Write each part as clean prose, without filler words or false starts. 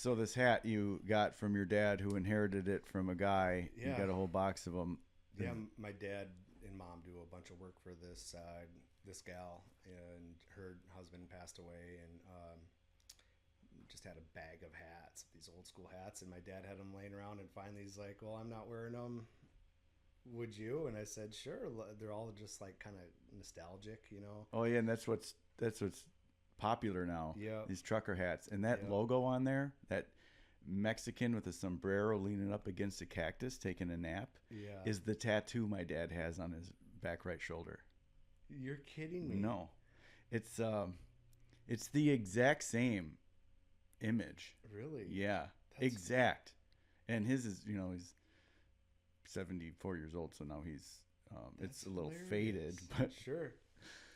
So this hat you got from your dad, who inherited it from a guy. You Yeah. got a whole box of them. Yeah, my dad and mom do a bunch of work for this gal, and her husband passed away, and just had a bag of hats, these old school hats, and my dad had them laying around, and finally he's like, "Well, I'm not wearing them. Would you?" And I said, "Sure." They're all just like kind of nostalgic, you know. Oh yeah, and that's what's popular now. Yeah, These trucker hats and that yeah, logo on there. That Mexican with a sombrero leaning up against a cactus taking a nap yeah. is the tattoo my dad has on his back right shoulder. You're kidding me. No, it's it's the exact same image. Really? Yeah, That's exact. And his is, he's 74 years old, so now it's that's a little faded, hilarious. but Sure.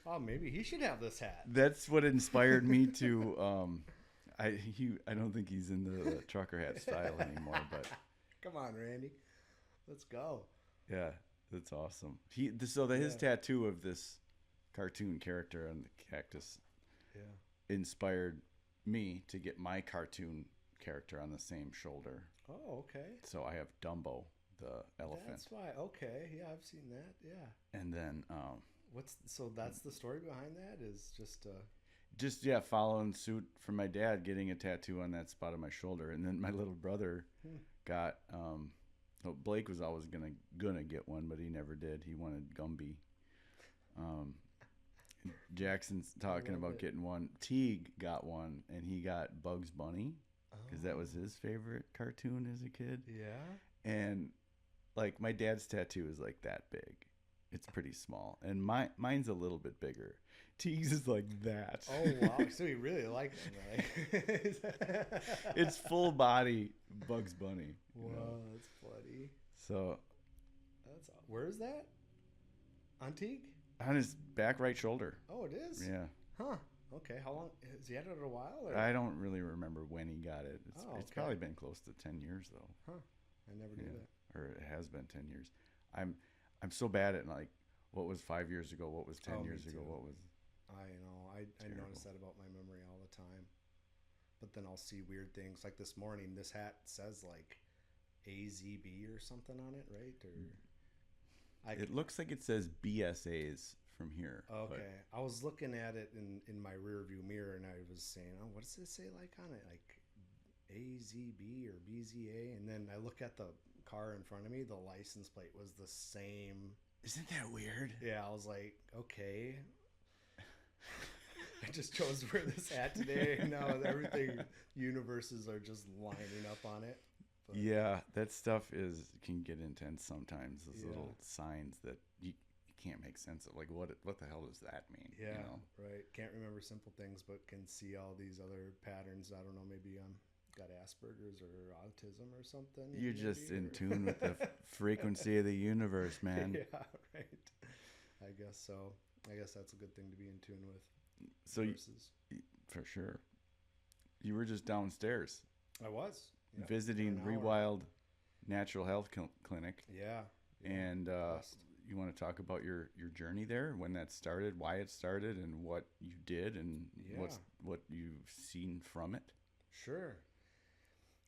Oh, maybe he should have this hat. that's what inspired me to. I don't think he's in the trucker hat style anymore, but Come on, Randy. Let's go. yeah, that's awesome. His Yeah. tattoo of this cartoon character on the cactus Yeah. inspired me to get my cartoon character on the same shoulder. Oh, okay. So I have Dumbo, the That's elephant, why. Okay. Yeah, I've seen that. Yeah. and then That's the story behind that is just just yeah, following suit from my dad, getting a tattoo on that spot on my shoulder, and then my little brother hmm. got. Well, Blake was always gonna get one, but he never did. He wanted Gumby. Um, Jackson's I talking love about it. getting one. Teague got one, and he got Bugs Bunny because that was Oh. his favorite cartoon as a kid. Yeah. And like my dad's tattoo is like that big. It's pretty small, and mine's a little bit bigger. Teague's is like that. Oh wow. So you really like it, right? It's full body Bugs Bunny. Wow, that's funny. So Where is that? Antique? on his back right shoulder. Oh, it is. Yeah. Huh. Okay. How long has he had it a while? Or? I don't really remember when he got it. Oh, It's okay. probably been close to 10 years though. Huh. I never knew Yeah. that. Or it has been 10 years. I'm I'm so bad at like what was 5 years ago, what was 10 Oh, me years ago, too. what was I know. I notice terrible. that about my memory all the time. But then I'll see weird things. Like this morning, this hat says like AZB or something on it, right? Or I It looks like it says BSAs from here, but okay. I was looking at it in my rear view mirror, and I was saying, "Oh, what does it say like on it? Like AZB or BZA?" And then I look at the car in front of me. The license plate was the same. isn't that weird? Yeah, I was like, okay. I just chose to wear this hat today. And now everything universes are just lining up on it. But Yeah, that stuff is can get intense sometimes. Those yeah, little signs that you can't make sense of. Like what the hell does that mean? You yeah, know? right. Can't remember simple things, but can see all these other patterns. I don't know. Maybe I'm got Asperger's or autism or something. You're Maybe just in or tune with the frequency of the universe, man. yeah, right. I guess so. I guess that's a good thing to be in tune with. So Versus, for sure, you were just downstairs I was. Yep, for visiting an hour. Rewild Natural Health Clinic, Yeah, yeah. and Blessed. you want to talk about your journey there, when that started, why it started, and what you did, and Yeah, what you've seen from it. sure.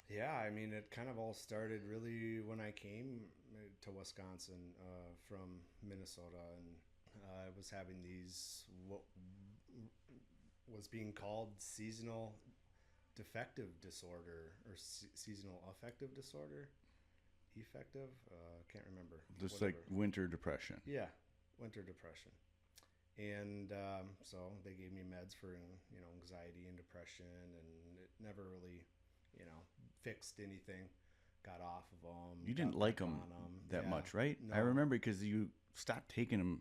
Yeah, I mean, it kind of all started really when I came to Wisconsin from Minnesota, and I was having these what was being called seasonal defective disorder or seasonal affective disorder. Effective? Can't remember. Just like Whatever. winter depression. Yeah, winter depression. And so they gave me meds for anxiety and depression, and it never really fixed anything. Got off of them, You didn't got like back them on them. that Yeah, much, right? I no, remember because you stopped taking them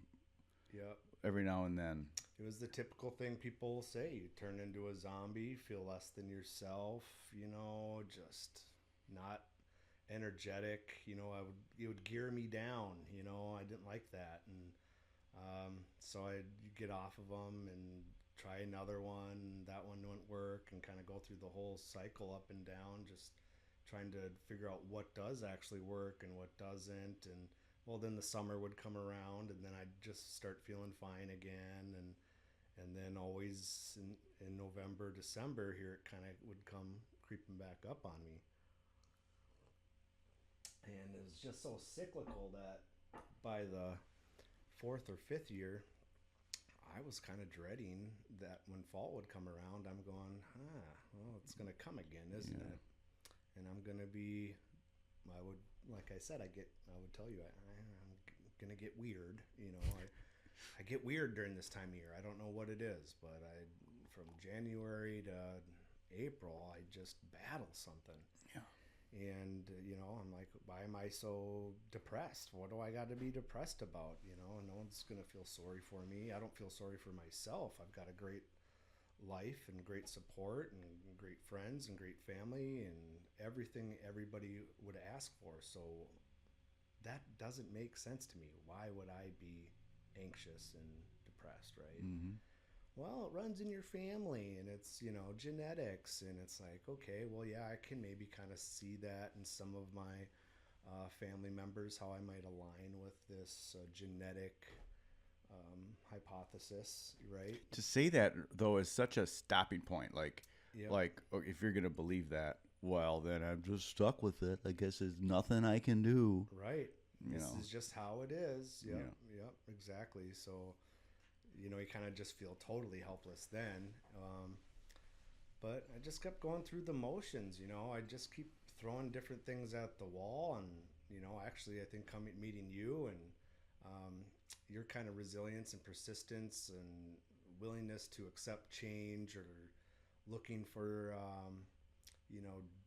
yep. every now and then. It was the typical thing people say: you turn into a zombie, feel less than yourself, just not energetic. It would gear me down. I didn't like that, and so I'd get off of them and try another one. That one wouldn't work, and kind of go through the whole cycle up and down, just trying to figure out what does actually work and what doesn't. And well, then the summer would come around, and then I'd just start feeling fine again, and then always in November, December here, it kind of would come creeping back back up on me. And it was just so cyclical that by the fourth or fifth year, I was kind of dreading that when fall would come around, I'm going, well, it's going to come again, isn't it? And I'm going to be, like I said, I would tell you, I'm going to get weird. I get weird during this time of year. I don't know what it is, but from January to April, I just battle something. Yeah. And, I'm like, why am I so depressed? What do I got to be depressed about? No one's going to feel sorry for me. I don't feel sorry for myself. I've got a great life and great support and great friends and great family and everything everybody would ask for. So that doesn't make sense to me. Why would I be anxious and depressed, right? Mm-hmm. Well, it runs in your family and it's, genetics. And it's like, okay, well, yeah, I can maybe kind of see that in some of my family members, how I might align with this genetic hypothesis, right? To say that, though, is such a stopping point. Like, if you're going to believe that, well, then I'm just stuck with it. I guess there's nothing I can do. Right. This is just how it is. Yep, exactly. So, you kind of just feel totally helpless then. But I just kept going through the motions, I just keep throwing different things at the wall. And, actually, I think meeting you and your kind of resilience and persistence and willingness to accept change or looking for,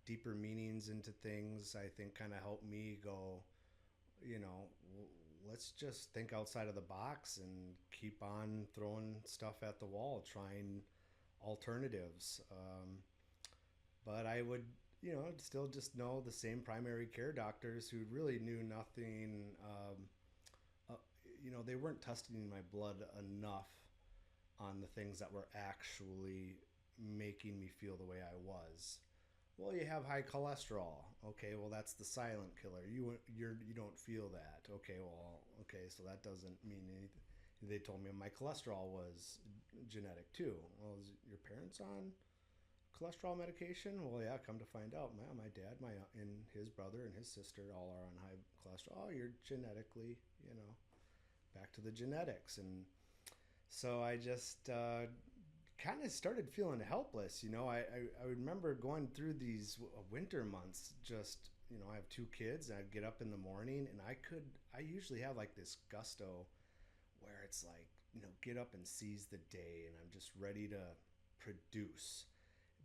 deeper meanings into things, I think kind of helped me go, let's just think outside of the box and keep on throwing stuff at the wall, trying alternatives. But I would, still just know the same primary care doctors who really knew nothing. They weren't testing my blood enough on the things that were actually making me feel the way I was. Well, you have high cholesterol. Okay, well, that's the silent killer. You don't feel that. Okay, so that doesn't mean anything. They told me my cholesterol was genetic too. Well, is your parents on cholesterol medication? Well, yeah, come to find out, my dad, and his brother and his sister all are on high cholesterol. Oh, you're genetically, back to the genetics. And so I just kind of started feeling helpless. I remember going through these winter months, just, I have 2 kids and I'd get up in the morning and I usually have like this gusto where it's like, get up and seize the day and I'm just ready to produce.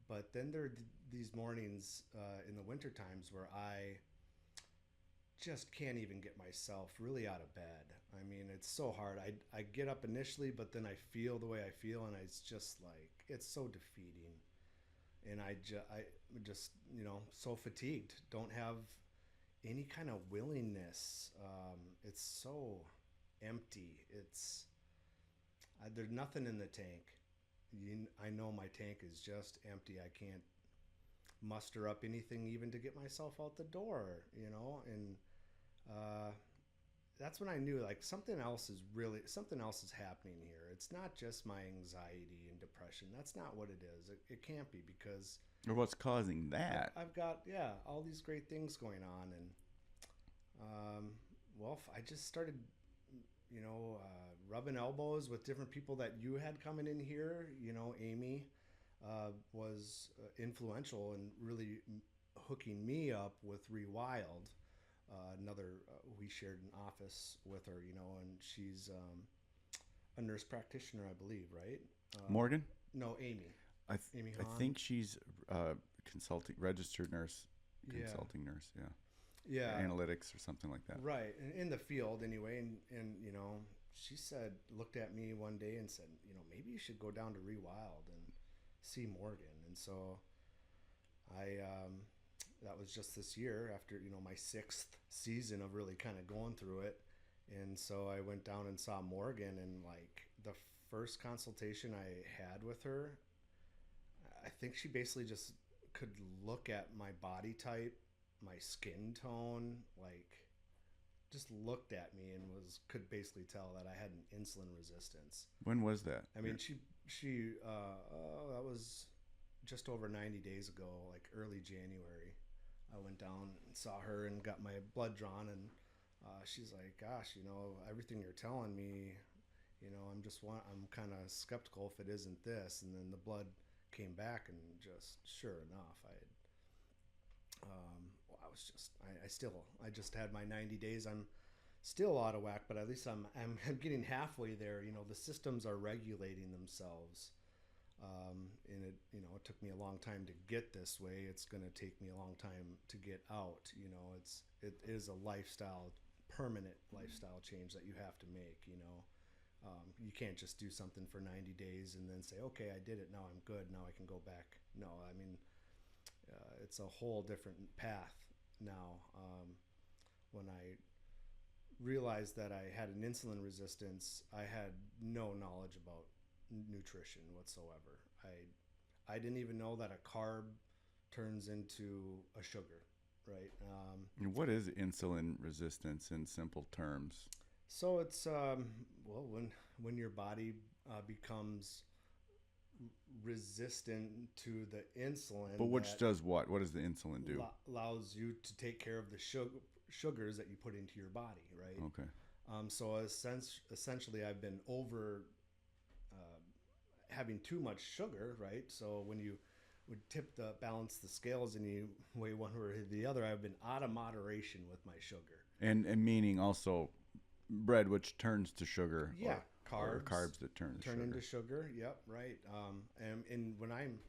But then there are these mornings in the winter times where I just can't even get myself really out of bed. I mean, it's so hard. I get up initially, but then I feel the way I feel, and it's just like, it's so defeating. And I just, so fatigued. Don't have any kind of willingness. It's so empty. There's nothing in the tank. I know my tank is just empty. I can't muster up anything even to get myself out the door, and that's when I knew like something else is happening here. It's not just my anxiety and depression. That's not what it is. It can't be, because or what's causing that? I've got all these great things going on, and I just started rubbing elbows with different people that you had coming in here. Amy was influential in really hooking me up with Rewild. We shared an office with her, and she's a nurse practitioner, I believe, right? Morgan? No, Amy. Amy Hahn. I think she's registered nurse, consulting nurse, yeah. Analytics or something like that. Right, in the field anyway, and she looked at me one day and said, maybe you should go down to Rewild and see Morgan. And so that was just this year after, my 6th season of really kind of going through it. And so I went down and saw Morgan, and like the first consultation I had with her, I think she basically just could look at my body type, my skin tone, like just looked at me and could basically tell that I had an insulin resistance. When was that? I mean, she that was just over 90 days ago, like early January, I went down and saw her and got my blood drawn, and she's like, "Gosh, everything you're telling me, I'm kind of skeptical if it isn't this." And then the blood came back, and just sure enough, I just had my 90 days. I'm still out of whack, but at least I'm getting halfway there. The systems are regulating themselves. And it took me a long time to get this way. It's going to take me a long time to get out. It is a permanent lifestyle change that you have to make. You can't just do something for 90 days and then say, okay, I did it. Now I'm good. Now I can go back. No, I mean, it's a whole different path now. When I realized that I had an insulin resistance, I had no knowledge about nutrition whatsoever. I didn't even know that a carb turns into a sugar, right? And what is insulin resistance in simple terms? So it's when your body becomes resistant to the insulin. But which does what? What does the insulin do? Allows you to take care of the sugars that you put into your body, right? Okay. So essentially, I've been having too much sugar, right? So when you would balance the scales and you weigh one or the other, I've been out of moderation with my sugar. And meaning also bread, which turns to sugar. Yeah, or carbs that turn into sugar. Yep, right. And when I'm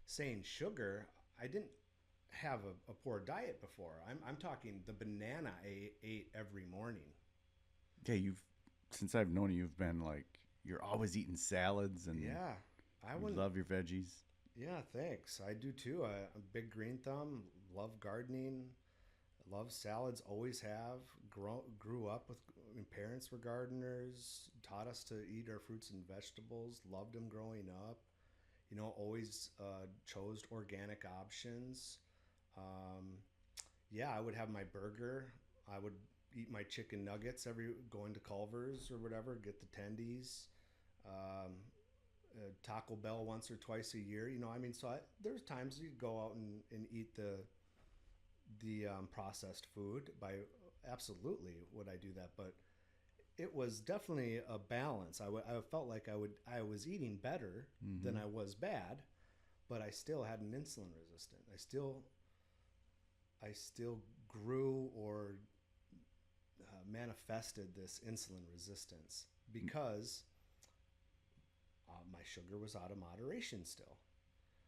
saying sugar, I didn't have a poor diet before. I'm talking the banana I ate every morning. Yeah, since I've known you, you've been like, you're always eating salads and love your veggies. Yeah, thanks. I do too. I'm a big green thumb. Love gardening. Love salads. Always have. Grew up with parents were gardeners. Taught us to eat our fruits and vegetables. Loved them growing up. Always chose organic options. I would have my burger. I would eat my chicken nuggets going to Culver's or whatever. Get the tendies. Taco Bell once or twice a year. There's times you go out and eat the processed food. Absolutely would I do that, but it was definitely a balance. I felt like I was eating better than I was bad, but I still had an insulin resistant. I still grew or manifested this insulin resistance because my sugar was out of moderation still.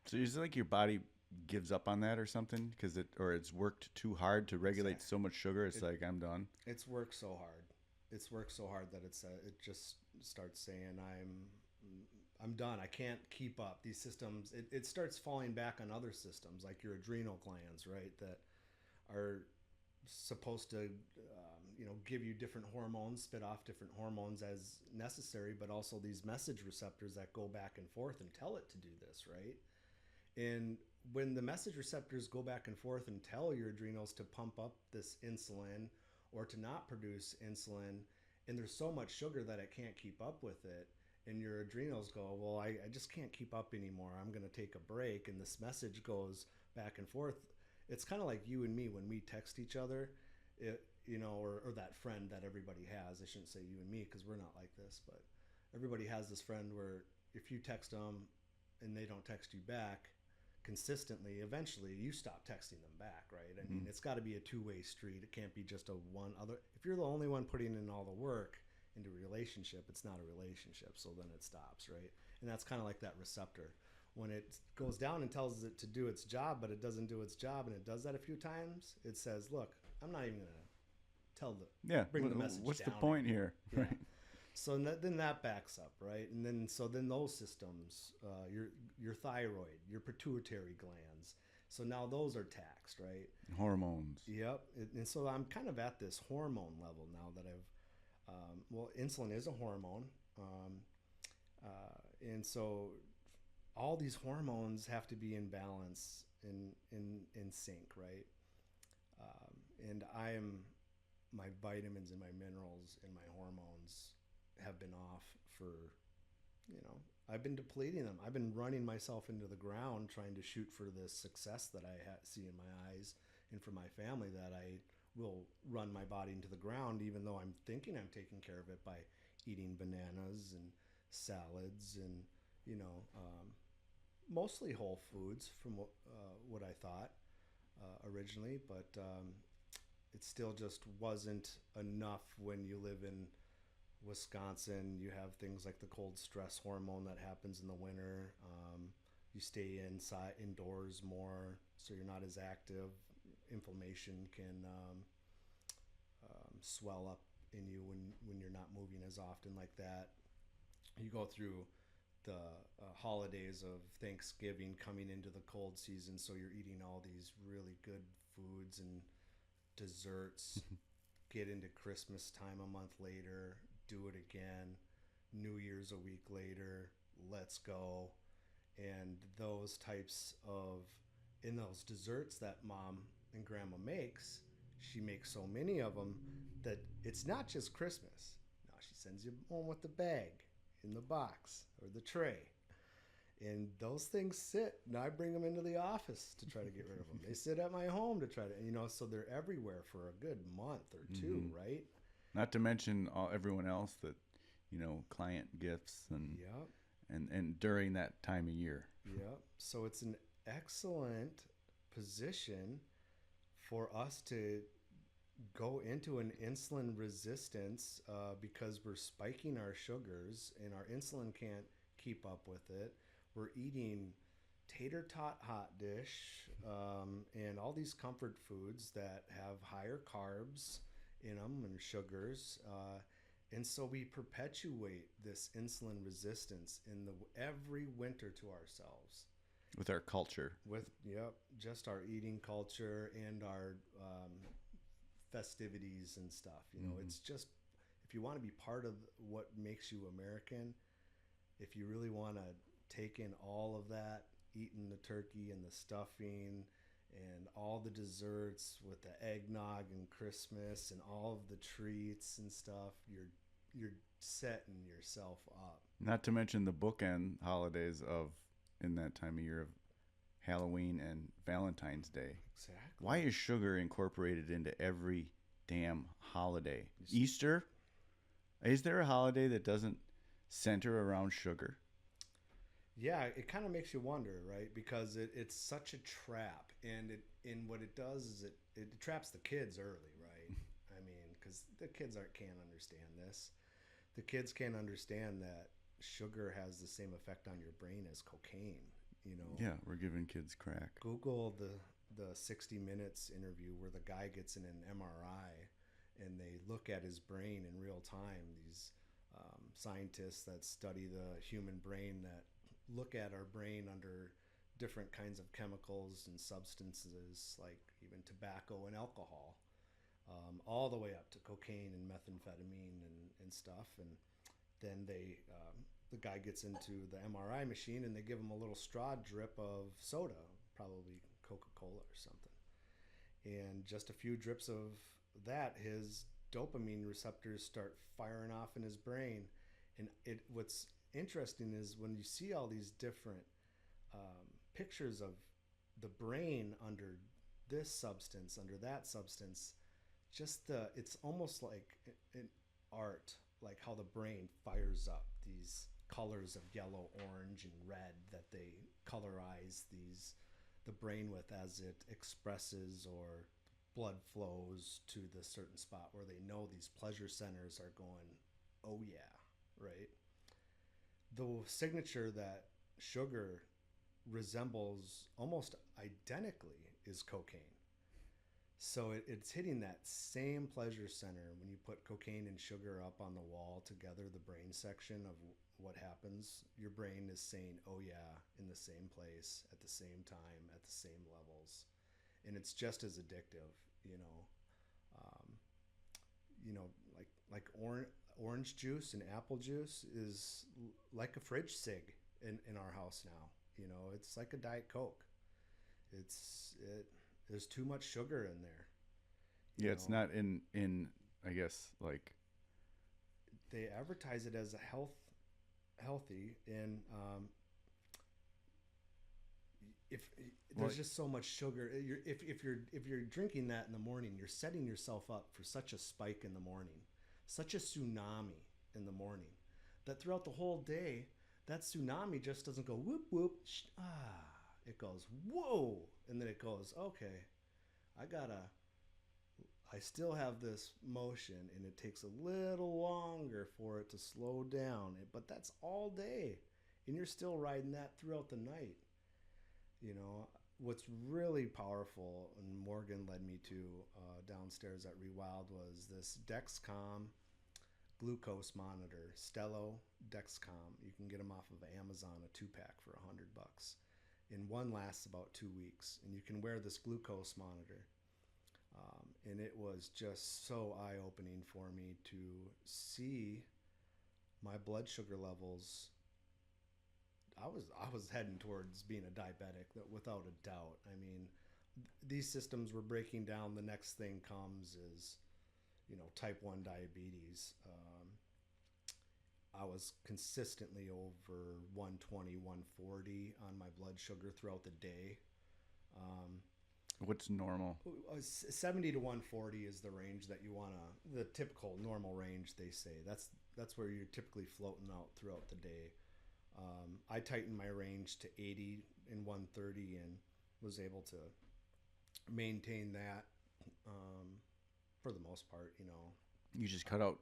So is it like your body gives up on that or something because it's worked too hard to regulate so much sugar? It's like, I'm done. It's worked so hard. It's worked so hard that it just starts saying I'm done. I can't keep up. These systems, it starts falling back on other systems like your adrenal glands, right? That are supposed to give you different hormones, spit off different hormones as necessary, but also these message receptors that go back and forth and tell it to do this, right? And when the message receptors go back and forth and tell your adrenals to pump up this insulin or to not produce insulin, and there's so much sugar that it can't keep up with it, and your adrenals go, well, I just can't keep up anymore. I'm going to take a break. And this message goes back and forth. It's kind of like you and me when we text each other, or that friend that everybody has. I shouldn't say you and me because we're not like this, but everybody has this friend where if you text them and they don't text you back consistently, eventually you stop texting them back, right? I mean, it's got to be a two-way street. It can't be just if you're the only one putting in all the work into a relationship, it's not a relationship, so then it stops, right? And that's kind of like that receptor. When it goes down and tells it to do its job, but it doesn't do its job, and it does that a few times, it says, look, I'm not even going to bring the message what's down the point here? Yeah. Right. So then that backs up, right? And then those systems, your thyroid, your pituitary glands, so now those are taxed, right? Hormones. Yep. And so I'm kind of at this hormone level now that insulin is a hormone. And so all these hormones have to be in balance, in sync, right? And my vitamins and my minerals and my hormones have been off for I've been depleting them. I've been running myself into the ground trying to shoot for this success that I see in my eyes and for my family, that I will run my body into the ground, even though I'm thinking I'm taking care of it by eating bananas and salads and, mostly whole foods from what I thought originally. But it still just wasn't enough when you live in Wisconsin. You have things like the cold stress hormone that happens in the winter. You stay indoors more, so you're not as active. Inflammation can swell up in you when you're not moving as often like that. You go through the holidays of Thanksgiving coming into the cold season, so you're eating all these really good foods and desserts. Get into Christmas time a month later, do it again. New Year's a week later, let's go. And those types of, in those desserts that mom and grandma makes, she makes so many of them that it's not just Christmas. Now she sends you home with the bag in the box or the tray. And those things sit, and I bring them into the office to try to get rid of them. They sit at my home to try to, so they're everywhere for a good month or two, right? Not to mention everyone else that, client gifts and Yep. and during that time of year. Yep. So it's an excellent position for us to go into an insulin resistance because we're spiking our sugars and our insulin can't keep up with it. We're eating tater tot hot dish and all these comfort foods that have higher carbs in them and sugars. And so we perpetuate this insulin resistance every winter to ourselves. With our culture. Just our eating culture and our festivities and stuff. It's just, if you want to be part of what makes you American, if you really want to take in all of that, eating the turkey and the stuffing and all the desserts with the eggnog and Christmas and all of the treats and stuff, you're setting yourself up. Not to mention the bookend holidays of in that time of year of Halloween and Valentine's Day. Exactly. Why is sugar incorporated into every damn holiday? Easter? Is there a holiday that doesn't center around sugar? Yeah, it kind of makes you wonder, right? Because it's such a trap, and what it does is it traps the kids early, right? I mean, because the kids can't understand this. The kids can't understand that sugar has the same effect on your brain as cocaine. Yeah, we're giving kids crack. Google the 60 Minutes interview where the guy gets in an MRI and they look at his brain in real time. These scientists that study the human brain, that look at our brain under different kinds of chemicals and substances, like even tobacco and alcohol, all the way up to cocaine and methamphetamine and stuff. And then the guy gets into the MRI machine and they give him a little straw drip of soda, probably Coca-Cola or something. And just a few drips of that, his dopamine receptors start firing off in his brain. And what's interesting is when you see all these different pictures of the brain under this substance, under that substance, it's almost like an art, like how the brain fires up these colors of yellow, orange, and red that they colorize the brain with as it expresses or blood flows to the certain spot where they know these pleasure centers are going, oh yeah, right? The signature that sugar resembles almost identically is cocaine. So it's hitting that same pleasure center. When you put cocaine and sugar up on the wall together, the brain section of what happens, your brain is saying, oh yeah, in the same place, at the same time, at the same levels. And it's just as addictive, like orange juice and apple juice is like a fridge cig in our house now. It's like a Diet Coke. There's too much sugar in there. Yeah, it's not in I guess, like, they advertise it as a health healthy. And if Well, there's just so much sugar, if you're drinking that in the morning, you're setting yourself up for such a spike in the morning, such a tsunami in the morning, that throughout the whole day, that tsunami just doesn't go whoop whoop. It goes whoa, and then it goes okay. I gotta. I still have this motion, and it takes a little longer for it to slow down. But that's all day, and you're still riding that throughout the night. You know, what's really powerful, and Morgan led me to downstairs at Rewild, was this Dexcom glucose monitor, Stello Dexcom. You can get them off of Amazon, a 2-pack for $100, and one lasts about 2 weeks. And you can wear this glucose monitor, and it was just so eye-opening for me to see my blood sugar levels. I was heading towards being a diabetic, without a doubt. I mean, these systems were breaking down. The next thing comes is, type 1 diabetes. I was consistently over 120, 140 on my blood sugar throughout the day. what's normal? 70 to 140 is the range that you want to, the typical normal range, they say. That's where you're typically floating out throughout the day. I tightened my range to 80 and 130 and was able to maintain that for the most part. You just cut out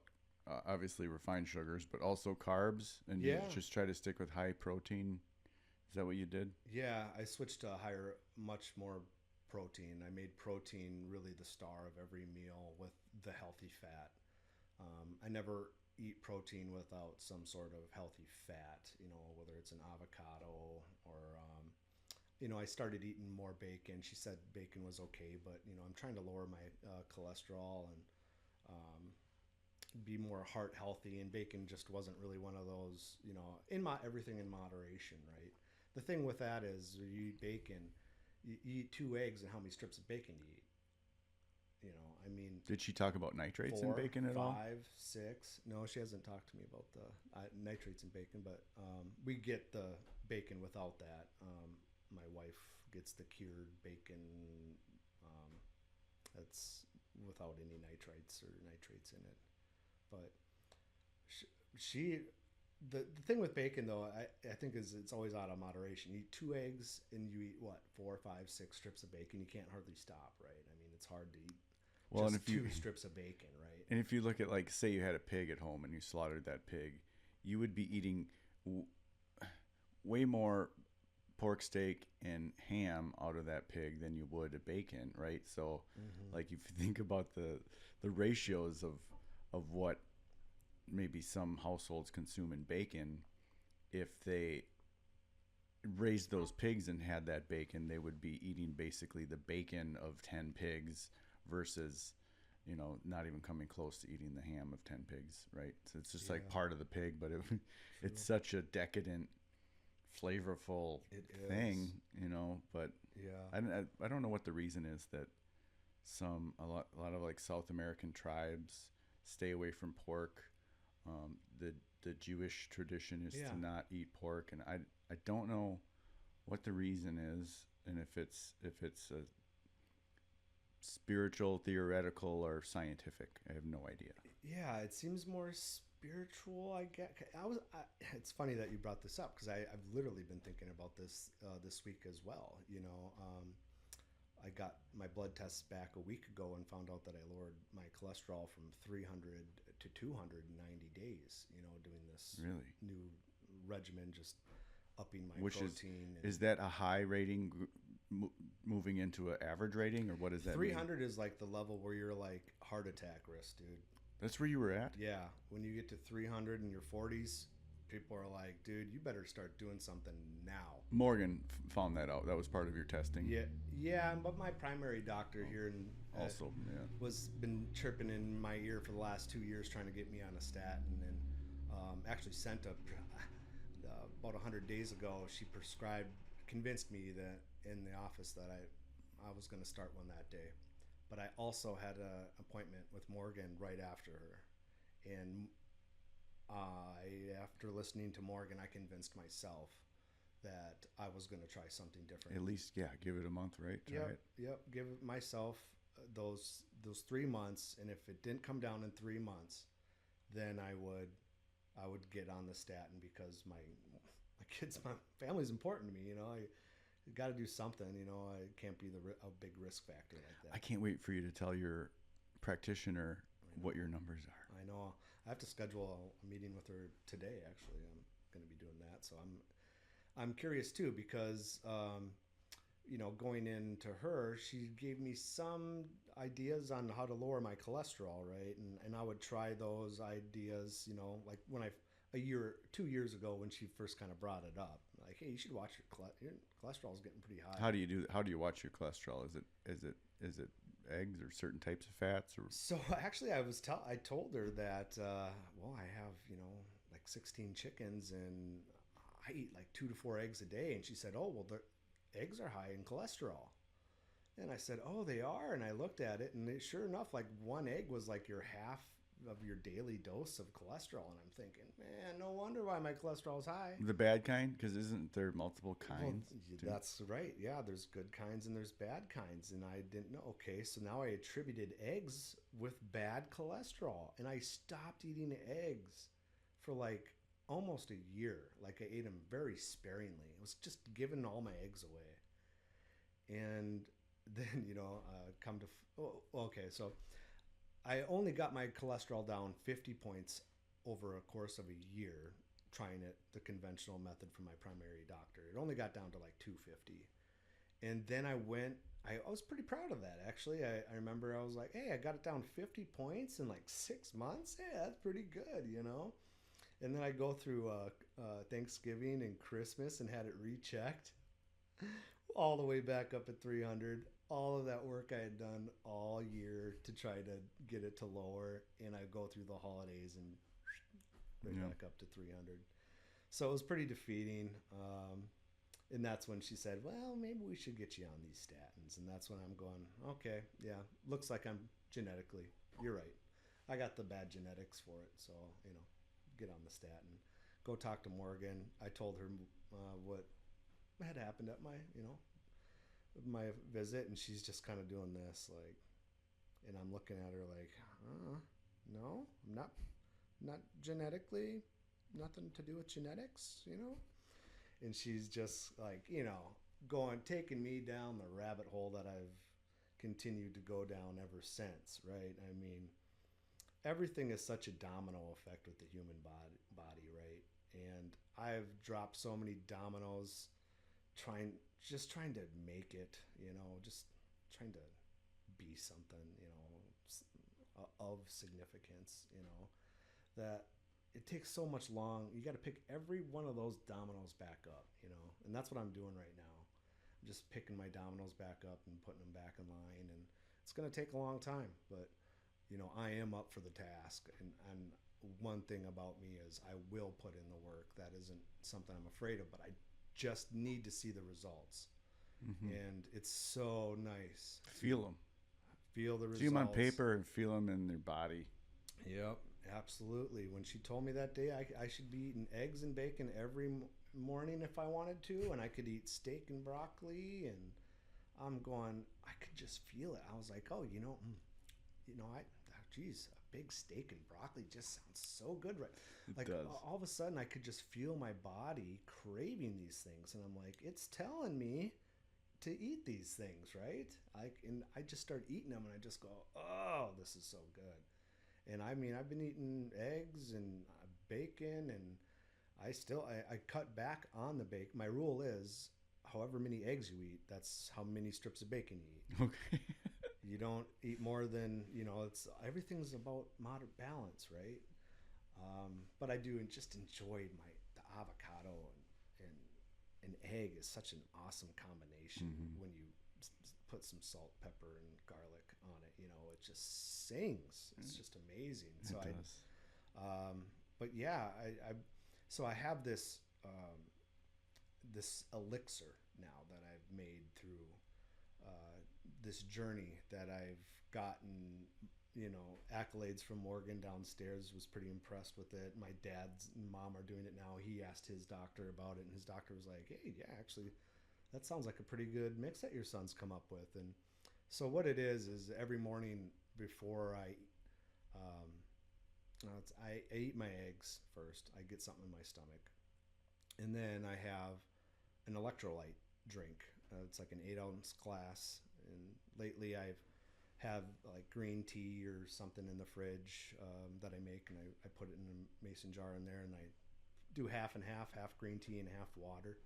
obviously refined sugars, but also carbs, and you just try to stick with high protein. Is that what you did? Yeah, I switched to much more protein. I made protein really the star of every meal with the healthy fat. I never eat protein without some sort of healthy fat, whether it's an avocado or, I started eating more bacon. She said bacon was okay, but, I'm trying to lower my cholesterol and be more heart healthy, and bacon just wasn't really one of those, everything in moderation, right? The thing with that is you eat bacon, you eat 2 eggs, and how many strips of bacon do you eat? I mean, Did she talk about nitrates 4, in bacon at 5, all? 6. No, she hasn't talked to me about the nitrates in bacon, but we get the bacon without that. My wife gets the cured bacon that's without any nitrites or nitrates in it. But she the thing with bacon, though, I think is it's always out of moderation. You eat 2 eggs and you eat what, 4, 5, 6 strips of bacon. You can't hardly stop, right? I mean, it's hard to eat Well, and just if you 2 strips of bacon, right? and if you look at, like, say you had a pig at home and you slaughtered that pig, you would be eating way more pork steak and ham out of that pig than you would a bacon, right? So, like, if you think about the ratios of what maybe some households consume in bacon, if they raised those pigs and had that bacon, they would be eating basically the bacon of 10 pigs versus, not even coming close to eating the ham of 10 pigs, right? So it's just like part of the pig, but it's such a decadent, flavorful thing, but Yeah. I don't know what the reason is that a lot of like South American tribes stay away from pork. The Jewish tradition is to not eat pork, and I don't know what the reason is, and if it's a spiritual, theoretical, or scientific. I have no idea. Yeah, it seems more spiritual, I guess. It's funny that you brought this up, because I've literally been thinking about this this week as well. I got my blood tests back a week ago and found out that I lowered my cholesterol from 300 to 200 in 90 days, doing this Really? new regimen, just upping my Which protein. is that a high rating moving into an average rating, or what does that 300 is like the level where you're like heart attack risk, dude. That's where you were at? Yeah, when you get to 300 in your 40s, people are like, dude, you better start doing something now. Morgan found that out. That was part of your testing. Yeah, but my primary doctor here also was been chirping in my ear for the last 2 years trying to get me on a statin, and actually sent about 100 days ago. She convinced me that in the office that I was going to start one that day. But I also had an appointment with Morgan right after her, and After listening to Morgan, I convinced myself that I was going to try something different. At least, yeah, give it a month, right? Try Yep, it. yep. Give myself those 3 months, and if it didn't come down in 3 months, then I would get on the statin because my kids, my family's important to me. You know, I got to do something. You know, I can't be a big risk factor like that. I can't wait for you to tell your practitioner what your numbers are. I know. I have to schedule a meeting with her today. Actually, I'm going to be doing that. So I'm curious too because you know, going into her, she gave me some ideas on how to lower my cholesterol, right? And I would try those ideas, you know, like when 2 years ago when she first kind of brought it up, like, hey, you should watch your cholesterol's getting pretty high. How do you watch your cholesterol? Is it eggs or certain types of fats or? So actually, I told her that well, I have, you know, like 16 chickens and I eat like 2 to 4 eggs a day, and she said, oh well, the eggs are high in cholesterol. And I said, oh, they are. And I looked at it, and sure enough, like one egg was like your half of your daily dose of cholesterol. And I'm thinking, man, no wonder why my cholesterol's high. The bad kind? Because isn't there multiple kinds? Well, that's right. Yeah, there's good kinds and there's bad kinds. And I didn't know. Okay, so now I attributed eggs with bad cholesterol. And I stopped eating eggs for like almost a year. Like I ate them very sparingly. It was just giving all my eggs away. And then, you know, okay, so I only got my cholesterol down 50 points over a course of a year trying it the conventional method from my primary doctor. It only got down to like 250. And then I was pretty proud of that, actually. I remember I was like, hey, I got it down 50 points in like 6 months. Hey, that's pretty good, you know? And then I go through Thanksgiving and Christmas and had it rechecked all the way back up at 300. All of that work I had done all year to try to get it to lower, and I go through the holidays and back up to 300. So it was pretty defeating. And that's when she said, well, maybe we should get you on these statins. And that's when I'm going, okay, yeah, looks like I'm genetically, you're right. I got the bad genetics for it. So, you know, get on the statin. Go talk to Morgan. I told her what had happened at my visit, and she's just kind of doing this, like, and I'm looking at her like, no, I'm not genetically, nothing to do with genetics, you know? And she's just like, you know, taking me down the rabbit hole that I've continued to go down ever since, right? I mean, everything is such a domino effect with the human body, right? And I've dropped so many dominoes trying to make it, you know, just trying to be something, you know, of significance, you know, that it takes so much long. You got to pick every one of those dominoes back up, you know, and that's what I'm doing right now. I'm just picking my dominoes back up and putting them back in line, and it's going to take a long time, but you know, I am up for the task. And one thing about me is I will put in the work. That isn't something I'm afraid of, but I just need to see the results. Mm-hmm. And it's so nice. Feel them. Feel the results. See them on paper and feel them in their body. Yep, absolutely. When she told me that day I should be eating eggs and bacon every morning if I wanted to, and I could eat steak and broccoli, and I'm going, I could just feel it. I was like, oh, you know, geez, a big steak and broccoli just sounds so good, right? Like, does. All of a sudden I could just feel my body craving these things, and I'm like, it's telling me to eat these things, right? And I just start eating them, and I just go, oh, this is so good. And I mean, I've been eating eggs and bacon, and I cut back on the bacon. My rule is, however many eggs you eat, that's how many strips of bacon you eat. Okay. You don't eat more than, you know, everything's about moderate balance, right? But I do just enjoy the avocado and an egg is such an awesome combination. Mm-hmm. When you put some salt, pepper, and garlic on it, you know, it just sings. It's just amazing. So it does. But yeah, so I have this this elixir now that I've made through this journey that I've gotten accolades from Morgan downstairs, was pretty impressed with it. My dad's and mom are doing it now. He asked his doctor about it, and his doctor was like, hey, yeah, actually, that sounds like a pretty good mix that your son's come up with. And so what it is every morning before um, I eat my eggs first. I get something in my stomach. And then I have an electrolyte drink. It's like an 8-ounce glass. And lately I've have like green tea or something in the fridge that I make, and I put it in a mason jar in there, and I do half and half green tea and half water,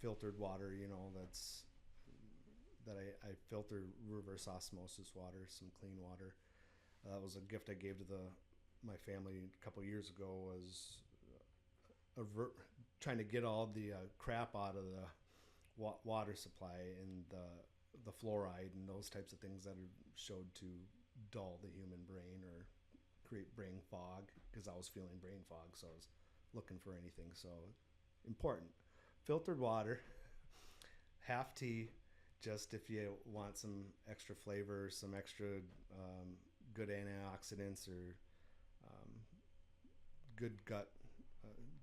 filtered water. I filter reverse osmosis water, some clean water. That was a gift I gave to my family a couple of years ago. Was trying to get all the crap out of the water supply and the fluoride and those types of things that are showed to dull the human brain or create brain fog, because I was feeling brain fog, so I was looking for anything. So important. Filtered water, half tea, just if you want some extra flavor, some extra good antioxidants or good gut,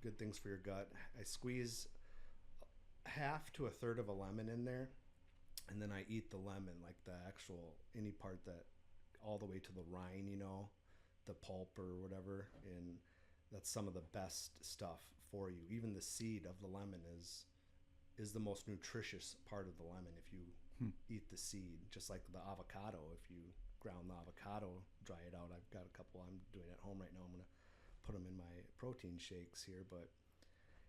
good things for your gut. I squeeze half to a third of a lemon in there, and then I eat the lemon, like the actual, any part that, all the way to the rind, the pulp or whatever. And that's some of the best stuff for you. Even the seed of the lemon is the most nutritious part of the lemon if you eat the seed. Just like the avocado, if you ground the avocado, dry it out. I've got a couple I'm doing at home right now. I'm going to put them in my protein shakes here. But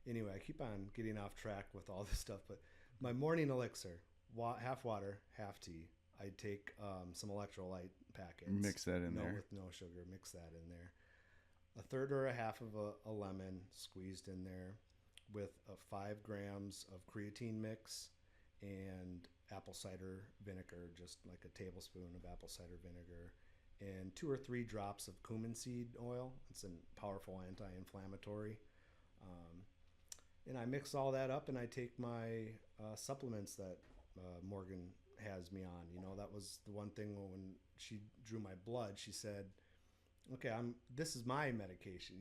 anyway, I keep on getting off track with all this stuff. But my morning elixir, half water, half tea. I take some electrolyte packets. Mix that in there. With no sugar. Mix that in there. A third or a half of a lemon squeezed in there, with 5 grams of creatine mix and apple cider vinegar, just like a tablespoon of apple cider vinegar, and 2 or 3 drops of cumin seed oil. It's a powerful anti-inflammatory. And I mix all that up, and I take my supplements that Morgan has me on. That was the one thing when she drew my blood. She said, okay, this is my medication.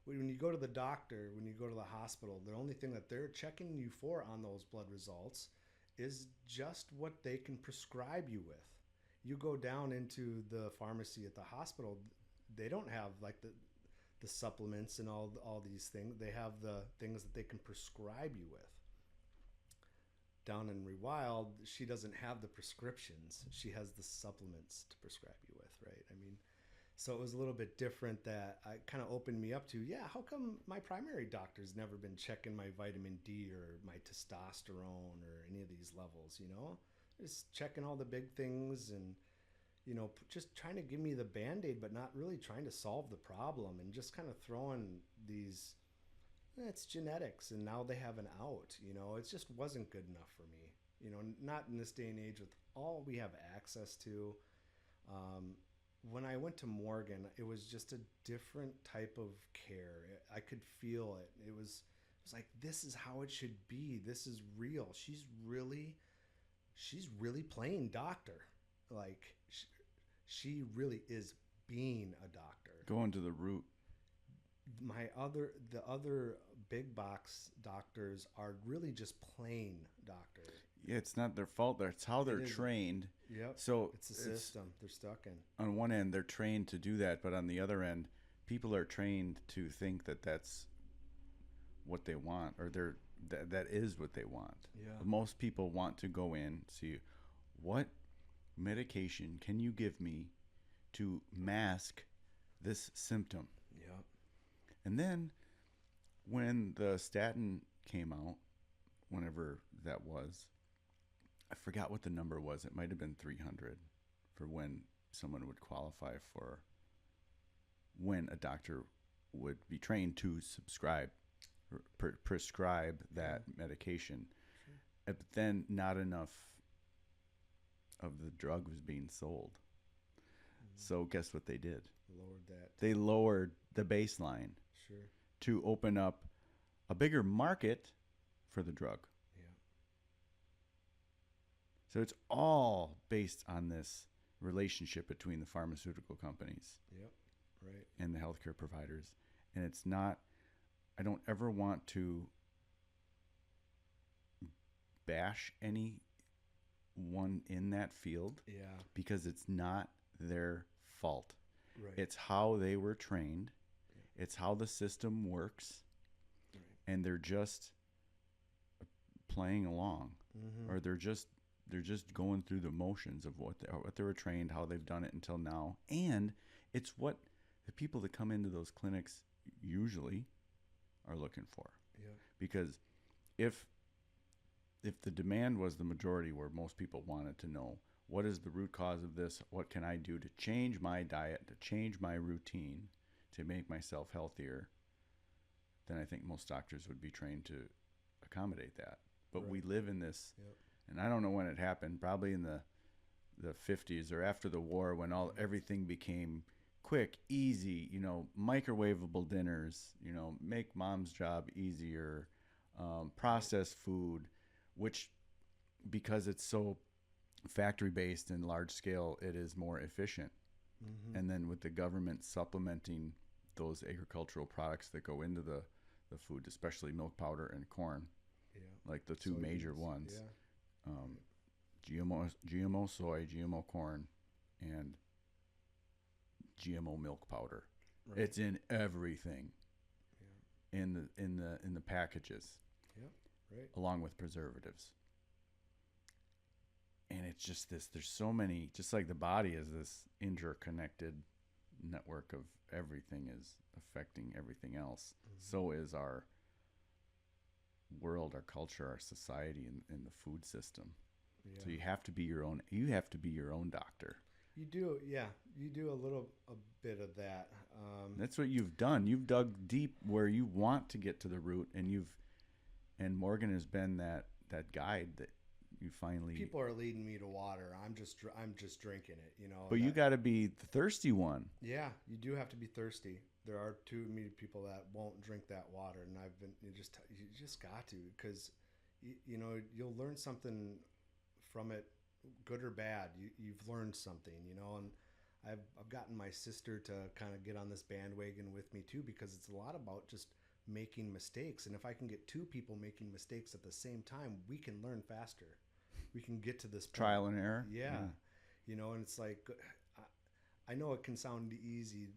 When you go to the doctor, when you go to the hospital, the only thing that they're checking you for on those blood results is just what they can prescribe you with. You go down into the pharmacy at the hospital, they don't have like the supplements and all these things. They have the things that they can prescribe you with. Down in Rewild, she doesn't have the prescriptions. She has the supplements to prescribe you with, right? So it was a little bit different, that I kind of opened me up to, how come my primary doctor's never been checking my vitamin D or my testosterone or any of these levels, Just checking all the big things and, just trying to give me the Band-Aid, but not really trying to solve the problem, and just kind of throwing these, it's genetics, and now they have an out, it just wasn't good enough for me, not in this day and age with all we have access to. When I went to Morgan, it was just a different type of care. I could feel it. It was like, this is how it should be. This is real. She's really playing doctor. Like, she really is being a doctor. Going to the root. The other big box doctors are really just plain doctor. Yeah, it's not their fault. It's how they're trained. Yep. So it's a system they're stuck in. On one end, they're trained to do that, but on the other end, people are trained to think that that's what they want, or that is what they want. Yeah. Most people want to go in, see, what medication can you give me to mask this symptom? Yeah. And then when the statin came out, whenever that was, I forgot what the number was. It might have been 300 for when someone would qualify for, when a doctor would be trained to prescribe that medication. But then not enough of the drug was being sold. So guess what they did? Lowered that. They lowered the baseline. Sure. To open up a bigger market for the drug. Yeah. So it's all based on this relationship between the pharmaceutical companies Yep. Right. and the healthcare providers. And it's not, I don't ever want to bash anyone in that field Yeah. because it's not their fault. Right. It's how they were trained. Yeah. It's how the system works. Right. And they're just playing along, Mm-hmm. or they're just going through the motions of what they were trained, how they've done it until now. And it's what the people that come into those clinics usually are looking for. Yeah. Because if the demand was the majority, where most people wanted to know what is the root cause of this, what can I do to change my diet, to change my routine, to make myself healthier, then I think most doctors would be trained to accommodate that. But Right. we live in this, Yep. and I don't know when it happened, probably in the 50s or after the war, when everything became quick, easy, microwavable dinners, make mom's job easier, processed food, which, because it's so factory based and large scale, it is more efficient. Mm-hmm. And then with the government supplementing those agricultural products that go into the food, especially milk powder and corn, Yeah. like the two major Soybeans. ones. Yeah. GMO soy, GMO corn, and GMO milk powder. Right. It's in everything. Yeah. In the packages. Yep. Right. Along with preservatives. And it's just this, there's so many, just like the body is this interconnected network of everything is affecting everything else. Mm-hmm. So is our world, our culture, our society, and the food system. Yeah. So you have to be your own doctor. You do, yeah. You do a bit of that. That's what you've done. You've dug deep where you want to get to the root, and Morgan has been that guide that you finally. People are leading me to water. I'm just drinking it, But you got to be the thirsty one. Yeah, you do have to be thirsty. There are too many people that won't drink that water, and you just got to, because you'll learn something from it, good or bad. You've learned something, and I've gotten my sister to kind of get on this bandwagon with me too, because it's a lot about just making mistakes. And if I can get two people making mistakes at the same time, we can learn faster. We can get to this point. Trial and error. Yeah. And it's like, I know it can sound easy,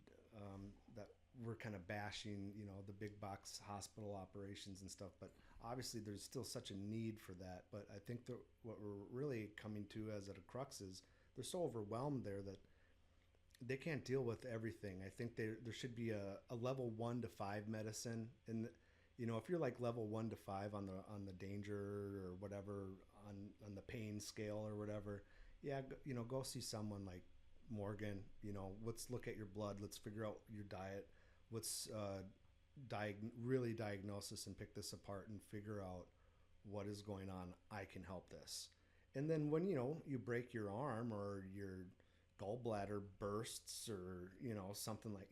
that we're kind of bashing, the big box hospital operations and stuff, but obviously there's still such a need for that. But I think that what we're really coming to as at a crux is they're so overwhelmed there that they can't deal with everything. I think there should be a level 1 to 5 medicine, and if you're like level 1 to 5 on the danger or whatever, on the pain scale or whatever, yeah, go see someone like Morgan. Let's look at your blood. Let's figure out your diet. Let's really diagnose and pick this apart and figure out what is going on. I can help this. And then when you break your arm or your gallbladder bursts or something like,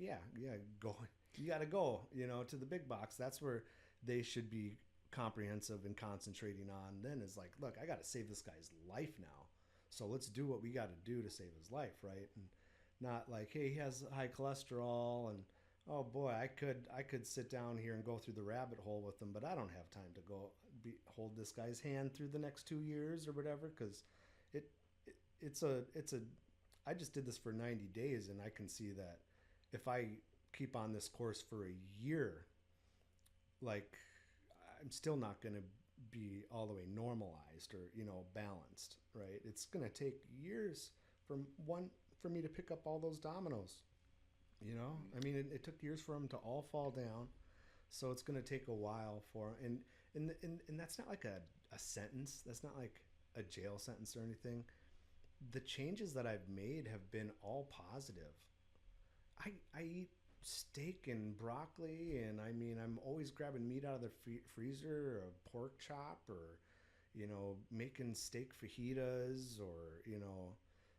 go. You got to go to the big box. That's where they should be comprehensive and concentrating on. Then is like, look, I got to save this guy's life now. So let's do what we got to do to save his life, right? And not like, hey, he has high cholesterol, and oh boy, I could sit down here and go through the rabbit hole with him, but I don't have time to go hold this guy's hand through the next 2 years or whatever, because it's a I just did this for 90 days, and I can see that if I keep on this course for a year, like, I'm still not going to be all the way normalized or balanced, right? It's going to take years for me to pick up all those dominoes. I mean, it took years for them to all fall down, so it's going to take a while for, and that's not like a sentence. That's not like a jail sentence or anything. The changes that I've made have been all positive. I eat steak and broccoli, and I mean, I'm always grabbing meat out of the freezer, or a pork chop, or making steak fajitas, or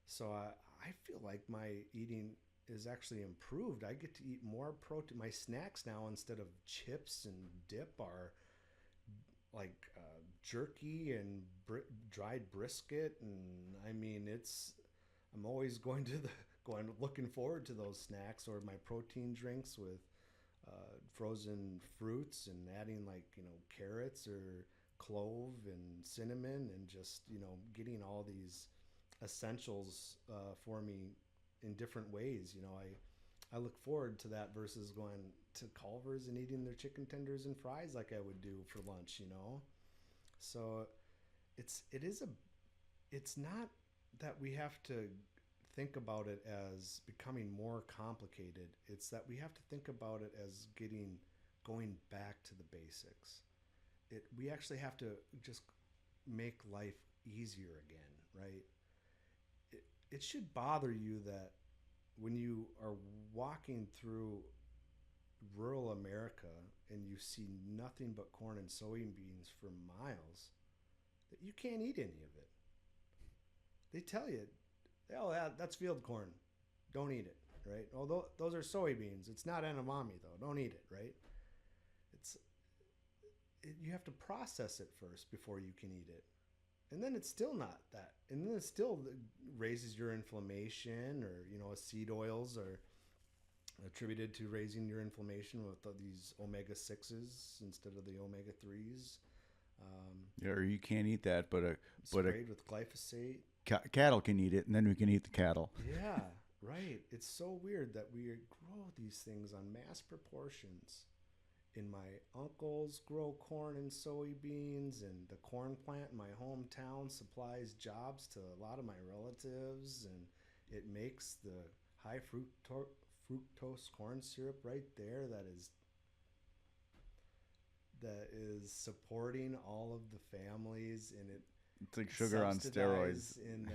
so I feel like my eating is actually improved. I get to eat more protein. My snacks now, instead of chips and dip, are like jerky and dried brisket, and I mean, it's I'm always looking forward to those snacks or my protein drinks with frozen fruits and adding like carrots or clove and cinnamon and just getting all these essentials for me in different ways. I look forward to that versus going to Culver's and eating their chicken tenders and fries like I would do for lunch. So it's not that we have to think about it as becoming more complicated. It's that we have to think about it as going back to the basics. We actually have to just make life easier again, right? It should bother you that when you are walking through rural America and you see nothing but corn and soybeans for miles, that you can't eat any of it. They tell you, oh, that's field corn. Don't eat it, right? Although those are soybeans. It's not edamame, though. Don't eat it, right? It's you have to process it first before you can eat it. And then it's still not that. And then it still raises your inflammation, or seed oils are attributed to raising your inflammation with these omega 6s instead of the omega 3s. Yeah, or you can't eat that, Sprayed with glyphosate. Cattle can eat it, and then we can eat the cattle. Yeah, right. It's so weird that we grow these things on mass proportions. And my uncles grow corn and soybeans, and the corn plant in my hometown supplies jobs to a lot of my relatives, and it makes the high fructose corn syrup right there that is supporting all of the families, and It's like sugar on steroids. In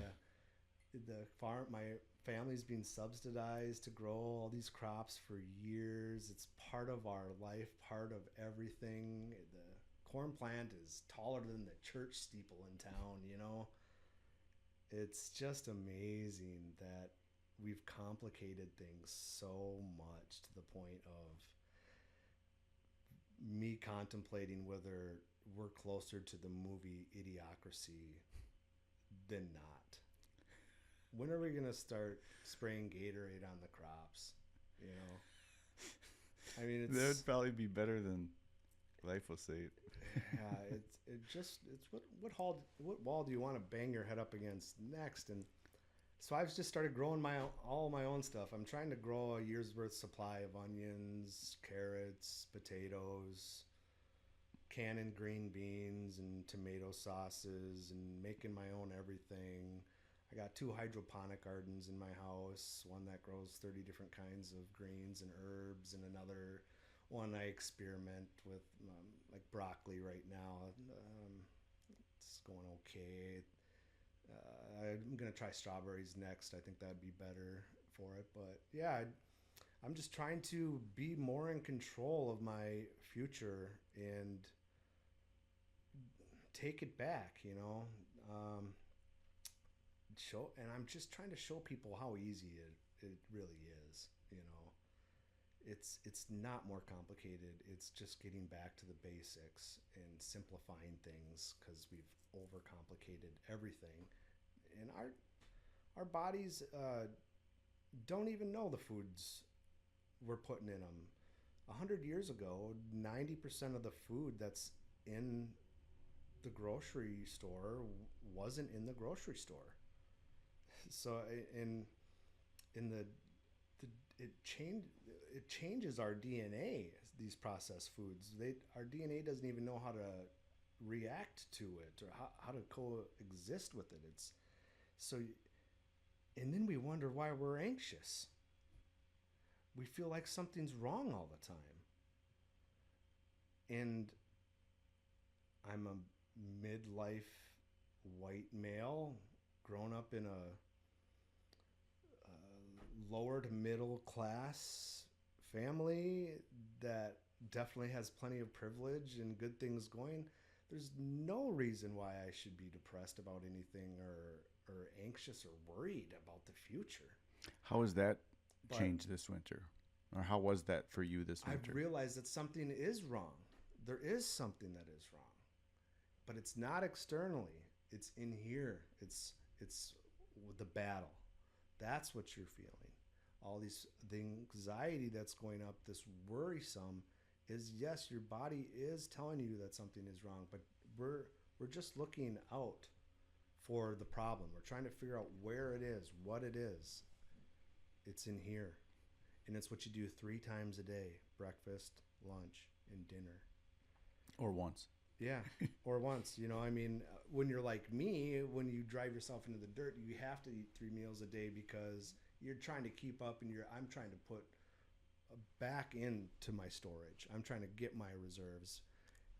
the farm, my family's being subsidized to grow all these crops for years. It's part of our life, part of everything. The corn plant is taller than the church steeple in town. It's just amazing that we've complicated things so much to the point of me contemplating whether we're closer to the movie Idiocracy than not. When are we going to start spraying Gatorade on the crops? I mean, That would probably be better than glyphosate. Yeah, it's what wall do you want to bang your head up against next? And so I've just started growing all my own stuff. I'm trying to grow a year's worth supply of onions, carrots, potatoes, canning green beans and tomato sauces, and making my own everything. I got 2 hydroponic gardens in my house, one that grows 30 different kinds of greens and herbs, and another one I experiment with, like broccoli right now. It's going okay. I'm going to try strawberries next. I think that'd be better for it. But yeah, I'm just trying to be more in control of my future and take it back, and I'm just trying to show people how easy it really is. It's not more complicated. It's just getting back to the basics and simplifying things, because we've overcomplicated everything, and our bodies don't even know the foods we're putting in them. 100 years ago, 90% of the food that's in the grocery store wasn't in the grocery store. So in the it changes our DNA. These processed foods, our DNA doesn't even know how to react to it, or how to coexist with it. It's so, and then we wonder why we're anxious. We feel like something's wrong all the time. And I'm a midlife white male, grown up in a lower to middle class family that definitely has plenty of privilege and good things going. There's no reason why I should be depressed about anything, or anxious or worried about the future. How has that changed this winter? Or how was that for you this winter? I've realized that something is wrong. There is something that is wrong. But it's not externally. It's in here. It's the battle. That's what you're feeling. All these, the anxiety that's going up, this worrisome, is yes, your body is telling you that something is wrong, but we're just looking out for the problem. We're trying to figure out where it is, what it is. It's in here. And it's what you do 3 times a day: breakfast, lunch, and dinner. Or once. Yeah, or once. I mean, when you're like me, when you drive yourself into the dirt, you have to eat 3 meals a day because you're trying to keep up, and I'm trying to put back into my storage. I'm trying to get my reserves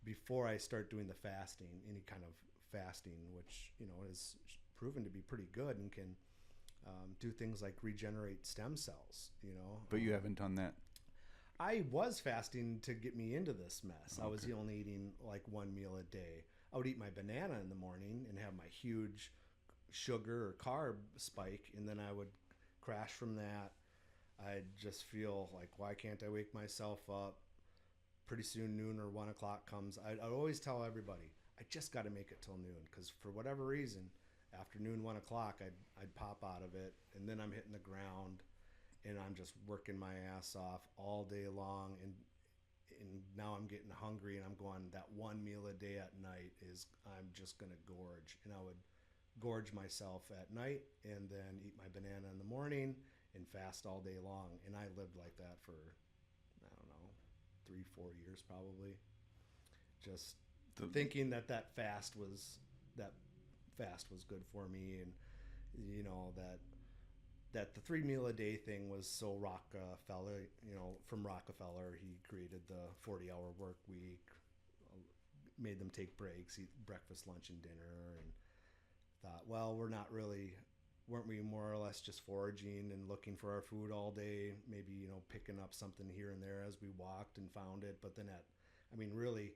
before I start doing the fasting, any kind of fasting, which is proven to be pretty good and can do things like regenerate stem cells. But you haven't done that. I was fasting to get me into this mess. Okay. I was only eating like 1 meal a day. I would eat my banana in the morning and have my huge sugar or carb spike, and then I would crash from that. I'd just feel like, why can't I wake myself up? Pretty soon noon or 1 o'clock comes. I'd always tell everybody, I just got to make it till noon, because for whatever reason, after noon, 1 o'clock, I'd pop out of it, and then I'm hitting the ground, and I'm just working my ass off all day long, and now I'm getting hungry, and I'm going, that 1 meal a day at night is, I'm just gonna gorge. And I would gorge myself at night, and then eat my banana in the morning, and fast all day long. And I lived like that for, I don't know, 3-4 years probably, just thinking that fast was good for me, and that the 3 meal a day thing was so Rockefeller. From Rockefeller, he created the 40-hour work week, made them take breaks, eat breakfast, lunch, and dinner, and thought, well, weren't we more or less just foraging and looking for our food all day, maybe picking up something here and there as we walked and found it. But then really,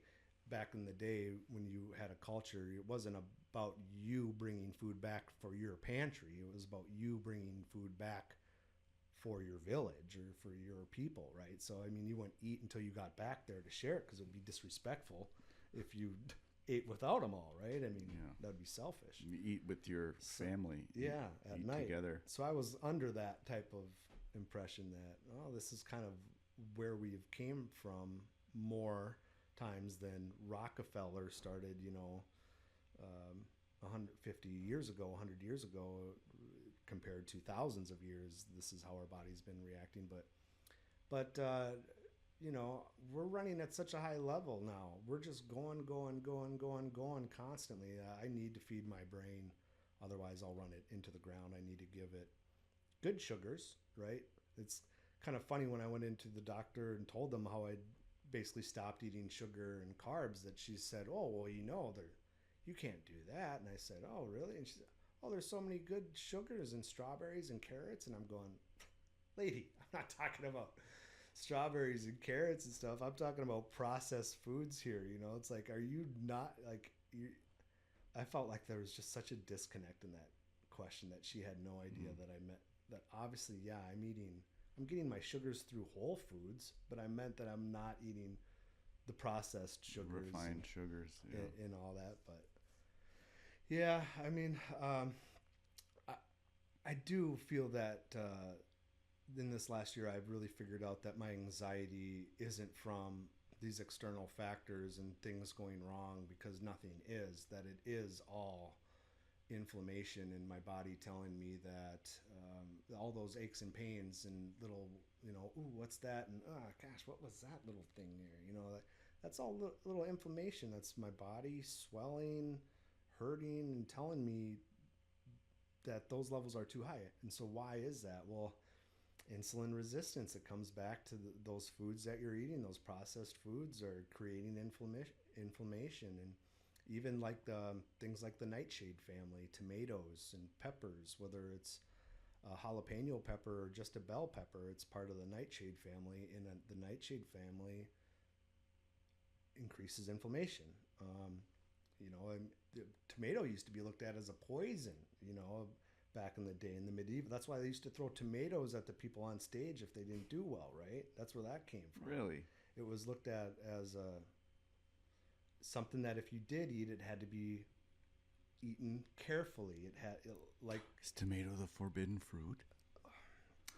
back in the day when you had a culture, it wasn't about you bringing food back for your pantry. It was about you bringing food back for your village or for your people, right? So, you wouldn't eat until you got back there to share it, because it would be disrespectful if you ate without them all, right? That would be selfish. You eat with your family. Yeah, at night. Together. So I was under that type of impression that, this is kind of where we've came from more times than Rockefeller started, 150 years ago, 100 years ago, compared to thousands of years. This is how our body's been reacting. But we're running at such a high level now. We're just going constantly. I need to feed my brain. Otherwise, I'll run it into the ground. I need to give it good sugars, right? It's kind of funny when I went into the doctor and told them how I'd basically stopped eating sugar and carbs, that she said, oh, well, you can't do that. And I said, oh, really? And she said, oh, there's so many good sugars in strawberries and carrots. And I'm going, lady, I'm not talking about strawberries and carrots and stuff. I'm talking about processed foods here. It's like, are you not like I felt like there was just such a disconnect in that question, that she had no idea that I meant that. Obviously, yeah, I'm getting my sugars through whole foods, but I meant that I'm not eating the processed sugars, refined sugars, and all that. But yeah, I do feel that in this last year, I've really figured out that my anxiety isn't from these external factors and things going wrong, because nothing is. That it is all inflammation in my body telling me that all those aches and pains and little, ooh, what's that? And gosh, what was that little thing there? That's all little inflammation. That's my body swelling, hurting, and telling me that those levels are too high. And so why is that? Well, insulin resistance. It comes back to those foods that you're eating. Those processed foods are creating inflammation. And even like the things like the nightshade family, tomatoes and peppers, whether it's a jalapeno pepper or just a bell pepper, it's part of the nightshade family. And the nightshade family increases inflammation. And the tomato used to be looked at as a poison, back in the day, in the medieval. That's why they used to throw tomatoes at the people on stage if they didn't do well, right? That's where that came from. Really? It was looked at as something that if you did eat, it had to be eaten carefully. Like Is tomato the forbidden fruit?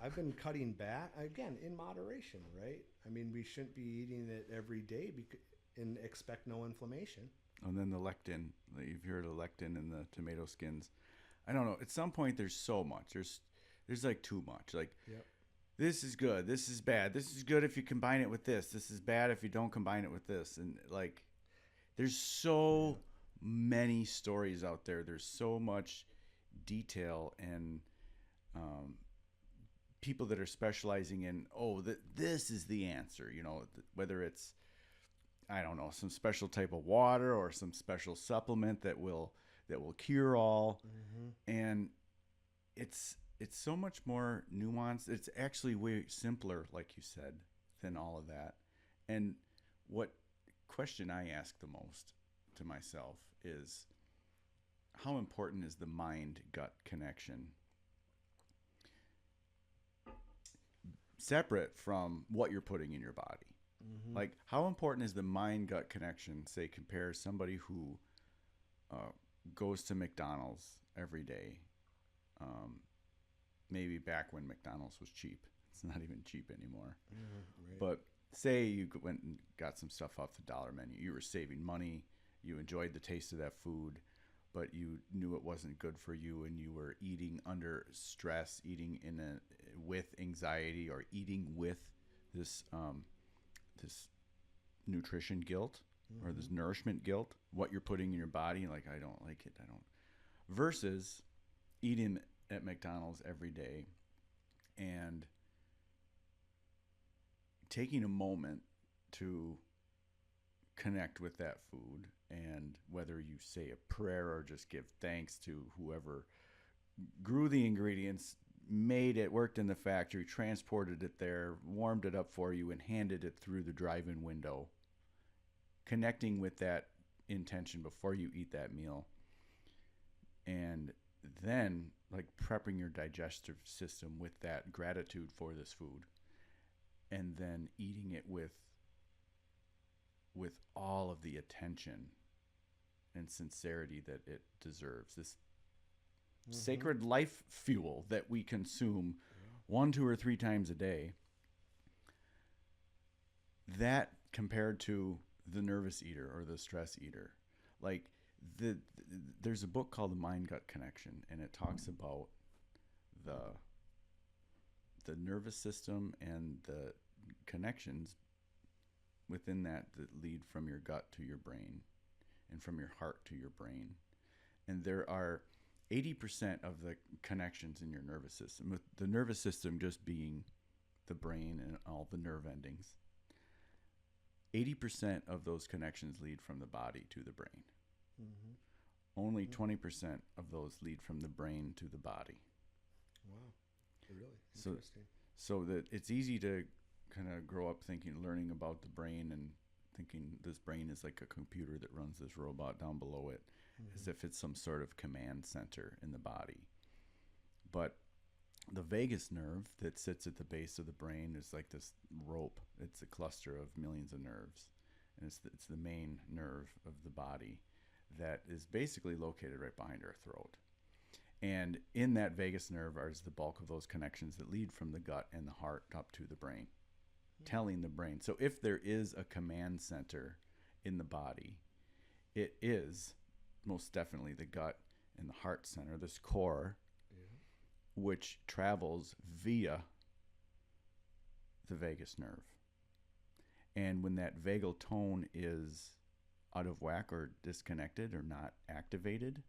I've been cutting back again in moderation, right? I mean, we shouldn't be eating it every day and expect no inflammation. And then the lectin, you've heard of lectin in the tomato skins. I don't know. At some point, there's so much. There's like too much. Like, Yep. this is good. This is bad. This is good if you combine it with this. This is bad if you don't combine it with this. And like, there's so many stories out there. There's so much detail and people that are specializing in, this is the answer. You know, whether it's, I don't know, some special type of water or some special supplement that will cure all. And it's so much more nuanced. It's actually way simpler, like you said, than all of that. And what question I ask the most to myself is, how important is the mind-gut connection? Separate from what you're putting in your body. Like, how important is the mind-gut connection, say, compare somebody who goes to McDonald's every day, maybe back when McDonald's was cheap. It's not even cheap anymore. Right. But say you went and got some stuff off the dollar menu. You were saving money. You enjoyed the taste of that food, but you knew it wasn't good for you, and you were eating under stress, eating with anxiety, or eating with this this nutrition guilt or this nourishment guilt, what you're putting in your body. Like, I don't like it. I don't. Versus eating at McDonald's every day and taking a moment to connect with that food, and whether you say a prayer or just give thanks to whoever grew the ingredients, made it, worked in the factory, transported it there, warmed it up for you, and handed it through the drive-in window. Connecting with that intention before you eat that meal. And then, like, prepping your digestive system with that gratitude for this food. And then eating it with all of the attention and sincerity that it deserves. This sacred life fuel that we consume 1, 2, or 3 times a day. That compared to the nervous eater or the stress eater. Like, there's a book called The Mind-Gut Connection, and it talks about the nervous system and the connections within that lead from your gut to your brain and from your heart to your brain. And there are 80% of the connections in your nervous system, with the nervous system just being the brain and all the nerve endings. 80% of those connections lead from the body to the brain. Only 20% of those lead from the brain to the body. Wow. Really interesting. So that it's easy to kind of grow up learning about the brain and thinking this brain is like a computer that runs this robot down below it, as if it's some sort of command center in the body. But the vagus nerve that sits at the base of the brain is like this rope. It's a cluster of millions of nerves, and it's the main nerve of the body that is basically located right behind our throat. And in that vagus nerve is the bulk of those connections that lead from the gut and the heart up to the brain, telling the brain. So if there is a command center in the body, it is most definitely the gut and the heart center, this core, which travels via the vagus nerve. And when that vagal tone is out of whack or disconnected or not activated,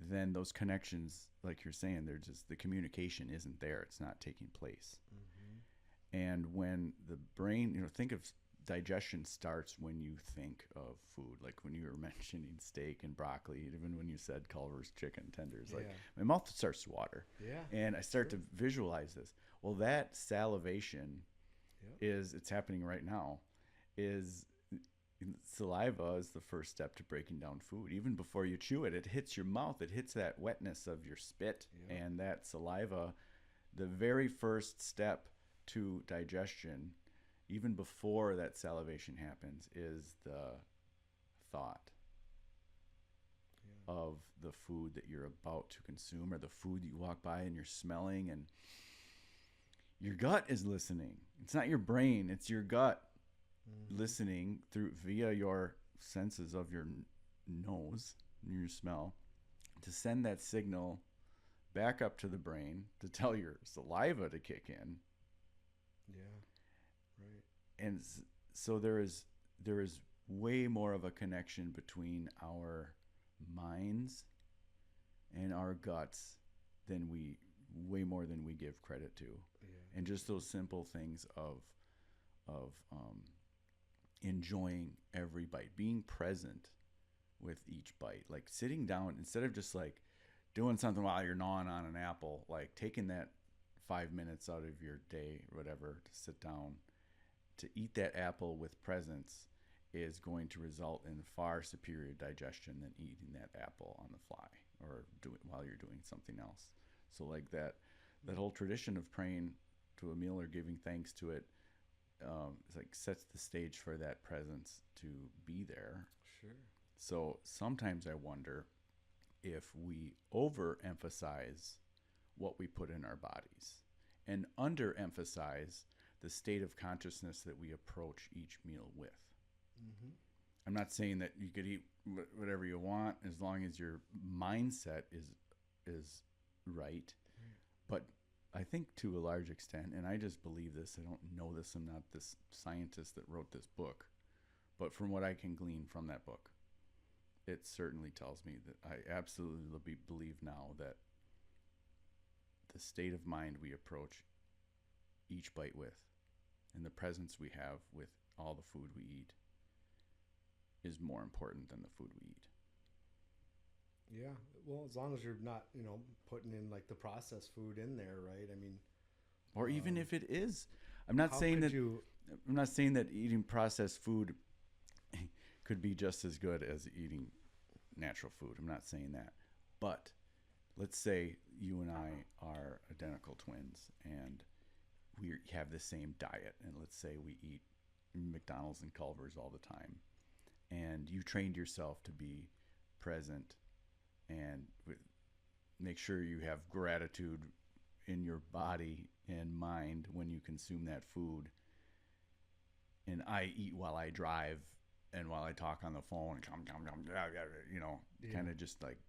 then those connections, like you're saying, they're just, the communication isn't there. It's not taking place. And when the brain, think of digestion starts when you think of food. Like when you were mentioning steak and broccoli, even when you said Culver's chicken tenders, like my mouth starts to water. And I start to visualize this. Well, that salivation it's happening right now, is saliva is the first step to breaking down food. Even before you chew it, it hits your mouth. It hits that wetness of your spit. And that saliva, the very first step to digestion, even before that salivation happens, is the thought of the food that you're about to consume, or the food that you walk by and you're smelling, and your gut is listening. It's not your brain, it's your gut listening through via your senses of your nose and your smell to send that signal back up to the brain to tell your saliva to kick in. Yeah. Right. And so there is way more of a connection between our minds and our guts than way more than we give credit to. Yeah. And just those simple things of enjoying every bite, being present with each bite, like sitting down instead of just like doing something while you're gnawing on an apple, like taking that 5 minutes out of your day, whatever, to sit down to eat that apple with presence is going to result in far superior digestion than eating that apple on the fly or while you're doing something else. So like that whole tradition of praying to a meal or giving thanks to it, it's like sets the stage for that presence to be there. Sure. So sometimes I wonder if we overemphasize what we put in our bodies and underemphasize the state of consciousness that we approach each meal with. Mm-hmm. I'm not saying that you could eat whatever you want as long as your mindset is right, but I think to a large extent, and I just believe this, I don't know this, I'm not this scientist that wrote this book, but from what I can glean from that book, it certainly tells me that I absolutely believe now that the state of mind we approach each bite with and the presence we have with all the food we eat is more important than the food we eat. Yeah. Well, as long as you're not, putting in like the processed food in there, right? I mean, or even if it is, I'm not saying that eating processed food could be just as good as eating natural food. I'm not saying that. But let's say you and I are identical twins and we have the same diet, and let's say we eat McDonald's and Culver's all the time, and you trained yourself to be present and make sure you have gratitude in your body and mind when you consume that food. And I eat while I drive and while I talk on the phone, kind of just like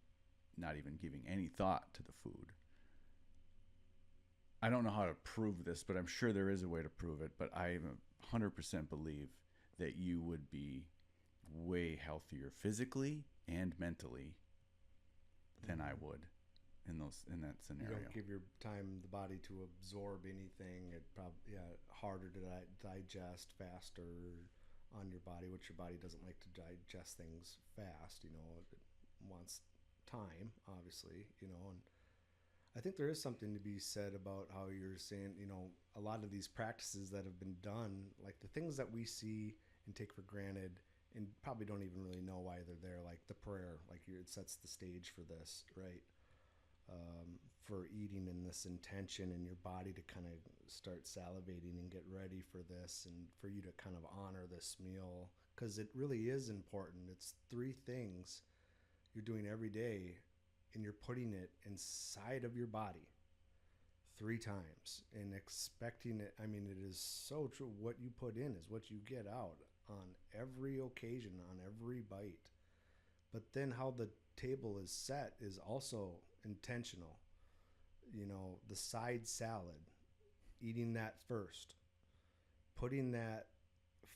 not even giving any thought to the food. I don't know how to prove this, but I'm sure there is a way to prove it. But I 100% believe that you would be way healthier physically and mentally than I would in that scenario. You don't give your time, the body to absorb anything. It probably harder to digest, faster on your body, which your body doesn't like to digest things fast. It wants time, obviously. And I think there is something to be said about how you're saying, a lot of these practices that have been done, like the things that we see and take for granted and probably don't even really know why they're there, like the prayer, like it sets the stage for this, right? For eating in this intention and your body to kind of start salivating and get ready for this and for you to kind of honor this meal, because it really is important. It's 3 things you're doing every day and you're putting it inside of your body 3 times and expecting it. I mean, it is so true. What you put in is what you get out on every occasion, on every bite. But then how the table is set is also intentional. The side salad, eating that first, putting that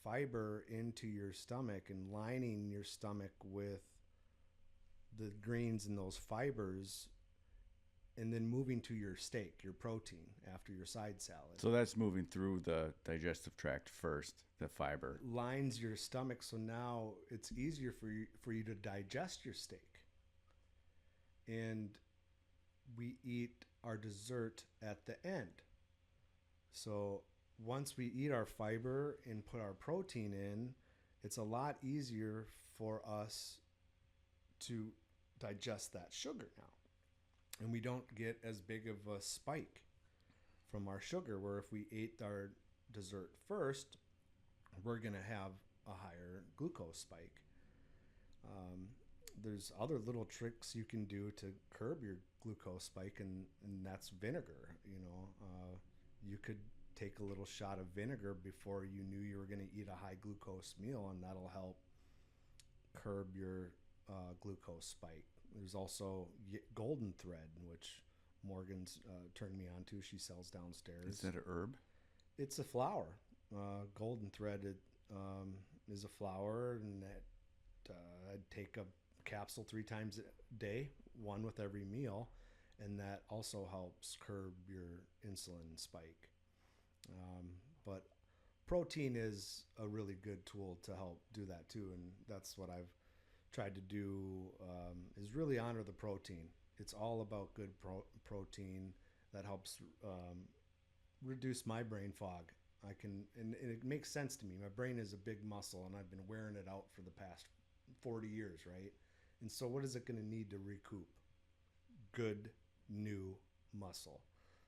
fiber into your stomach and lining your stomach with the greens and those fibers, and then moving to your steak, your protein, after your side salad. So that's moving through the digestive tract first, the fiber. Lines your stomach, so now it's easier for you to digest your steak. And we eat our dessert at the end. So once we eat our fiber and put our protein in, it's a lot easier for us to digest that sugar now. And we don't get as big of a spike from our sugar, where if we ate our dessert first, we're going to have a higher glucose spike. there's other little tricks you can do to curb your glucose spike, and that's vinegar. You could take a little shot of vinegar before you knew you were going to eat a high glucose meal, and that'll help curb your glucose spike. There's also golden thread, which Morgan's turned me on to. She sells downstairs. Is that a herb? It's a flower. Golden thread is a flower, and that I'd take a capsule 3 times a day, one with every meal, and that also helps curb your insulin spike. But protein is a really good tool to help do that too, and that's what I've tried to do, is really honor the protein. It's all about good protein that helps reduce my brain fog. And it makes sense to me. My brain is a big muscle, and I've been wearing it out for the past 40 years, right? And so what is it going to need to recoup? Good new muscle.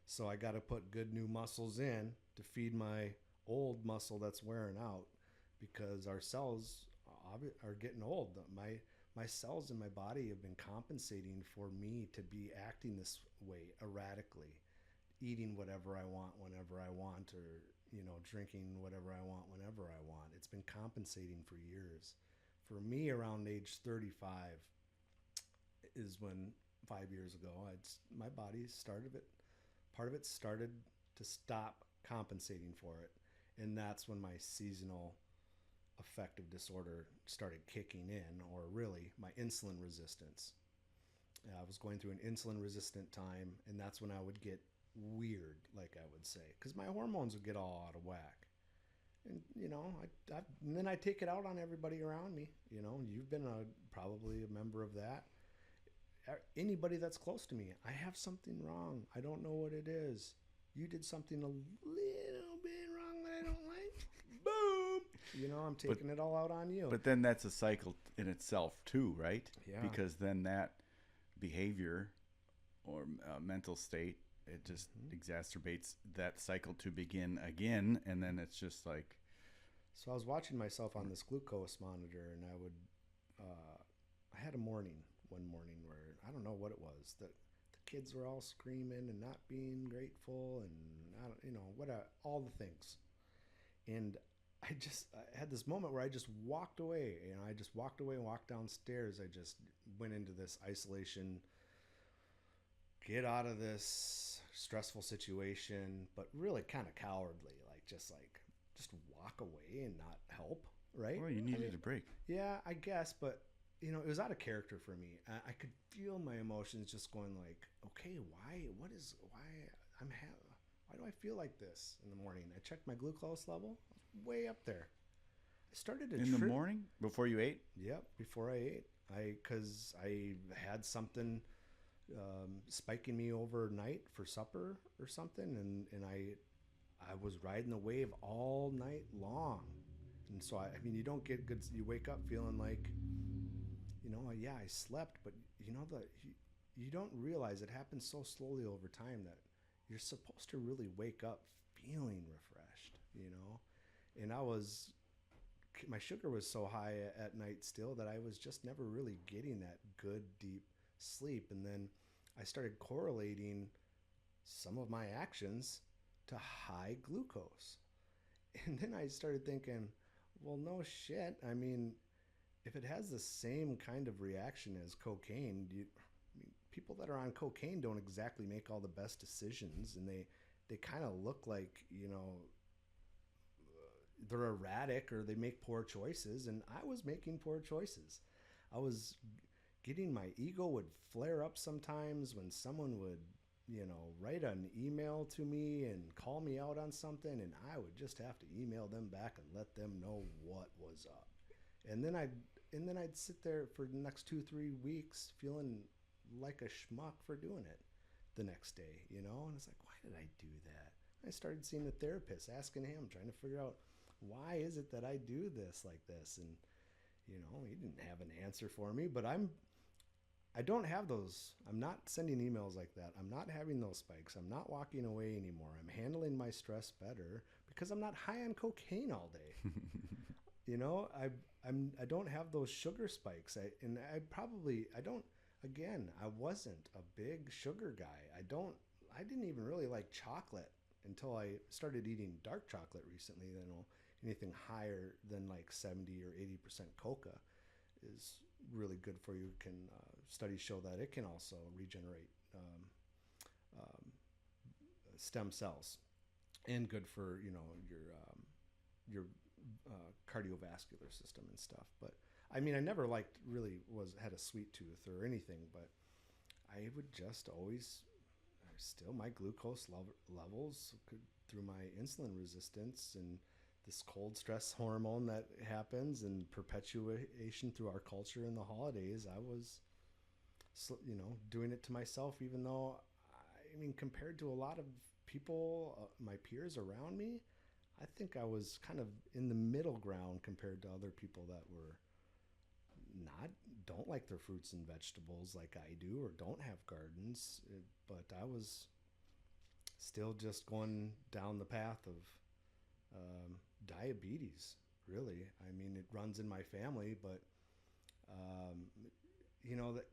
So I got to put good new muscles in to feed my old muscle that's wearing out, because our cells are getting old. My cells in my body have been compensating for me to be acting this way erratically, eating whatever I want whenever I want, or drinking whatever I want whenever I want. It's been compensating for years. For me, around age 35 is when 5 years ago, my body part of it started to stop compensating for it. And that's when my seasonal affective disorder started kicking in, or really my insulin resistance. I was going through an insulin resistant time, and that's when I would get weird, like I would say, because my hormones would get all out of whack. And and then I take it out on everybody around me. You've been probably a member of that. Anybody that's close to me, I have something wrong. I don't know what it is. You did something a little bit wrong that I don't like. Boom! I'm taking it all out on you. But then that's a cycle in itself too, right? Yeah. Because then that behavior or mental state, it just exacerbates that cycle to begin again, and then it's just like. So I was watching myself on this glucose monitor, and I had one morning where I don't know what it was, that the kids were all screaming and not being grateful, and all the things. And I had this moment where I just walked away. I just walked away and walked downstairs. I just went into this isolation, get out of this stressful situation, but really kind of cowardly, just walk away and not help, right? Well, you needed a break. Yeah, I guess, but it was out of character for me. I could feel my emotions just going like, okay, why do I feel like this in the morning? I checked my glucose level, way up there. I started to in the morning before you ate. Yep, before I ate. Because I had something spiking me overnight for supper or something, and I was riding the wave all night long. And so you don't get good. You wake up feeling like, yeah, I slept, but you don't realize it happens so slowly over time that you're supposed to really wake up feeling refreshed, And my sugar was so high at night still that I was just never really getting that good deep sleep. And then I started correlating some of my actions to high glucose. And then I started thinking, well, no shit. If it has the same kind of reaction as cocaine, people that are on cocaine don't exactly make all the best decisions, and they kind of look like, they're erratic, or they make poor choices. And I was making poor choices. I was getting, my ego would flare up sometimes when someone would, write an email to me and call me out on something, and I would just have to email them back and let them know what was up. And then I'd sit there for the next 2-3 weeks feeling like a schmuck for doing it the next day, And it's like, why did I do that? I started seeing a therapist, asking him, trying to figure out, why is it that I do this like this? And, he didn't have an answer for me, but I don't have those. I'm not sending emails like that. I'm not having those spikes. I'm not walking away anymore. I'm handling my stress better because I'm not high on cocaine all day. I don't have those sugar spikes. I don't. Again, I wasn't a big sugar guy. I didn't even really like chocolate until I started eating dark chocolate recently. You know, anything higher than like 70 or 80% coca is really good for you. Can studies show that it can also regenerate um, stem cells, and good for your cardiovascular system and stuff. But I mean, I never had a sweet tooth or anything, but I would just always still my glucose levels through my insulin resistance and this cold stress hormone that happens and perpetuation through our culture in the holidays. I was, doing it to myself, even though, I mean, compared to a lot of people, my peers around me, I think I was kind of in the middle ground compared to other people that don't like their fruits and vegetables like I do, or don't have gardens. But I was still just going down the path of diabetes, really. I mean, it runs in my family, but that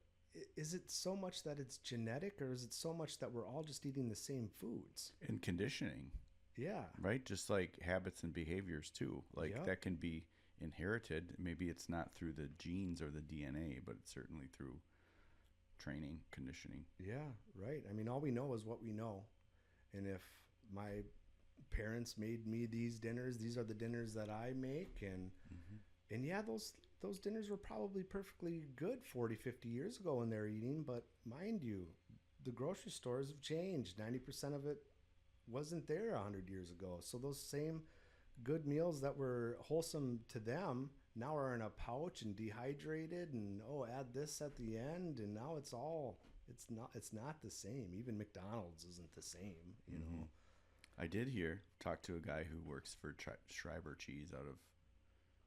is it so much that it's genetic, or is it so much that we're all just eating the same foods And conditioning, yeah right? Just like habits and behaviors too. Like Yep. that can be inherited. Maybe it's not through the genes or the DNA, but it's certainly through training, conditioning. Yeah, right. I mean, all we know is what we know. And if my parents made me these dinners, these are the dinners that I make. And yeah, those dinners were probably perfectly good 40, 50 years ago when they're eating. But mind you, the grocery stores have changed. 90% of it wasn't there 100 years ago. So those same good meals that were wholesome to them now are in a pouch and dehydrated, and add this at the end, and now it's not the same. Even McDonald's isn't the same, you know. I did talk to a guy who works for Schreiber Cheese out of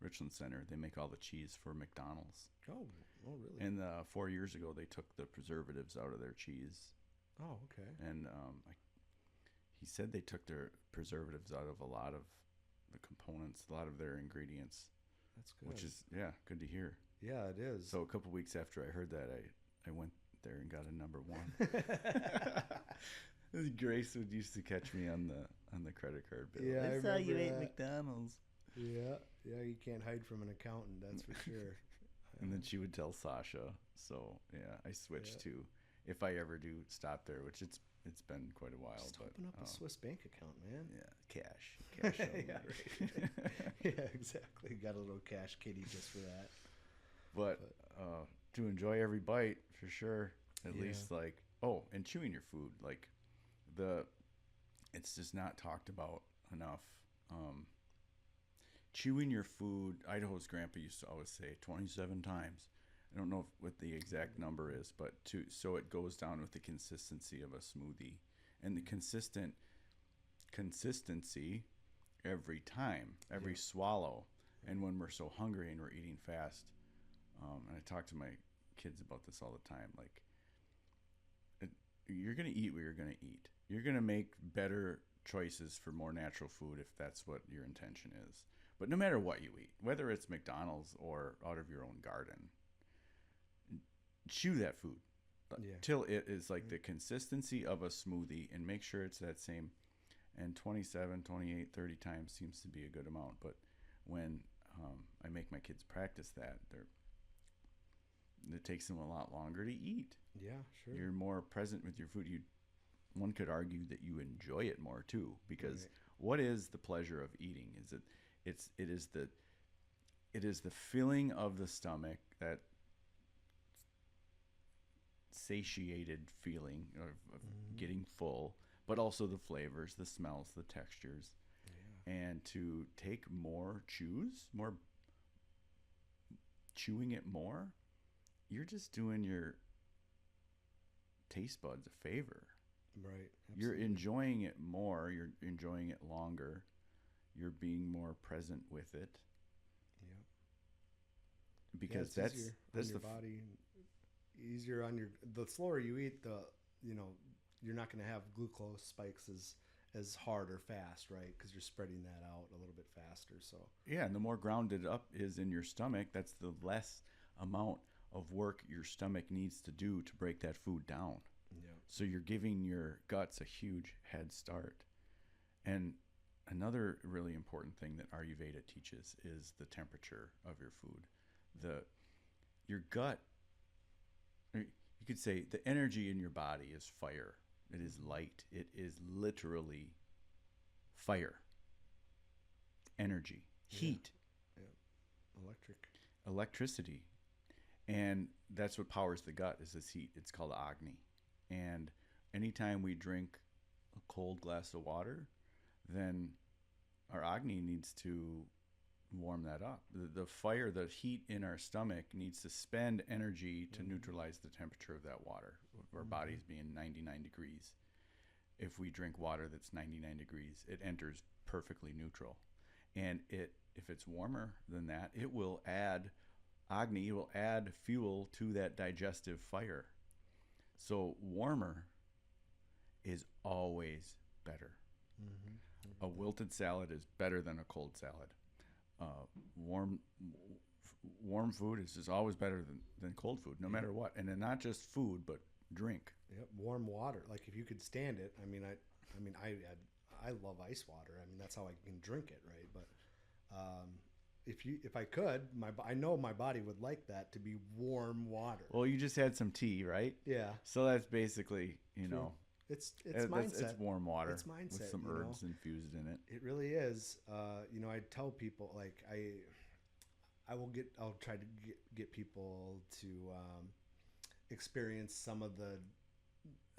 Richland Center. They make all the cheese for McDonald's. Oh, really? And 4 years ago, they took the preservatives out of their cheese. Oh, okay. And he said they took their preservatives out of a lot of the components, a lot of their ingredients. That's good. Which is, good to hear. Yeah, it is. So a couple weeks after I heard that, I went there and got a number one. Grace used to catch me on the credit card bill. Yeah, I saw you ate McDonald's. Yeah, you can't hide from an accountant, that's for sure. And then she would tell Sasha. So I switched to, if I ever do stop there, which it's been quite a while. Just open up a Swiss bank account, man. Yeah, cash. Yeah, right. Yeah, exactly. Got a little cash kitty just for that. But to enjoy every bite for sure. At least and chewing your food, it's just not talked about enough. Chewing your food, Idaho's grandpa used to always say 27 times. I don't know what the exact number is, but so it goes down with the consistency of a smoothie, and the consistency every time, every swallow. And when we're so hungry and we're eating fast, and I talk to my kids about this all the time, you're going to eat what you're going to eat. You're going to make better choices for more natural food if that's what your intention is. But no matter what you eat, whether it's McDonald's or out of your own garden, chew that food till it is like the consistency of a smoothie, and make sure it's that same. And 27, 28, 30 times seems to be a good amount. But when I make my kids practice that, it takes them a lot longer to eat. Yeah, sure. You're more present with your food. One could argue that you enjoy it more too, because what is the pleasure of eating? It is the filling of the stomach, that satiated feeling of getting full, but also the flavors, the smells, the textures, and to take more chewing it more, you're just doing your taste buds a favor. Right. Absolutely. You're enjoying it more. You're enjoying it longer. You're being more present with it. Yeah. Because that's that's on your body, easier on the slower you eat, you're not going to have glucose spikes as hard or fast, right? Because you're spreading that out a little bit faster. So Yeah, and the more grounded up is in your stomach, that's the less amount of work your stomach needs to do to break that food down. yeah, So you're giving your guts a huge head start. And another really important thing that Ayurveda teaches is the temperature of your food. The Your gut, you could say the energy in your body is fire. It is light. It is literally fire, energy, yeah, heat, yeah. Electric. electricity. And that's what powers the gut is this heat. It's called Agni. And anytime we drink a cold glass of water, then our Agni needs to warm that up. The fire, the heat in our stomach needs to spend energy to neutralize the temperature of that water. Our body's being 99 degrees. If we drink water that's 99 degrees, it enters perfectly neutral. And if it's warmer than that, it will add Agni, will add fuel to that digestive fire. So warmer is always better. A wilted salad is better than a cold salad. Uh, warm warm food is just always better than cold food, no matter what. And then not just food, but drink. Yep, warm water. Like if you could stand it. I love ice water. I mean, that's how I can drink it, right? But if I could, I know my body would like that to be warm water. Well, you just had some tea, right? Yeah. So that's basically, you know, It's mindset. It's warm water It's mindset with some herbs infused in it. It really is. I tell people like I'll try to get people to experience some of the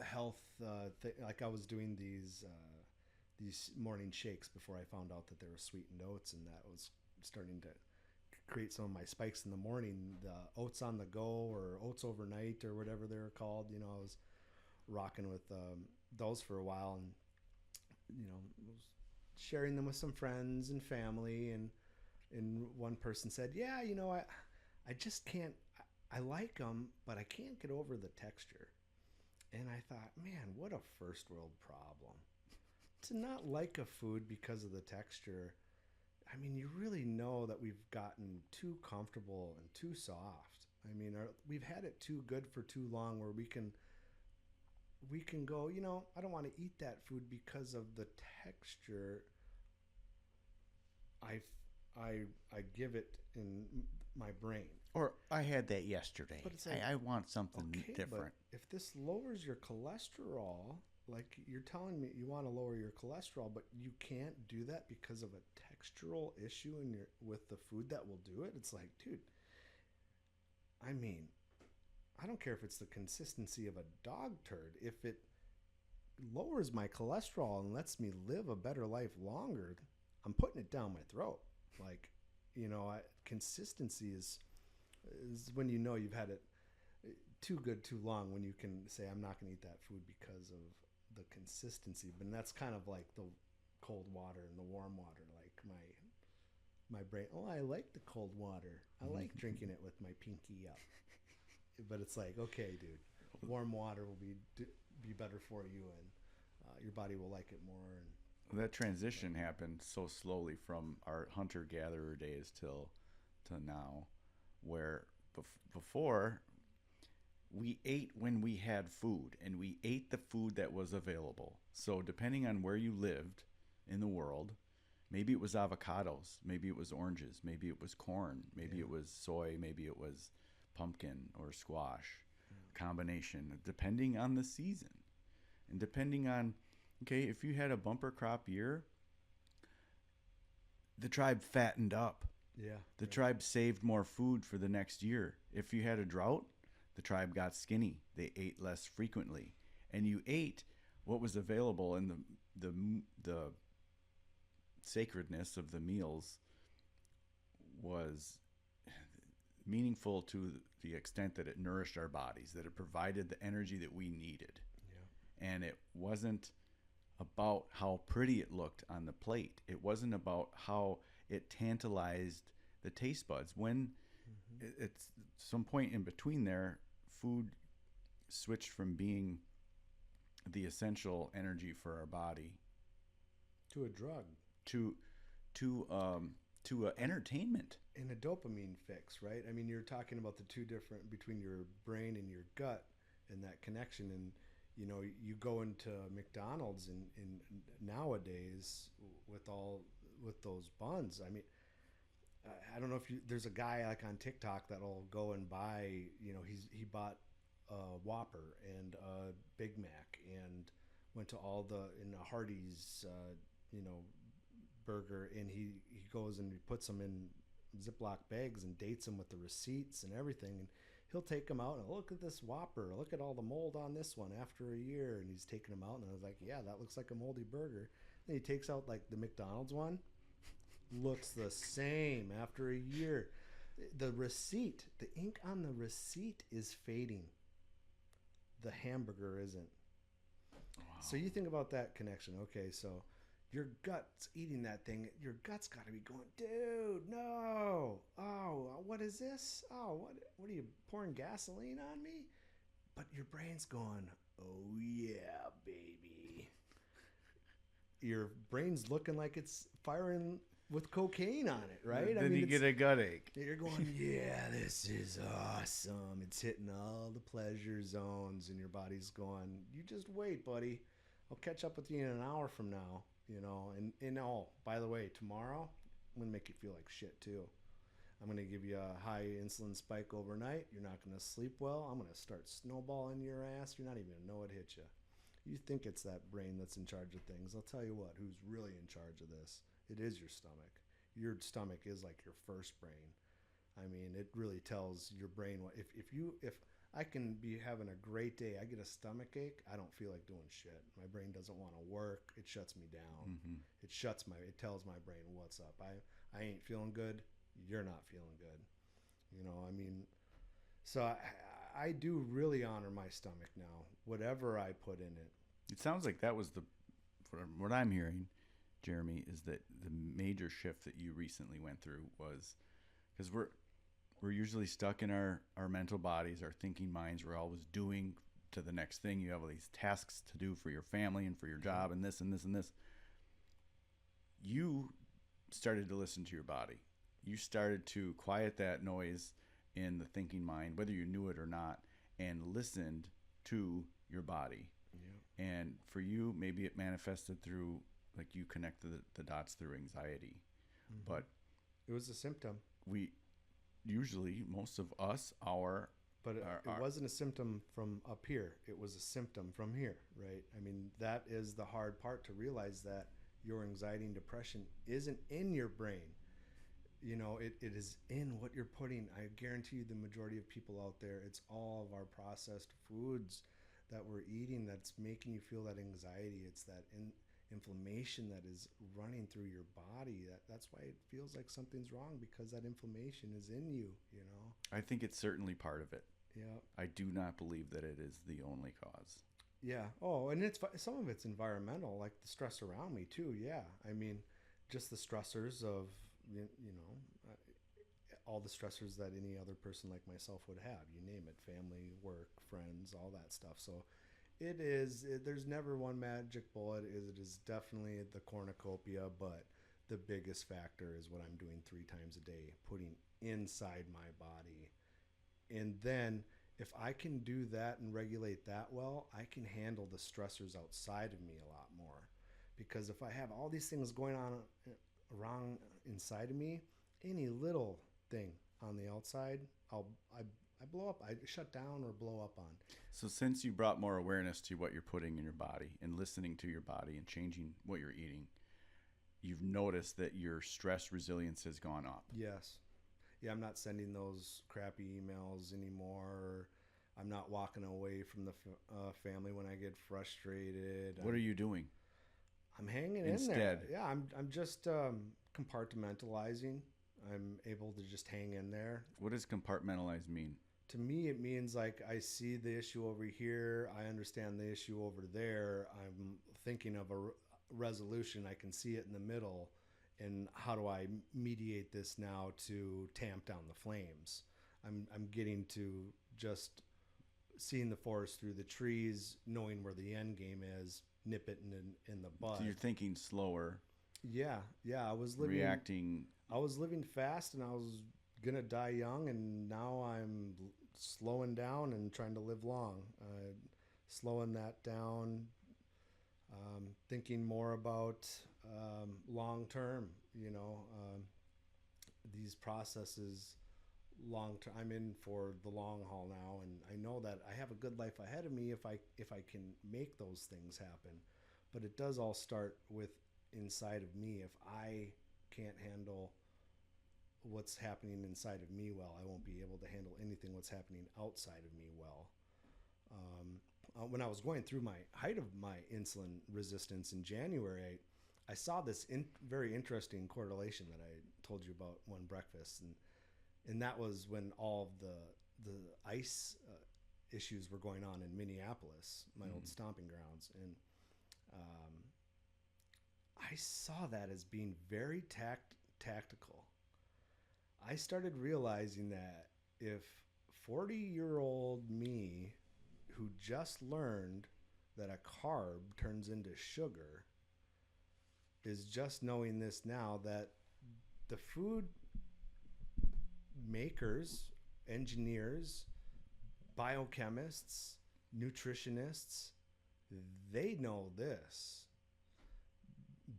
health like I was doing these morning shakes before I found out that there were sweetened oats, and that was starting to create some of my spikes in the morning. The oats on the go or oats overnight or whatever they're called. I was rocking with those for a while, and was sharing them with some friends and family, and one person said, yeah, I just can't, I like them, but I can't get over the texture. And I thought, man, what a first world problem to not like a food because of the texture. I mean, you really know that we've gotten too comfortable and too soft. I mean, we've had it too good for too long, where we can go, I don't want to eat that food because of the texture. I give it in my brain. Or I had that yesterday. But it's like, I want something different. But if this lowers your cholesterol, like you're telling me you want to lower your cholesterol, but you can't do that because of a textural issue with the food that will do it. It's like, dude, I mean, I don't care if it's the consistency of a dog turd. If it lowers my cholesterol and lets me live a better life longer, I'm putting it down my throat. Like, consistency is when you've had it too good too long, when you can say, I'm not going to eat that food because of the consistency. But that's kind of like the cold water and the warm water. Like my brain, I like the cold water. I like drinking it with my pinky up. But it's like, okay, dude, warm water will be better for you, and your body will like it more. And that transition happened so slowly from our hunter-gatherer days to now, where before we ate when we had food, and we ate the food that was available. So depending on where you lived in the world, maybe it was avocados, maybe it was oranges, maybe it was corn, maybe it was soy, maybe it was pumpkin or squash, combination, depending on the season. And depending on, okay, if you had a bumper crop year, the tribe fattened up. Yeah. The tribe saved more food for the next year. If you had a drought, the tribe got skinny. They ate less frequently. And you ate what was available, and the sacredness of the meals was meaningful to the extent that it nourished our bodies, that it provided the energy that we needed. Yeah. And it wasn't about how pretty it looked on the plate. It wasn't about how it tantalized the taste buds. When it's some point in between there, food switched from being the essential energy for our body To a drug. to entertainment. In a dopamine fix, right? I mean, you're talking about the two different between your brain and your gut and that connection. And you go into McDonald's and nowadays with those buns. I mean, I don't know if there's a guy like on TikTok that'll go and buy. He bought a Whopper and a Big Mac and went to all the in a Hardee's, you know, burger, and he goes and he puts them in Ziploc bags and dates them with the receipts and everything. And he'll take them out and look at this Whopper. Look at all the mold on this one after a year. And he's taking them out, and I was like, yeah, that looks like a moldy burger. Then he takes out like the McDonald's one, looks the same after a year. The receipt, the ink on the receipt is fading. The hamburger isn't. Wow. So you think about that connection. Okay, so your gut's eating that thing. Your gut's got to be going, dude, no. Oh, what is this? Oh, what are you pouring gasoline on me? But your brain's going, oh yeah, baby. Your brain's looking like it's firing with cocaine on it, right? Then you get a gut ache. You're going, yeah, this is awesome. It's hitting all the pleasure zones, and your body's going, you just wait, buddy. I'll catch up with you in an hour from now, And oh, by the way, tomorrow, I'm going to make you feel like shit, too. I'm going to give you a high insulin spike overnight. You're not going to sleep well. I'm going to start snowballing your ass. You're not even going to know it hit you. You think it's that brain that's in charge of things. I'll tell you what, who's really in charge of this? It is your stomach. Your stomach is like your first brain. I mean, it really tells your brain what if I can be having a great day, I get a stomach ache, I don't feel like doing shit. My brain doesn't want to work. It shuts me down. Mm-hmm. It tells my brain what's up. I ain't feeling good. You're not feeling good. I mean, so I do really honor my stomach now. Whatever I put in it. It sounds like that was what I'm hearing, Jeremy, is that the major shift that you recently went through was because we're usually stuck in our mental bodies, our thinking minds. We're always doing to the next thing. You have all these tasks to do for your family and for your job and this and this and this. You started to listen to your body. You started to quiet that noise in the thinking mind, whether you knew it or not, and listened to your body. Yeah. And for you, maybe it manifested through, like, you connected the dots through anxiety. Mm-hmm. But it was a symptom. We usually, most of us, But it wasn't a symptom from up here. It was a symptom from here, right? I mean, that is the hard part, to realize that your anxiety and depression isn't in your brain. It is in what you're putting. I guarantee you the majority of people out there, it's all of our processed foods that we're eating that's making you feel that anxiety. It's that inflammation that is running through your body. That's why it feels like something's wrong, because that inflammation is in you, I think it's certainly part of it. Yeah. I do not believe that it is the only cause. Yeah. Oh, and some of it's environmental, like the stress around me too. Yeah. I mean, just the stressors of, all the stressors that any other person like myself would have, you name it, family, work, friends, all that stuff. So there's never one magic bullet. It is definitely the cornucopia, but the biggest factor is what I'm doing 3 times a day, putting inside my body. And then if I can do that and regulate that well, I can handle the stressors outside of me a lot more. Because if I have all these things going on wrong inside of me, any little thing on the outside, I blow up. I shut down or blow up on. So since you brought more awareness to what you're putting in your body and listening to your body and changing what you're eating, you've noticed that your stress resilience has gone up. Yes. Yeah, I'm not sending those crappy emails anymore. I'm not walking away from the family when I get frustrated. What are you doing? I'm hanging in there. Yeah, I'm just compartmentalizing. I'm able to just hang in there. What does compartmentalize mean? To me, it means like I see the issue over here. I understand the issue over there. I'm thinking of a resolution. I can see it in the middle. And how do I mediate this now to tamp down the flames? I'm getting to just seeing the forest through the trees, knowing where the end game is, nip it in the bud. So you're thinking slower, Yeah. reacting. I was living fast, and I was gonna die young, and now I'm slowing down and trying to live long. Slowing that down, thinking more about long term. These processes long term. I'm in for the long haul now, and I know that I have a good life ahead of me if I can make those things happen. But it does all start with inside of me. If I can't handle what's happening inside of me well, I won't be able to handle anything what's happening outside of me well. When I was going through my height of my insulin resistance in January, I saw this very interesting correlation that I told you about one breakfast, and that was when all of the ice issues were going on in Minneapolis, my old stomping grounds, and I saw that as being very tactical. I started realizing that if 40-year-old me, who just learned that a carb turns into sugar, is just knowing this now, that the food makers, engineers, biochemists, nutritionists, they know this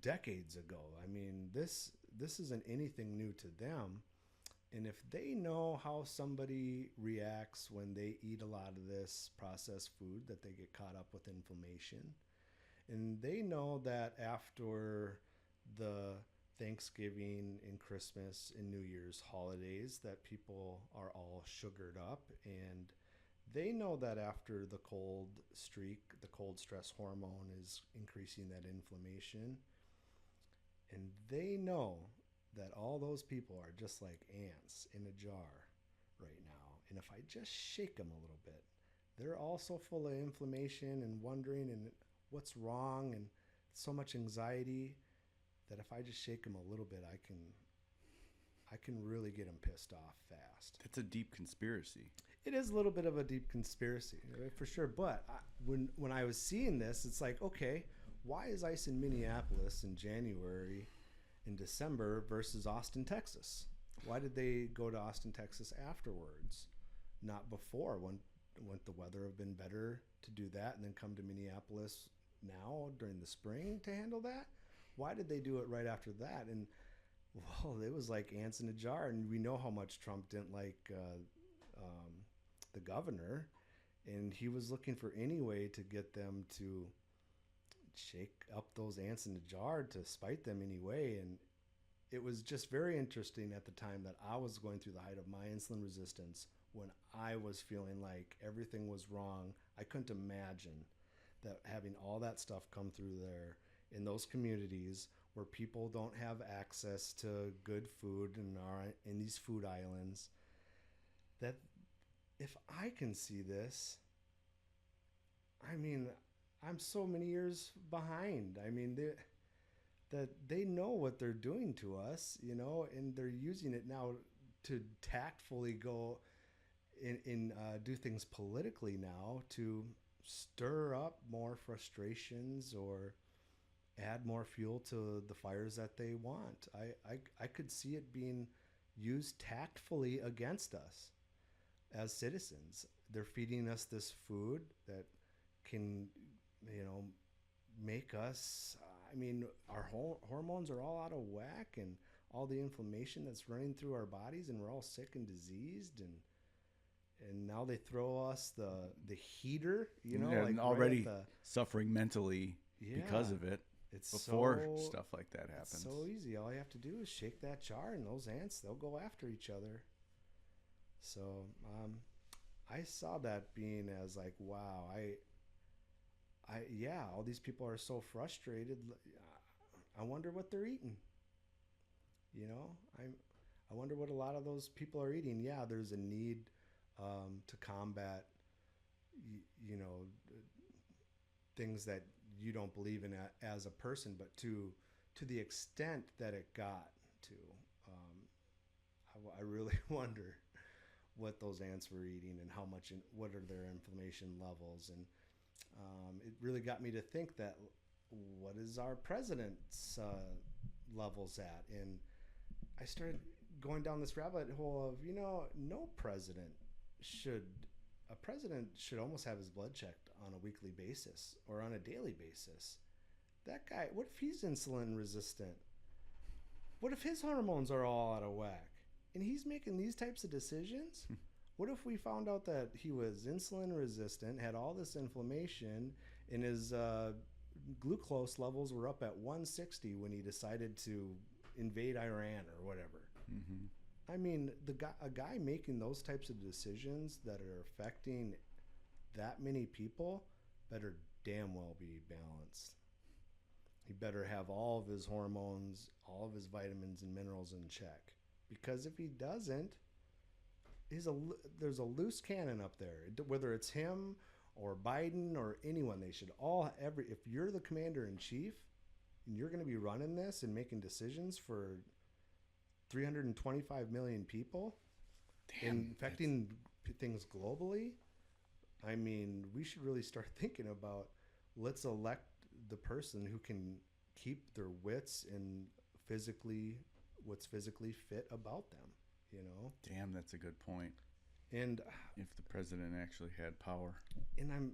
decades ago. I mean, this isn't anything new to them. And if they know how somebody reacts when they eat a lot of this processed food, that they get caught up with inflammation, and they know that after the Thanksgiving and Christmas and New Year's holidays that people are all sugared up, and they know that after the cold streak, the cold stress hormone is increasing that inflammation, and they know that all those people are just like ants in a jar right now. And if I just shake them a little bit, they're also full of inflammation and wondering and what's wrong and so much anxiety, that if I just shake them a little bit, I can really get them pissed off fast. That's a deep conspiracy. It is a little bit of a deep conspiracy, right, for sure. But when I was seeing this, it's like, okay, why is ice in Minneapolis in January in December versus Austin, Texas? Why did they go to Austin, Texas afterwards, not before? Wouldn't the weather have been better to do that and then come to Minneapolis now during the spring to handle that? Why did they do it right after that? And well, it was like ants in a jar, and we know how much Trump didn't like the governor, and he was looking for any way to get them to shake up those ants in the jar to spite them anyway. And it was just very interesting at the time that I was going through the height of my insulin resistance, when I was feeling like everything was wrong. I couldn't imagine that having all that stuff come through there in those communities where people don't have access to good food and are in these food islands, that if I can see this, I mean, I'm so many years behind. I mean, they know what they're doing to us, and they're using it now to tactfully go in do things politically now to stir up more frustrations or add more fuel to the fires that they want. I could see it being used tactfully against us as citizens. They're feeding us this food that can, make us, our hormones are all out of whack, and all the inflammation that's running through our bodies, and we're all sick and diseased, and now they throw us the heater, and already suffering mentally because of it. It's before stuff like that happens. It's so easy. All you have to do is shake that jar, and those ants, they'll go after each other. So I saw that being as like, wow, all these people are so frustrated. I wonder what they're eating. I wonder what a lot of those people are eating. Yeah, there's a need to combat, things that you don't believe in as a person, but to the extent that it got to, I really wonder what those ants were eating and how much, what are their inflammation levels. And It really got me to think that what is our president's levels at? And I started going down this rabbit hole of, no president should, a president should almost have his blood checked on a weekly basis or on a daily basis. That guy, what if he's insulin resistant? What if his hormones are all out of whack? And he's making these types of decisions? What if we found out that he was insulin resistant, had all this inflammation, and his glucose levels were up at 160 when he decided to invade Iran or whatever? Mm-hmm. I mean, a guy making those types of decisions that are affecting that many people better damn well be balanced. He better have all of his hormones, all of his vitamins and minerals in check. Because if he doesn't, there's a loose cannon up there. Whether it's him or Biden or anyone, they should all, if you're the commander in chief and you're going to be running this and making decisions for 325 million people, infecting things globally, I mean, we should really start thinking about, let's elect the person who can keep their wits and what's physically fit about them, Damn, that's a good point. And if the president actually had power. And I'm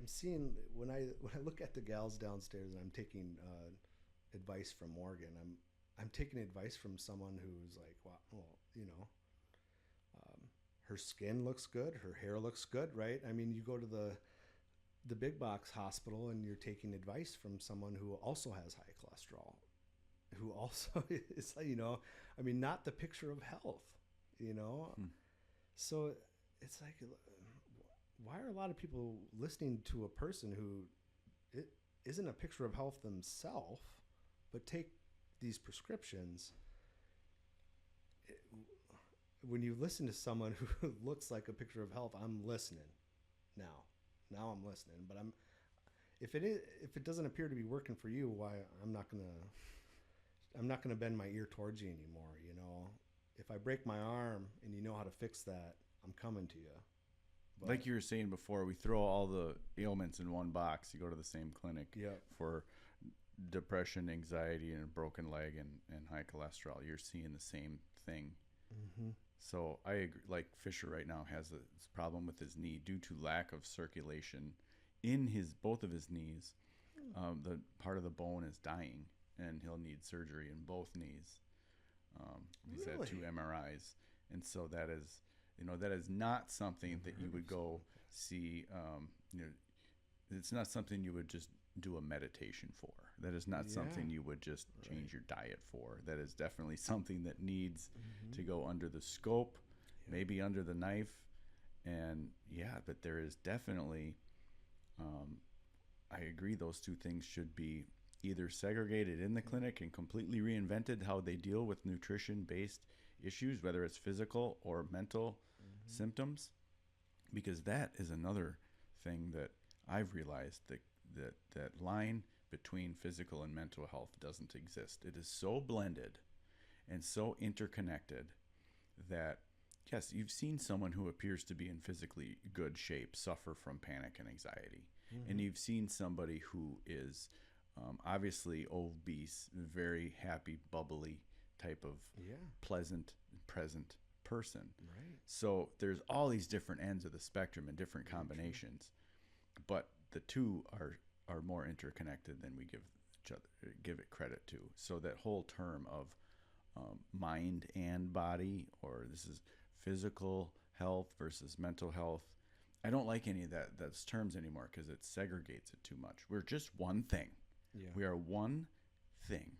seeing, when I look at the gals downstairs and I'm taking advice from Morgan, I'm taking advice from someone who's like, wow, well, her skin looks good, her hair looks good, right? I mean, you go to the big box hospital and you're taking advice from someone who also has high cholesterol, who also is, I mean, not the picture of health, So it's like, why are a lot of people listening to a person who isn't a picture of health themselves, but take these prescriptions? When you listen to someone who looks like a picture of health, I'm listening now. Now I'm listening, but if it doesn't appear to be working for you, why I'm not gonna bend my ear towards you anymore. If I break my arm and you know how to fix that, I'm coming to you. But, like you were saying before, we throw all the ailments in one box. You go to the same clinic for depression, anxiety, and a broken leg and high cholesterol. You're seeing the same thing. Mm-hmm. So I agree. Like Fisher right now has a problem with his knee due to lack of circulation in both of his knees. The part of the bone is dying, and he'll need surgery in both knees. He's had 2 MRIs, and so that is not something that you would go see. It's not something you would just do a meditation for. That is not something you would just change your diet for. That is definitely something that needs to go under the scope, maybe under the knife. And but there is definitely, I agree, those two things should be either segregated in the clinic and completely reinvented how they deal with nutrition-based issues, whether it's physical or mental symptoms, because that is another thing that I've realized, that line between physical and mental health doesn't exist. It is so blended and so interconnected that, yes, you've seen someone who appears to be in physically good shape suffer from panic and anxiety. And you've seen somebody who is obviously obese, very happy, bubbly type of pleasant, present person. Right. So there's all these different ends of the spectrum and different combinations, but the two are more interconnected than we give it credit to. So that whole term of mind and body, or this is physical health versus mental health, I don't like any of those terms anymore because it segregates it too much. We're just one thing. Yeah. We are one thing.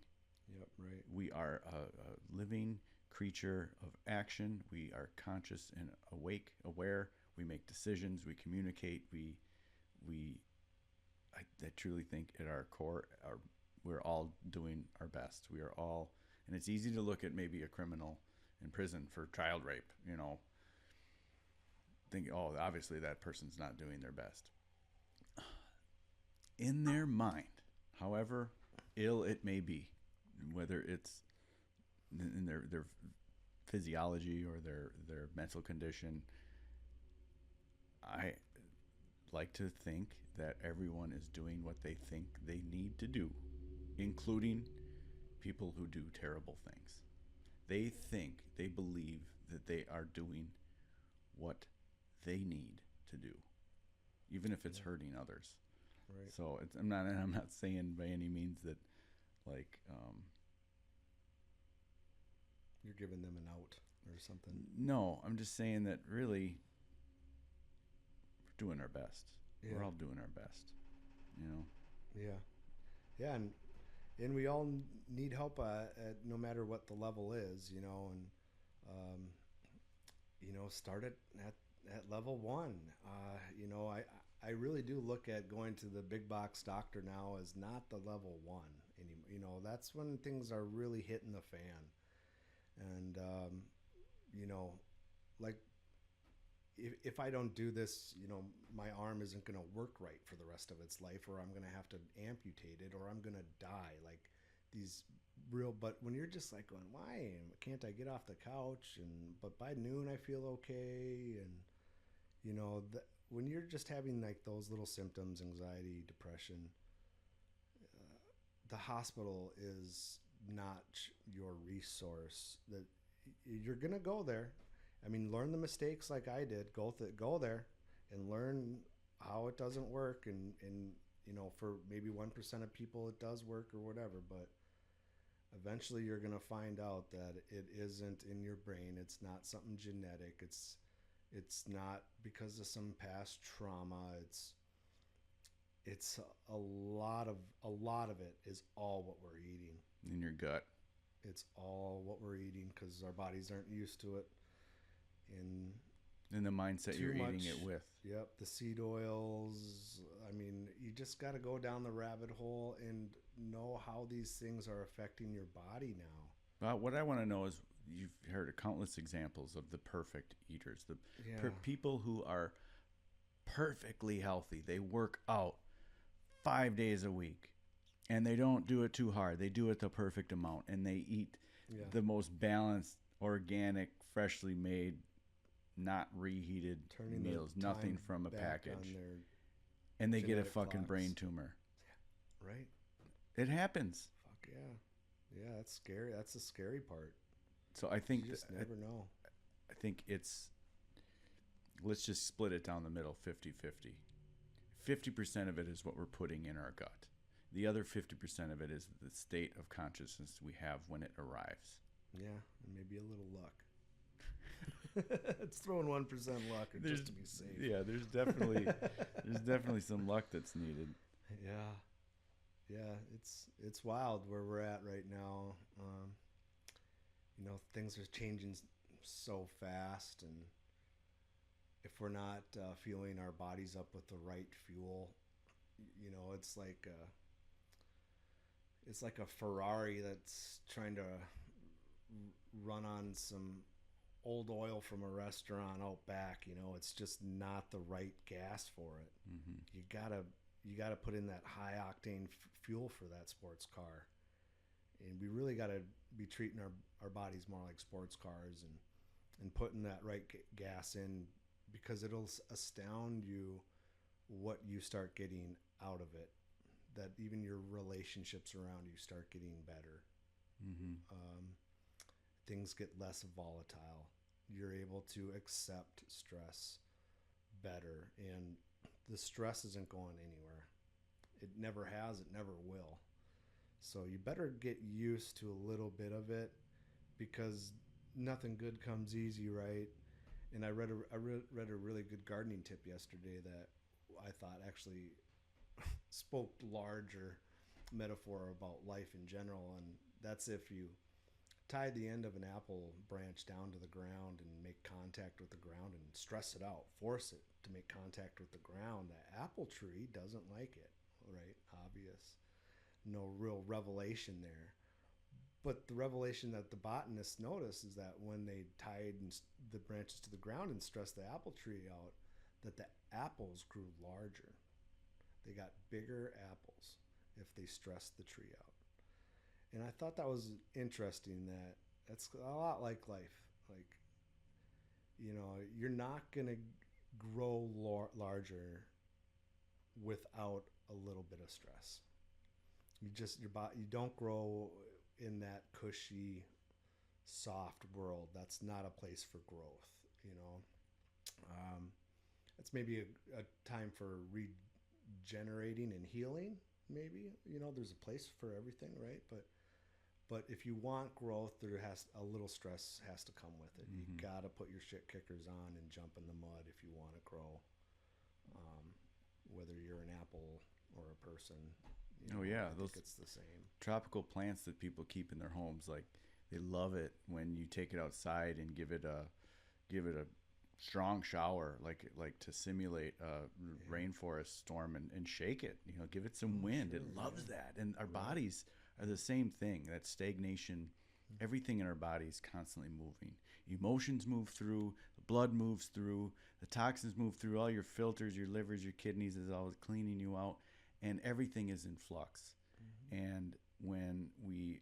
Yep, right. We are a living creature of action. We are conscious and awake, aware. We make decisions. We communicate. I truly think at our core, we're all doing our best. We are all, and it's easy to look at maybe a criminal in prison for child rape, think, oh, obviously that person's not doing their best. In their mind, however ill it may be, whether it's in their physiology or their mental condition, like to think that everyone is doing what they think they need to do, including people who do terrible things. They believe that they are doing what they need to do, even if it's hurting others. Right. So I'm not saying by any means that, like, You're giving them an out or something. no, I'm just saying that really we're doing our best. Yeah. We're all doing our best, you know. Yeah. Yeah, and we all need help at no matter what the level is, and start at level one. I really do look at going to the big box doctor now as not the level one anymore. That's when things are really hitting the fan. And like if I don't do this, my arm isn't going to work right for the rest of its life, or I'm going to have to amputate it, or I'm going to die. Like these but when you're just like going, why can't I get off the couch? But by noon I feel okay. And, when you're just having like those little symptoms, anxiety, depression, the hospital is not your resource. That you're going to go there. I mean, learn the mistakes like I did. Go there and learn how it doesn't work. And for maybe 1% of people it does work or whatever. But eventually you're going to find out that it isn't in your brain. It's not something genetic. It's not because of some past trauma. It's a lot of it is all what we're eating. In your gut. It's all what we're eating because our bodies aren't used to it. In the mindset you're eating it with. Yep, the seed oils. I mean, you just got to go down the rabbit hole and know how these things are affecting your body now. What I want to know is, you've heard countless examples of the perfect eaters, people who are perfectly healthy. They work out 5 days a week, and they don't do it too hard. They do it the perfect amount, and they eat the most balanced, organic, freshly made, not reheated meals, nothing from a package. And they get a fucking brain tumor. Right. It happens. Fuck yeah. Yeah, that's scary. That's the scary part. So I think you just never know. I think let's just split it down the middle, 50-50. 50% of it is what we're putting in our gut. The other 50% of it is the state of consciousness we have when it arrives. Yeah, and maybe a little luck. It's throwing 1% luck just to be safe. Yeah, there's definitely some luck that's needed. Yeah, it's wild where we're at right now. Things are changing so fast, and if we're not fueling our bodies up with the right fuel, it's like a Ferrari that's trying to run on some old oil from a restaurant out back. It's just not the right gas for it. Mm-hmm. You gotta put in that high octane fuel for that sports car, and we really gotta be treating our bodies more like sports cars and putting that right gas in, because it'll astound you what you start getting out of it. That even your relationships around you start getting better. Mm-hmm. Things get less volatile. You're able to accept stress better, and the stress isn't going anywhere. It never has. It never will. So you better get used to a little bit of it, because nothing good comes easy, right? And I read a really good gardening tip yesterday that I thought actually spoke larger metaphor about life in general, and that's if you tie the end of an apple branch down to the ground and make contact with the ground and stress it out, force it to make contact with the ground, the apple tree doesn't like it, right? Obvious. No real revelation there. But the revelation that the botanists noticed is that when they tied the branches to the ground and stressed the apple tree out, that the apples grew larger. They got bigger apples if they stressed the tree out. And I thought that was interesting, that's a lot like life. Like, you're not going to grow larger without a little bit of stress. Your body, you don't grow in that cushy, soft world. That's not a place for growth. You know, it's maybe a time for regenerating and healing. Maybe there's a place for everything, right? But if you want growth, there has a little stress has to come with it. You gotta put your shit kickers on and jump in the mud if you want to grow. Whether you're an apple or a person, Oh yeah, I those think it's the same. tropical plants that people keep in their homes, like they love it when you take it outside and give it a strong shower, like to simulate a rainforest storm and shake it. Give it some wind. Sure, It loves yeah. that, and our Yeah. bodies are the same thing. That stagnation, everything in our body is constantly moving. Emotions move through, the blood moves through, the toxins move through. All your filters, your livers, your kidneys is always cleaning you out, and everything is in flux. And when we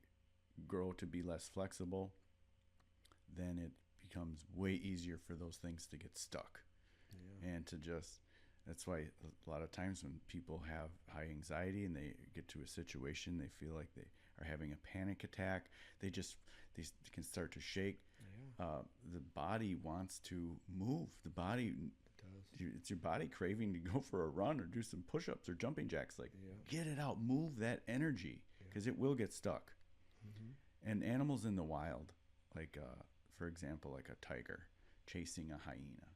grow to be less flexible, then it becomes way easier for those things to get stuck Yeah. and to just. That's why a lot of times when people have high anxiety and they get to a situation, they feel like they are having a panic attack. They can start to shake. Yeah. The body wants to move. The body, It does. it's your body craving to go for a run or do some push-ups or jumping jacks. Like, Yeah. get it out, move that energy, because it will get stuck. And animals in the wild, like for example, like a tiger chasing a hyena,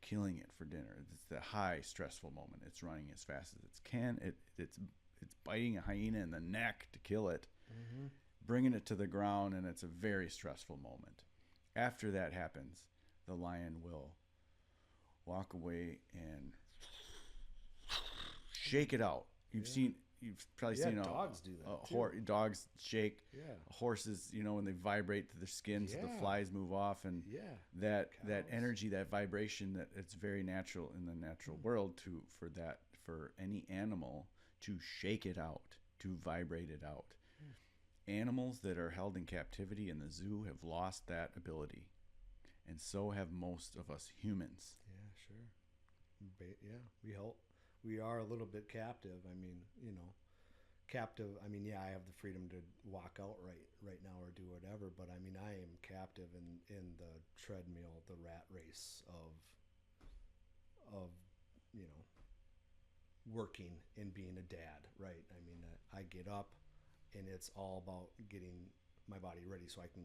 killing it for dinner. It's the high stressful moment. It's running as fast as it can. It's biting a hyena in the neck to kill it, bringing it to the ground, and it's a very stressful moment. After that happens, the lion will walk away and shake it out. You've probably Yeah, seen dogs do that too. dogs shake. Yeah. Horses, when they vibrate to their skin, so the Yeah. flies move off, and Yeah. that Cows. energy, that vibration, that it's very natural in the natural world for any animal to shake it out, to vibrate it out. Animals that are held in captivity in the zoo have lost that ability, and so have most of us humans. Yeah, sure. Yeah, we are a little bit captive. I mean, captive. I mean, yeah, I have the freedom to walk out right now or do whatever, but I mean, I am captive in the treadmill, the rat race of working and being a dad, right? I mean, I get up and it's all about getting my body ready so I can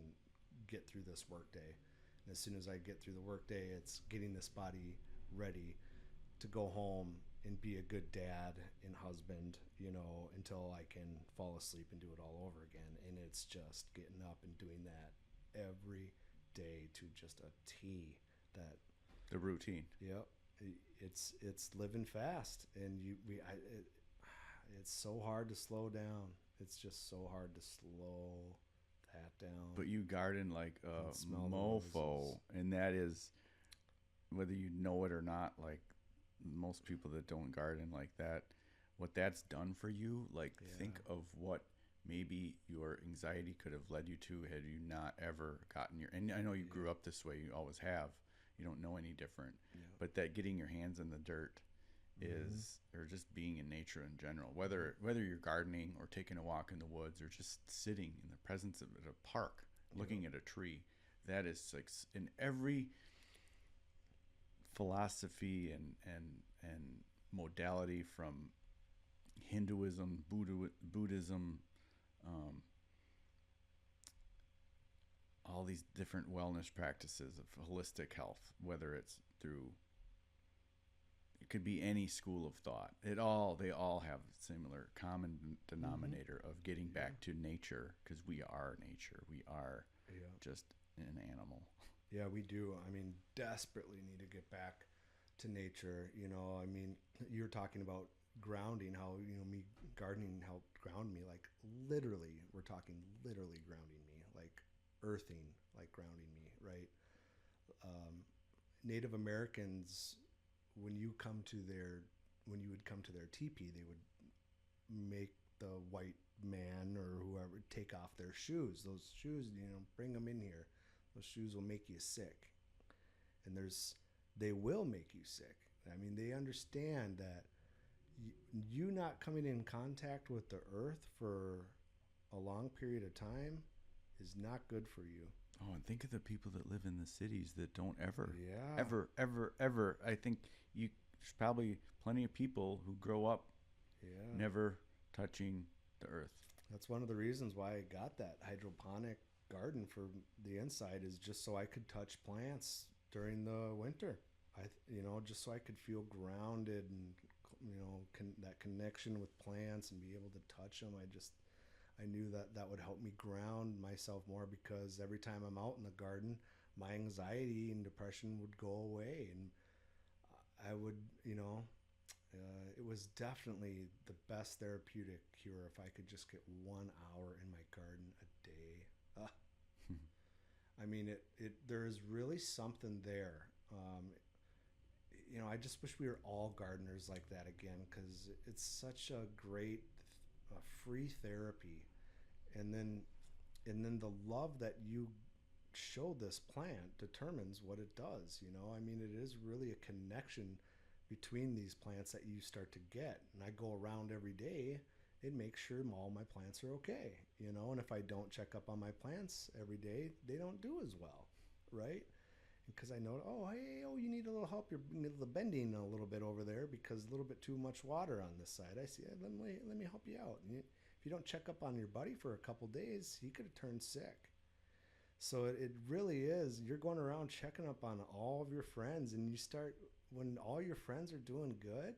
get through this workday. And as soon as I get through the workday, it's getting this body ready to go home and be a good dad and husband, until I can fall asleep and do it all over again. And it's just getting up and doing that every day to just a T. That The routine. Yep, it's living fast, and it's so hard to slow down. It's just so hard to slow that down. But you garden like a Smell the mofo, roses. and that is, whether you know it or not, like most people that don't garden like that, what that's done for you, like think of what maybe your anxiety could have led you to had you not ever gotten and I know you grew up this way, you always have, you don't know any different, but that getting your hands in the dirt is, or just being in nature in general, whether you're gardening or taking a walk in the woods or just sitting in the presence of at a park looking at a tree, that is like in every philosophy and modality, from Hinduism, Buddhism, all these different wellness practices of holistic health, whether it's through, it could be any school of thought. They all have a similar common denominator of getting back to nature, because we are nature. We are just an animal. Yeah, we do. I mean, desperately need to get back to nature. I mean, you're talking about grounding, how, me gardening helped ground me. Like, literally, we're talking literally grounding me, like earthing, like grounding me, right? Native Americans, when you would come to their teepee, they would make the white man or whoever take off their shoes. Those shoes, bring them in here. Those shoes will make you sick. And they will make you sick. I mean, they understand that you not coming in contact with the earth for a long period of time is not good for you. Oh, and think of the people that live in the cities that don't ever, Yeah. ever, ever, ever. I think there's probably plenty of people who grow up Yeah. never touching the earth. That's one of the reasons why I got that hydroponic garden for the inside, is just so I could touch plants during the winter. Just so I could feel grounded and that connection with plants and be able to touch them. I knew that that would help me ground myself more, because every time I'm out in the garden, my anxiety and depression would go away, and I would, it was definitely the best therapeutic cure if I could just get 1 hour in my garden a day. Uh, I mean, there is really something there. I just wish we were all gardeners like that again, because it's such a great free therapy. And then the love that you show this plant determines what it does. I mean, it is really a connection between these plants that you start to get. And I go around every day and make sure all my plants are okay. And if I don't check up on my plants every day, they don't do as well, right? Because I know, you need a little help. You're bending a little bit over there because a little bit too much water on this side. I see. Let me help you out. And if you don't check up on your buddy for a couple days, he could have turned sick. So it really is. You're going around checking up on all of your friends, and you start, when all your friends are doing good,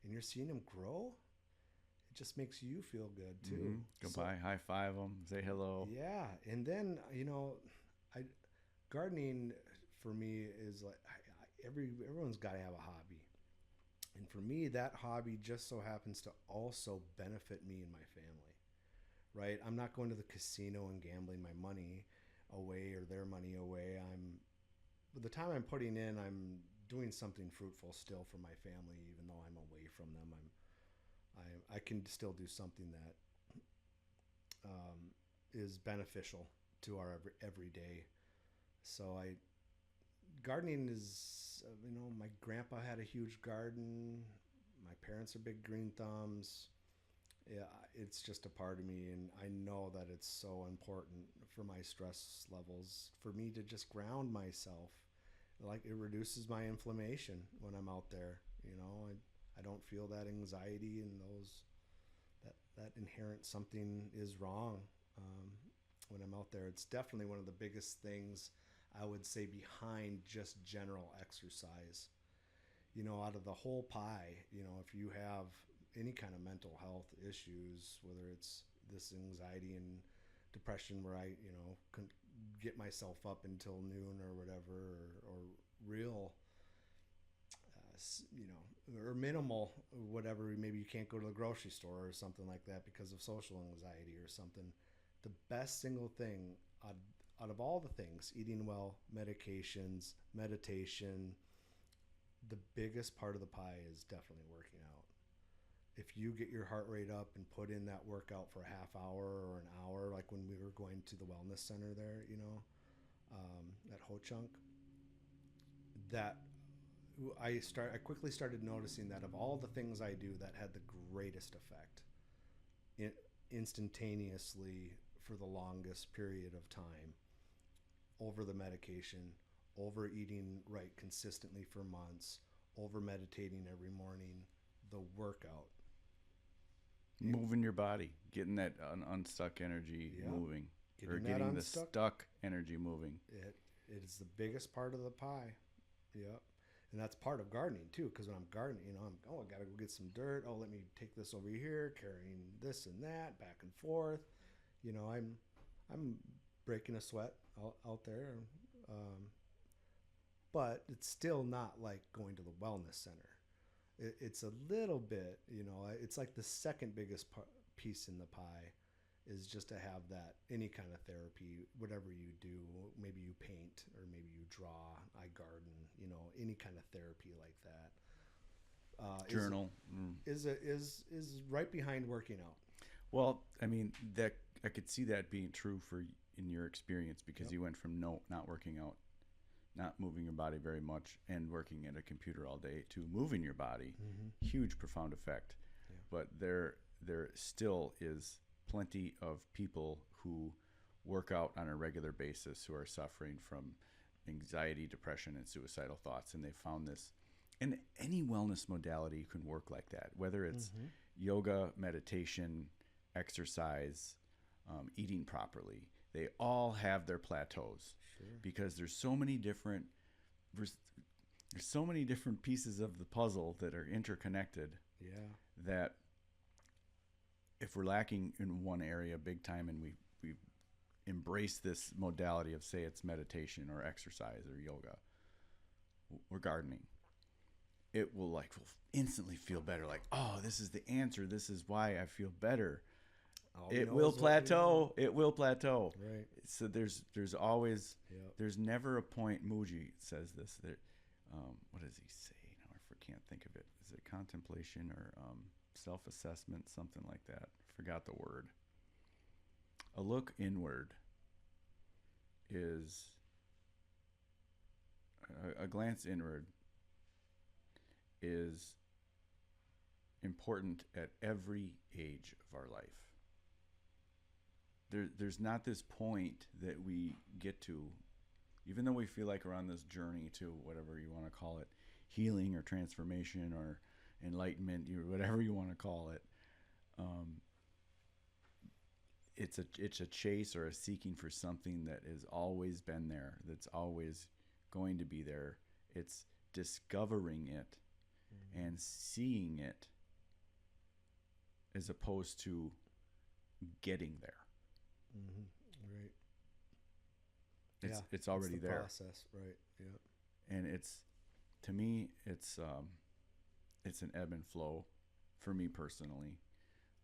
and you're seeing them grow, it just makes you feel good too. Mm-hmm. Go by, high five them, say hello. Yeah, and then gardening for me is like everyone's got to have a hobby, and for me that hobby just so happens to also benefit me and my family. Right? I'm not going to the casino and gambling my money away or their money away. The time I'm putting in, I'm doing something fruitful still for my family, even though I'm away from them. I can still do something that is beneficial to our everyday. So gardening is, my grandpa had a huge garden. My parents are big green thumbs. Yeah, it's just a part of me, and I know that it's so important for my stress levels, for me to just ground myself. Like, it reduces my inflammation when I'm out there. I don't feel that anxiety and that inherent something is wrong when I'm out there. It's definitely one of the biggest things I would say behind just general exercise. Out of the whole pie, if you have any kind of mental health issues, whether it's this anxiety and depression where I, can get myself up until noon or whatever, or real, or minimal, whatever, maybe you can't go to the grocery store or something like that because of social anxiety or something. The best single thing out of all the things, eating well, medications, meditation, the biggest part of the pie is definitely working out. If you get your heart rate up and put in that workout for a half hour or an hour, like when we were going to the wellness center there, at Ho Chunk, that I quickly started noticing that of all the things I do, that had the greatest effect instantaneously for the longest period of time, over the medication, over eating right consistently for months, over meditating every morning, the workout. Moving your body, getting that unstuck energy moving, getting the stuck energy moving. It is the biggest part of the pie. Yep. And that's part of gardening too, because when I'm gardening, I gotta go get some dirt. Let me take this over here, carrying this and that back and forth. I'm breaking a sweat out there, but it's still not like going to the wellness center. It's a little bit, it's like the second biggest piece in the pie is just to have that, any kind of therapy, whatever you do. Maybe you paint, or maybe you draw, I garden, any kind of therapy like that. Journal is right behind working out. Well, I mean, that I could see that being true in your experience, because you went from not working out not moving your body very much and working at a computer all day to moving your body, Mm-hmm. huge profound effect. Yeah. But there still is plenty of people who work out on a regular basis who are suffering from anxiety, depression, and suicidal thoughts, and they found this. And any wellness modality can work like that, whether it's Mm-hmm. yoga, meditation, exercise, eating properly. They all have their plateaus Sure. because there's so many different pieces of the puzzle that are interconnected Yeah. that if we're lacking in one area big time and we embrace this modality of, say, it's meditation or exercise or yoga or gardening, it will instantly feel better. Like, oh, this is the answer. This is why I feel better. All we It know will is what we know. plateau. It will plateau. Right. So there's always, Yep. there's never a point. Muji says this. That, what does he say? Now I can't think of it. Is it contemplation or self-assessment? Something like that. Forgot the word. A look inward is a glance inward is important at every age of our life. There's not this point that we get to, even though we feel like we're on this journey to whatever you want to call it, healing or transformation or enlightenment, whatever you want to call it. It's a chase or a seeking for something that has always been there, that's always going to be there. It's discovering it Mm-hmm. and seeing it as opposed to getting there. Mm-hmm. Right. It's already the there. Process, right? Yeah. And to me, it's an ebb and flow for me personally.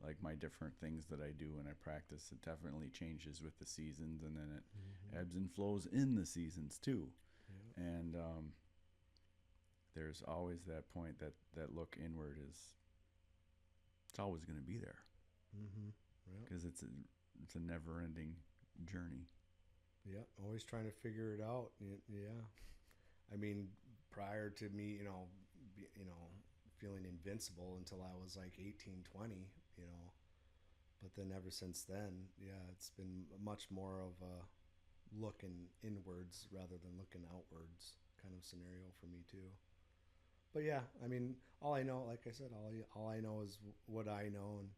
Like my different things that I do and I practice, it definitely changes with the seasons, and then it Mm-hmm. ebbs and flows in the seasons too. Yeah. And there's always that point that look inward it's always going to be there Mm-hmm. Yeah. because it's a never-ending journey. Yeah. Always trying to figure it out. Yeah. I mean, prior to me, feeling invincible until I was like 18, 20, but then ever since then, yeah, it's been much more of a looking inwards rather than looking outwards kind of scenario for me too. But yeah, I mean, all I know, like I said, all I know is what I know, and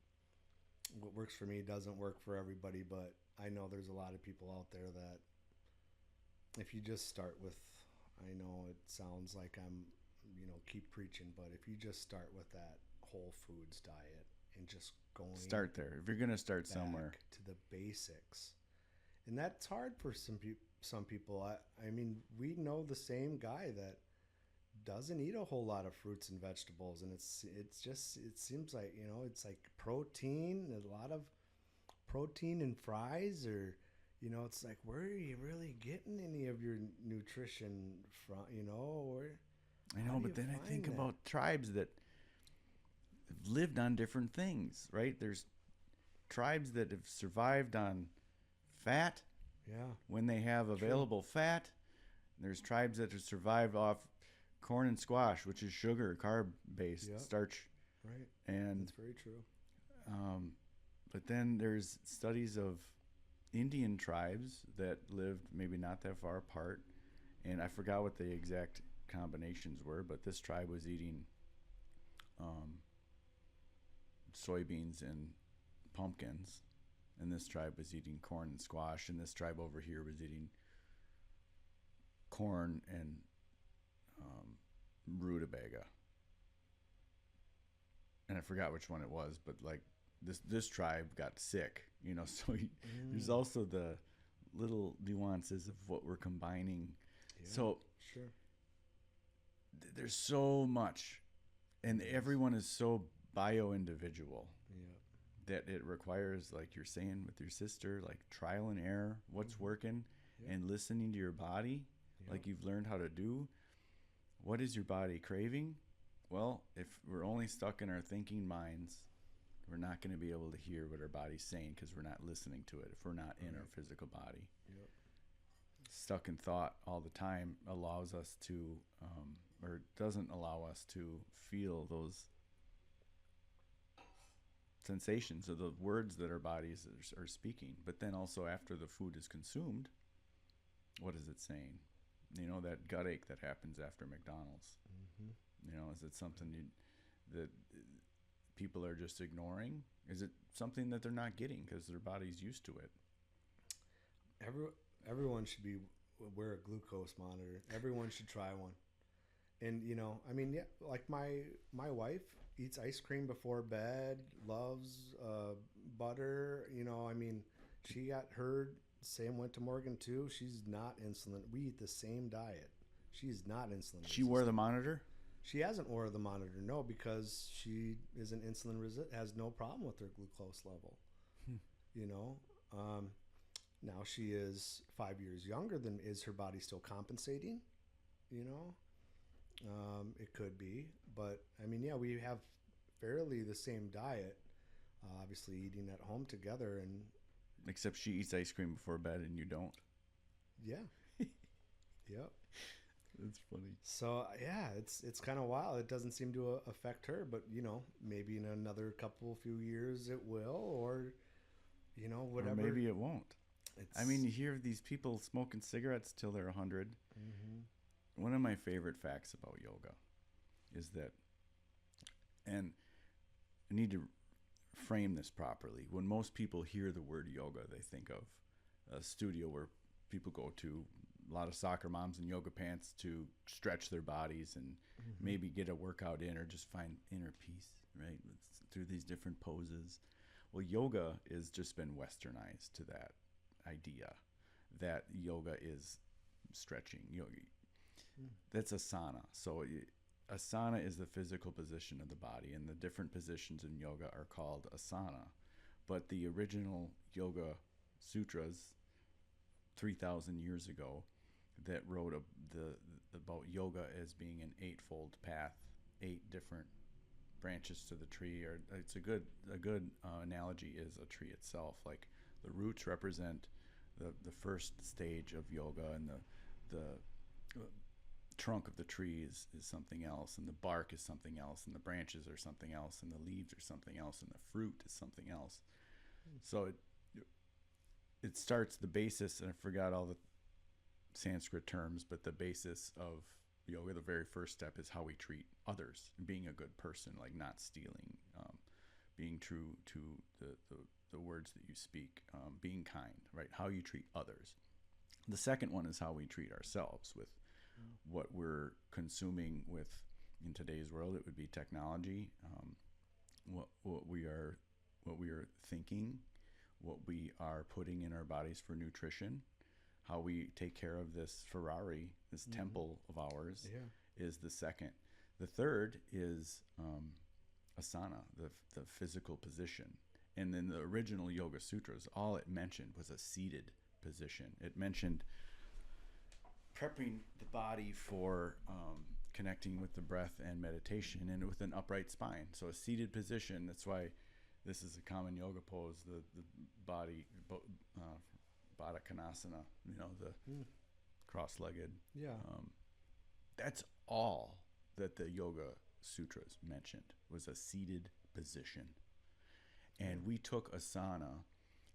what works for me doesn't work for everybody. But I know there's a lot of people out there that if you just start with, I know it sounds like I'm, keep preaching, but if you just start with that whole foods diet and just going Start there. If you're going to start back somewhere. to the basics, and that's hard for some people. I mean, we know the same guy that doesn't eat a whole lot of fruits and vegetables, and it seems like it's like protein, a lot of protein and fries, or it's like, where are you really getting any of your nutrition from? Or I know, but then I think about tribes that have lived on different things, right? There's tribes that have survived on fat yeah, when they have available fat. There's tribes that have survived off corn and squash, which is sugar, carb-based, Yep. starch. right, And that's very true. but then there's studies of Indian tribes that lived maybe not that far apart, and I forgot what the exact combinations were, but this tribe was eating soybeans and pumpkins, and this tribe was eating corn and squash, and this tribe over here was eating corn and rutabaga, and I forgot which one it was, but like this tribe got sick, so there's also the little nuances of what we're combining. Yeah, So sure. there's so much, and everyone is so bio-individual Yeah. that it requires, like you're saying with your sister, like trial and error, what's working, Yeah. and listening to your body, Yeah. like you've learned how to do. What is your body craving? Well, if we're only stuck in our thinking minds, we're not going to be able to hear what our body's saying because we're not listening to it if we're not in our physical body. Yep. stuck in thought all the time allows us to, or doesn't allow us to feel those sensations of the words that our bodies are speaking. But then also after the food is consumed, what is it saying? You know, that gut ache that happens after McDonald's. Mm-hmm. You know, is it something that people are just ignoring? Is it something that they're not getting because their body's used to it? Everyone should wear a glucose monitor. Everyone should try one. And you know, I mean, yeah, like my wife eats ice cream before bed, loves butter. You know, I mean, she got hers. Sam went to Morgan too. She's not insulin. We eat the same diet. She's not insulin. She wore the monitor? She hasn't wore the monitor, no, because she isn't insulin resistant. Has no problem with her glucose level. You know, now she is 5 years younger than. Is her body still compensating? You know, it could be, but I mean, yeah, we have fairly the same diet. Obviously, eating at home together, and except she eats ice cream before bed and you don't. Yeah. Yep. That's funny. So yeah, it's kind of wild. It doesn't seem to affect her, but you know, maybe in another few years it will, or you know, whatever. Or maybe it won't. I mean, you hear these people smoking cigarettes till they're 100. Mm-hmm. One of my favorite facts about yoga is that, and I need to frame this properly. When most people hear the word yoga, they think of a studio where people go to, a lot of soccer moms in yoga pants to stretch their bodies and maybe get a workout in or just find inner peace, right? Through these different poses. Well, yoga has just been westernized to that idea that yoga is stretching. That's asana. So asana is the physical position of the body, and the different positions in yoga are called asana. But the original yoga sutras 3,000 years ago that wrote about yoga as being an eightfold path, 8 different branches to the tree. Or it's a good analogy is a tree itself. Like the roots represent the first stage of yoga, and the trunk of the tree is something else, and the bark is something else, and the branches are something else, and the leaves are something else, and the fruit is something else. So it starts the basis, and I forgot all the Sanskrit terms, but the basis of yoga, the very first step, is how we treat others, being a good person, like not stealing, being true to the words that you speak, being kind, right? How you treat others. The second one is how we treat ourselves with what we're consuming with, in today's world, it would be technology, what we are thinking, what we are putting in our bodies for nutrition, how we take care of this Ferrari, this temple of ours, is the second. The third is asana, the physical position. And then the original Yoga Sutras, all it mentioned was a seated position. It mentioned prepping the body for connecting with the breath and meditation, and with an upright spine. So a seated position, that's why this is a common yoga pose, the body, Baddha Konasana, you know, the cross-legged. Yeah. That's all that the Yoga Sutras mentioned, was a seated position. And we took asana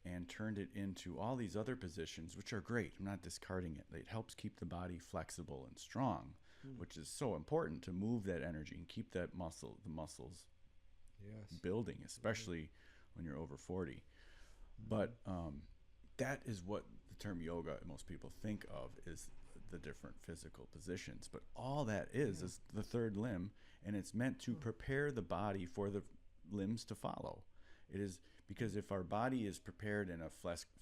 and turned it into all these other positions, which are great. I'm not discarding it. It helps keep the body flexible and strong, which is so important to move that energy and keep the muscles building, especially when you're over 40. But that is what the term yoga, most people think of, is the different physical positions. But all that is the third limb, and it's meant to prepare the body for the limbs to follow. It is because if our body is prepared in a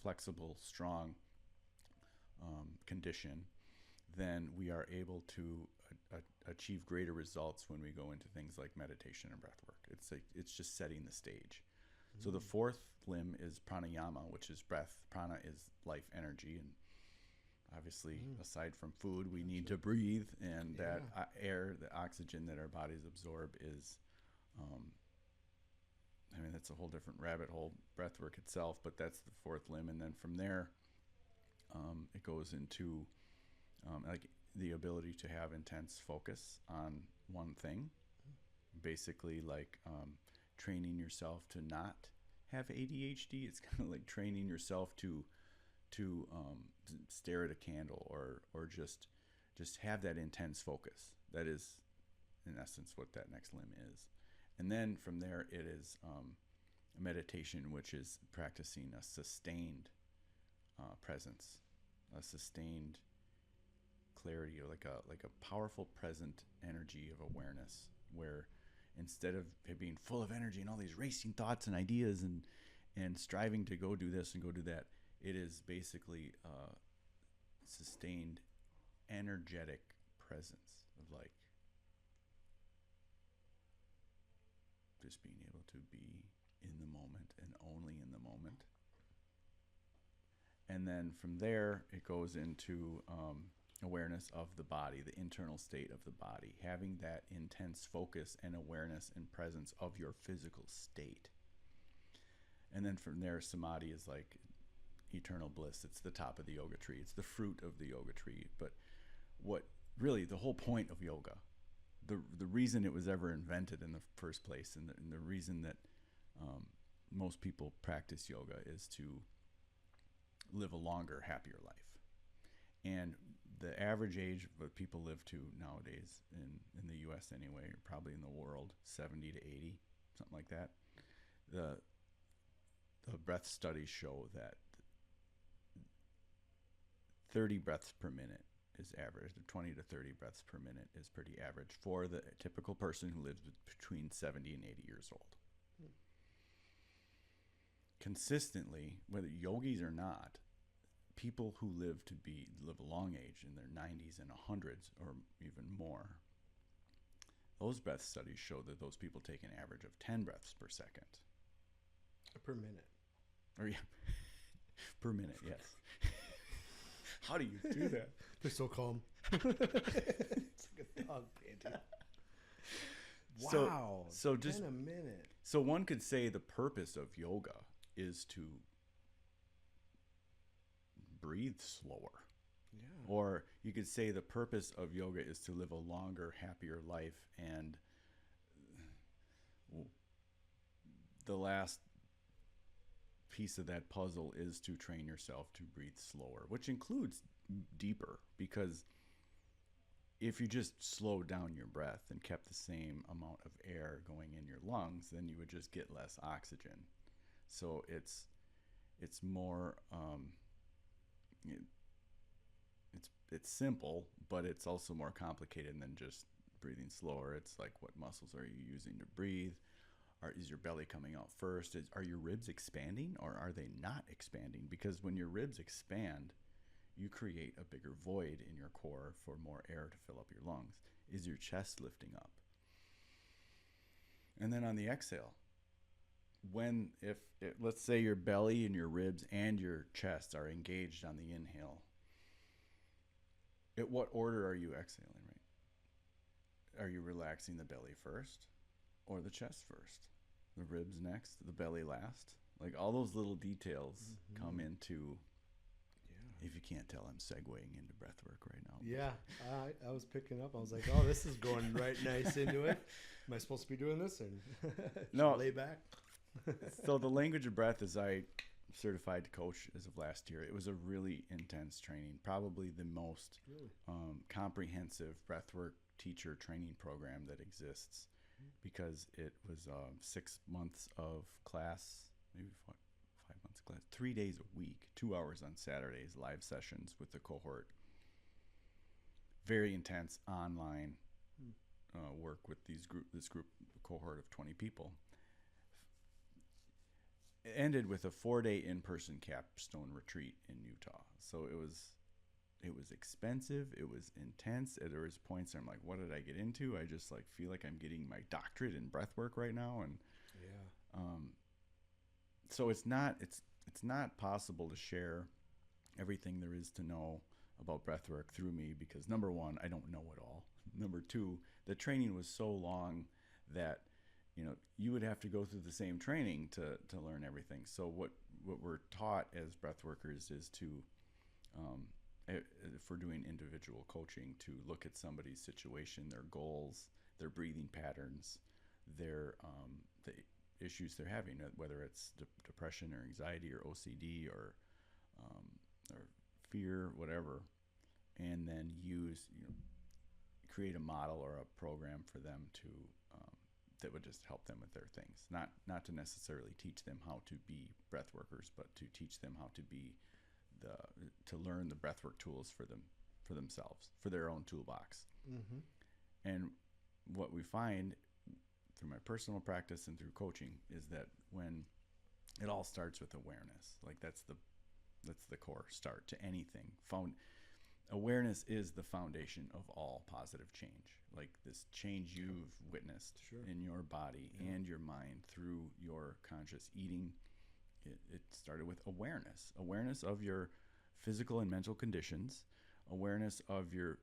flexible, strong condition, then we are able to achieve greater results when we go into things like meditation and breath work. It's just setting the stage. So the fourth limb is pranayama, which is breath. Prana is life energy, and obviously, aside from food, we need to breathe, and that air, the oxygen that our bodies absorb is, I mean, that's a whole different rabbit hole, breath work itself, but that's the fourth limb. And then from there, it goes into like the ability to have intense focus on one thing, basically like training yourself to not have ADHD. It's kind of like training yourself to stare at a candle or just have that intense focus. That is, in essence, what that next limb is. And then from there, it is a meditation, which is practicing a sustained presence, a sustained clarity, or like a powerful present energy of awareness, where instead of it being full of energy and all these racing thoughts and ideas and striving to go do this and go do that, it is basically sustained energetic presence of like just being able to be in the moment and only in the moment. And then from there, it goes into awareness of the body, the internal state of the body, having that intense focus and awareness and presence of your physical state. And then from there, samadhi is like eternal bliss. It's the top of the yoga tree. It's the fruit of the yoga tree. But what really the whole point of yoga, the reason it was ever invented in the first place, and the reason that most people practice yoga is to live a longer, happier life. And the average age of people live to nowadays, in the U.S. anyway, or probably in the world, 70 to 80, something like that. The breath studies show that 30 breaths per minute is average. 20 to 30 breaths per minute is pretty average for the typical person who lives between 70 and 80 years old. Consistently, whether yogis or not, people who live a long age in their 90s and 100s or even more, those breath studies show that those people take an average of 10 breaths per second. Per minute. Or yeah, per minute, yes. How do you do that? They're so calm. It's like a dog panting. Wow. So just 10 a minute. So one could say the purpose of yoga is to breathe slower. Yeah. Or you could say the purpose of yoga is to live a longer, happier life, and the last piece of that puzzle is to train yourself to breathe slower, which includes deeper, because if you just slowed down your breath and kept the same amount of air going in your lungs, then you would just get less oxygen. So it's more it's simple, but it's also more complicated than just breathing slower. It's like, what muscles are you using to breathe? Is your belly coming out first? Are your ribs expanding, or are they not expanding? Because when your ribs expand, you create a bigger void in your core for more air to fill up your lungs. Is your chest lifting up? And then on the exhale, let's say your belly and your ribs and your chest are engaged on the inhale, at what order are you exhaling, right? Are you relaxing the belly first or the chest first? The ribs next, the belly last? Like, all those little details come into, if you can't tell, I'm segueing into breath work right now. Yeah, I was picking up. I was like, oh, this is going right nice into it. Am I supposed to be doing this? Or no, lay back? So the language of breath, as I certified coach as of last year, it was a really intense training, probably the most comprehensive breathwork teacher training program that exists, because it was 6 months of class, maybe 5 months of class, 3 days a week, 2 hours on Saturdays, live sessions with the cohort. Very intense online work with this cohort of 20 people. It ended with a 4-day in-person capstone retreat in Utah. So it was expensive. It was intense. There was points where I'm like, what did I get into? I just like feel like I'm getting my doctorate in breathwork right now. And so it's not possible to share everything there is to know about breathwork through me, because number one, I don't know it all. Number two, the training was so long that you would have to go through the same training to learn everything. So what we're taught as breath workers is to um, if we're doing individual coaching, to look at somebody's situation, their goals, their breathing patterns, their the issues they're having, whether it's depression or anxiety or OCD um, or fear, whatever, and then create a model or a program for them to that would just help them with their things. Not to necessarily teach them how to be breath workers, but to teach them how to learn the breathwork tools for themselves, for their own toolbox. Mm-hmm. And what we find through my personal practice and through coaching is that when it all starts with awareness, like that's the core start to anything. Awareness is the foundation of all positive change. Like this change you've witnessed in your body and your mind through your conscious eating. It started with awareness of your physical and mental conditions, awareness of your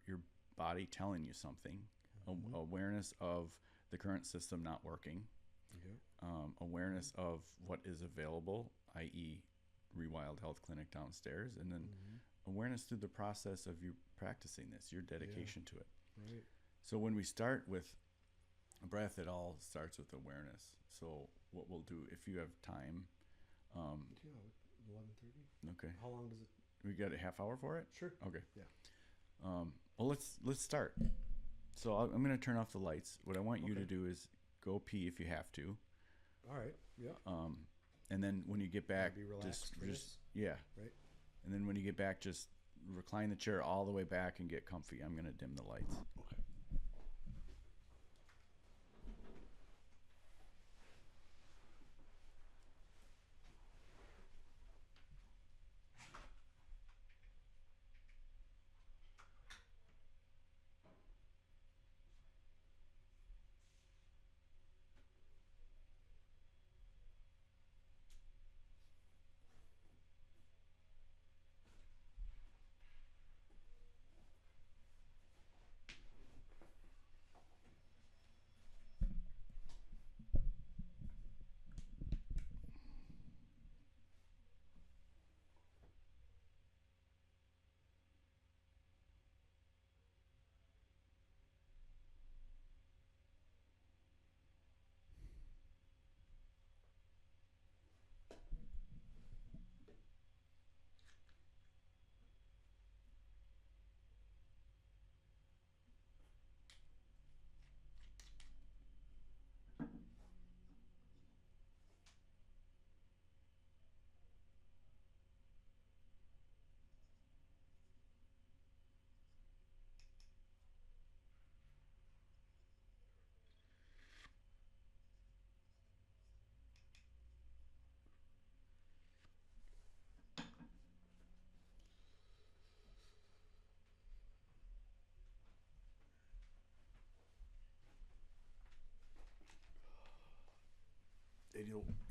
body telling you something, awareness of the current system not working, awareness of what is available, i.e. Rewild Health Clinic downstairs, and then awareness through the process of you practicing this, your dedication to it. Right. So when we start with breath, it all starts with awareness. So what we'll do, if you have time, 11:30. Okay. How long does it? We got a half hour for it? Sure. Okay. Yeah. Well, let's start. So I'm going to turn off the lights. What I want you to do is go pee if you have to. All right. Yeah. And then when you get back, be relaxed for this? Yeah. Right. And then when you get back, just recline the chair all the way back and get comfy. I'm going to dim the lights. Okay.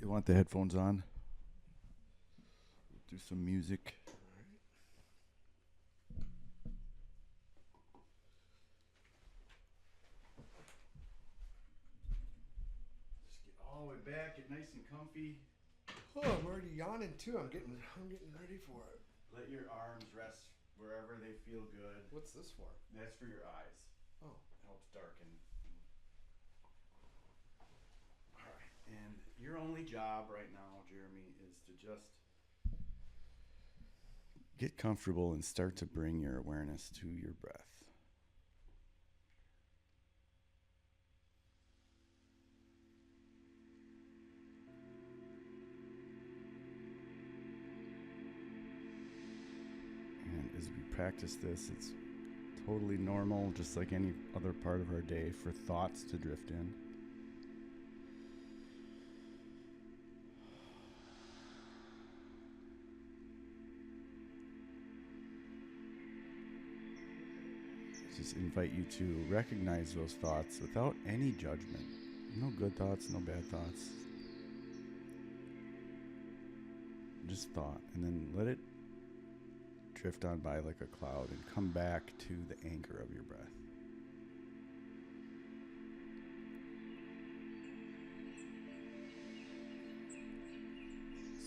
You want the headphones on? Do some music. Just get all the way back, get nice and comfy. Oh, I'm already yawning too. I'm getting ready for it. Let your arms rest wherever they feel good. What's this for? That's for your eyes. Oh. Helps darken. All right. And your only job right now, Jeremy, is to just get comfortable and start to bring your awareness to your breath. And as we practice this, it's totally normal, just like any other part of our day, for thoughts to drift in. Just invite you to recognize those thoughts without any judgment. No good thoughts, no bad thoughts. Just thought, and then let it drift on by like a cloud and come back to the anchor of your breath.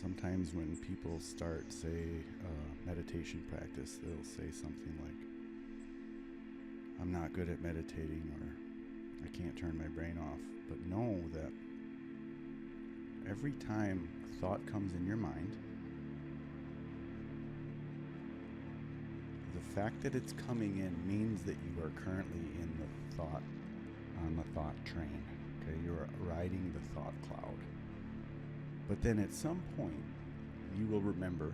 sometimes when people start, say, meditation practice, they'll say something like, I'm not good at meditating, or I can't turn my brain off. But know that every time a thought comes in your mind, the fact that it's coming in means that you are currently in the thought, on the thought train. Okay, you're riding the thought cloud. But then at some point, you will remember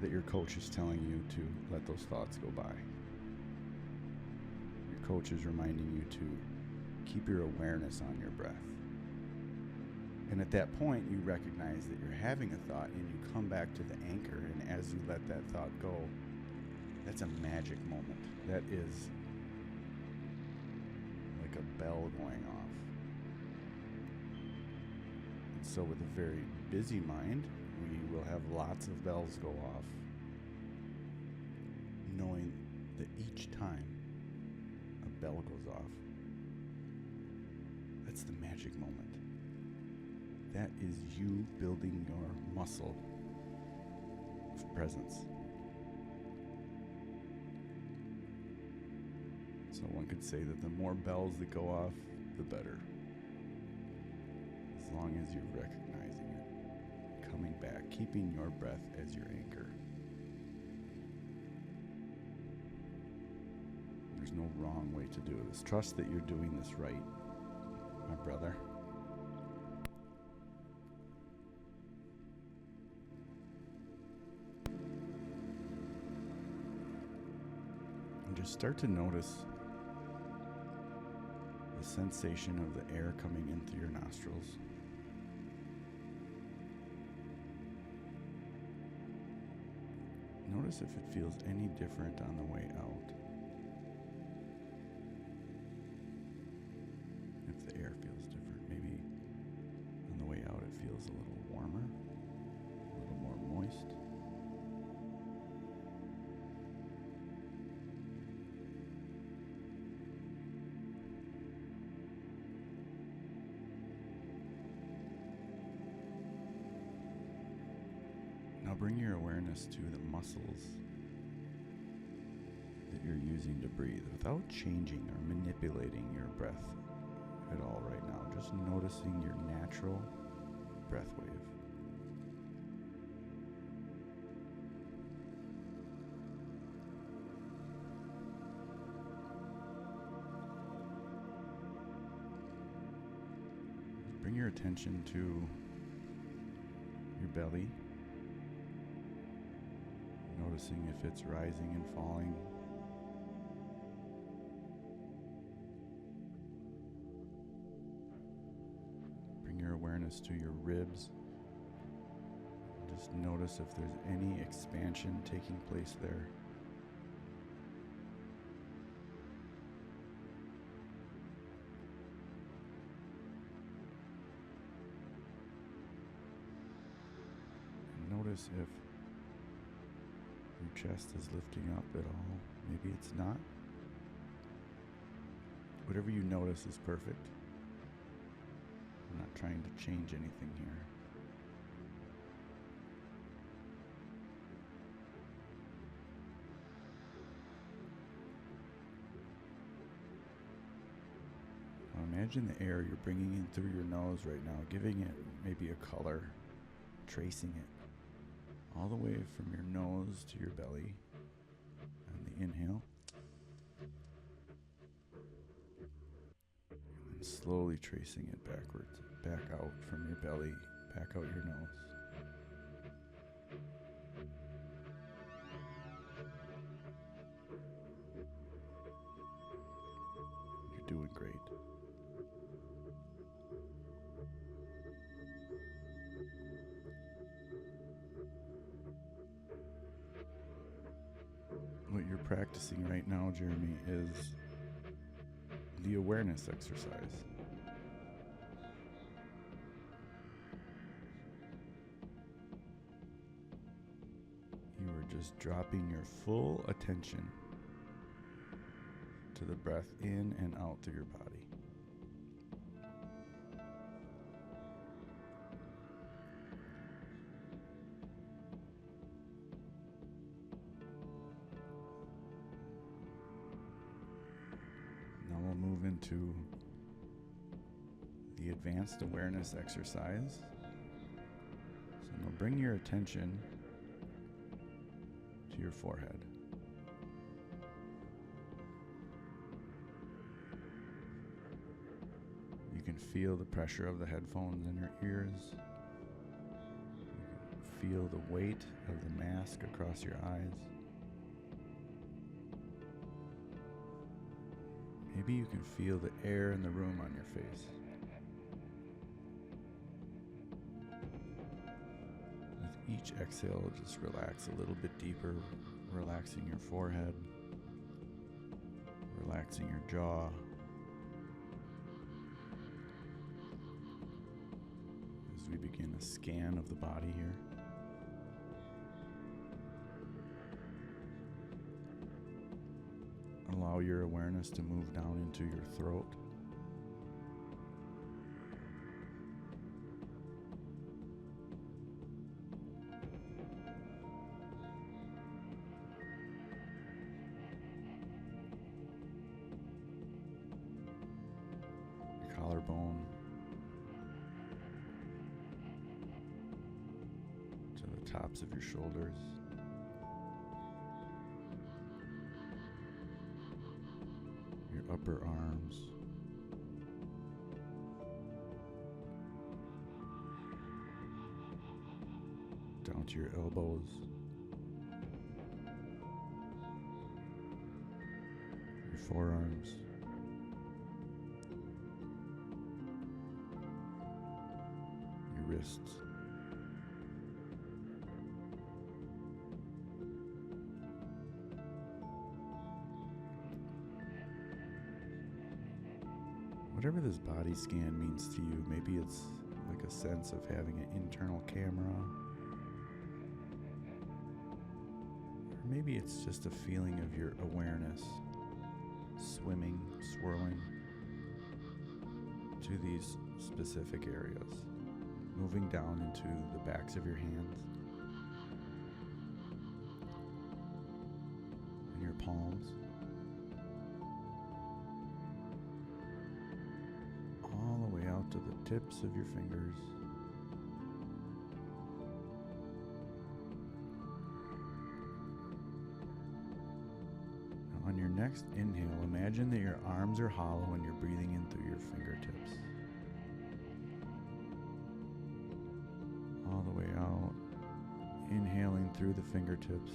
that your coach is telling you to let those thoughts go by. Your coach is reminding you to keep your awareness on your breath. And at that point, you recognize that you're having a thought and you come back to the anchor, and as you let that thought go, that's a magic moment. That is like a bell going off. And so with a very busy mind, we will have lots of bells go off, knowing that each time a bell goes off, that's the magic moment. That is you building your muscle of presence. So one could say that the more bells that go off, the better. As long as you're recognizing it, coming back, keeping your breath as your anchor. There's no wrong way to do this. Trust that you're doing this right, my brother. And just start to notice the sensation of the air coming in through your nostrils. Notice if it feels any different on the way out. If the air feels different, maybe on the way out it feels a little warmer, a little more moist. Now bring your awareness to the muscles that you're using to breathe without changing or manipulating your breath at all right now. Just noticing your natural breath wave. Bring your attention to your belly. Noticing if it's rising and falling. Bring your awareness to your ribs. Just notice if there's any expansion taking place there. And notice if your chest is lifting up at all. Maybe it's not. Whatever you notice is perfect. I'm not trying to change anything here. Now imagine the air you're bringing in through your nose right now, giving it maybe a color, tracing it all the way from your nose to your belly on the inhale, and slowly tracing it backwards, back out from your belly, back out your nose. You're doing great. What you're practicing right now, Jeremy, is the awareness exercise. You are just dropping your full attention to the breath in and out through your body. move into the advanced awareness exercise. So now bring your attention to your forehead. You can feel the pressure of the headphones in your ears. You can feel the weight of the mask across your eyes. Maybe you can feel the air in the room on your face. With each exhale, just relax a little bit deeper, relaxing your forehead, relaxing your jaw. As we begin a scan of the body here. Allow your awareness to move down into your throat. Your collarbone. To the tops of your shoulders. Upper arms, down to your elbows, your forearms, your wrists, whatever this body scan means to you. Maybe it's like a sense of having an internal camera, or maybe it's just a feeling of your awareness swimming, swirling to these specific areas, moving down into the backs of your hands and your palms, all the way out to the tips of your fingers. Now on your next inhale, imagine that your arms are hollow and you're breathing in through your fingertips. All the way out, inhaling through the fingertips,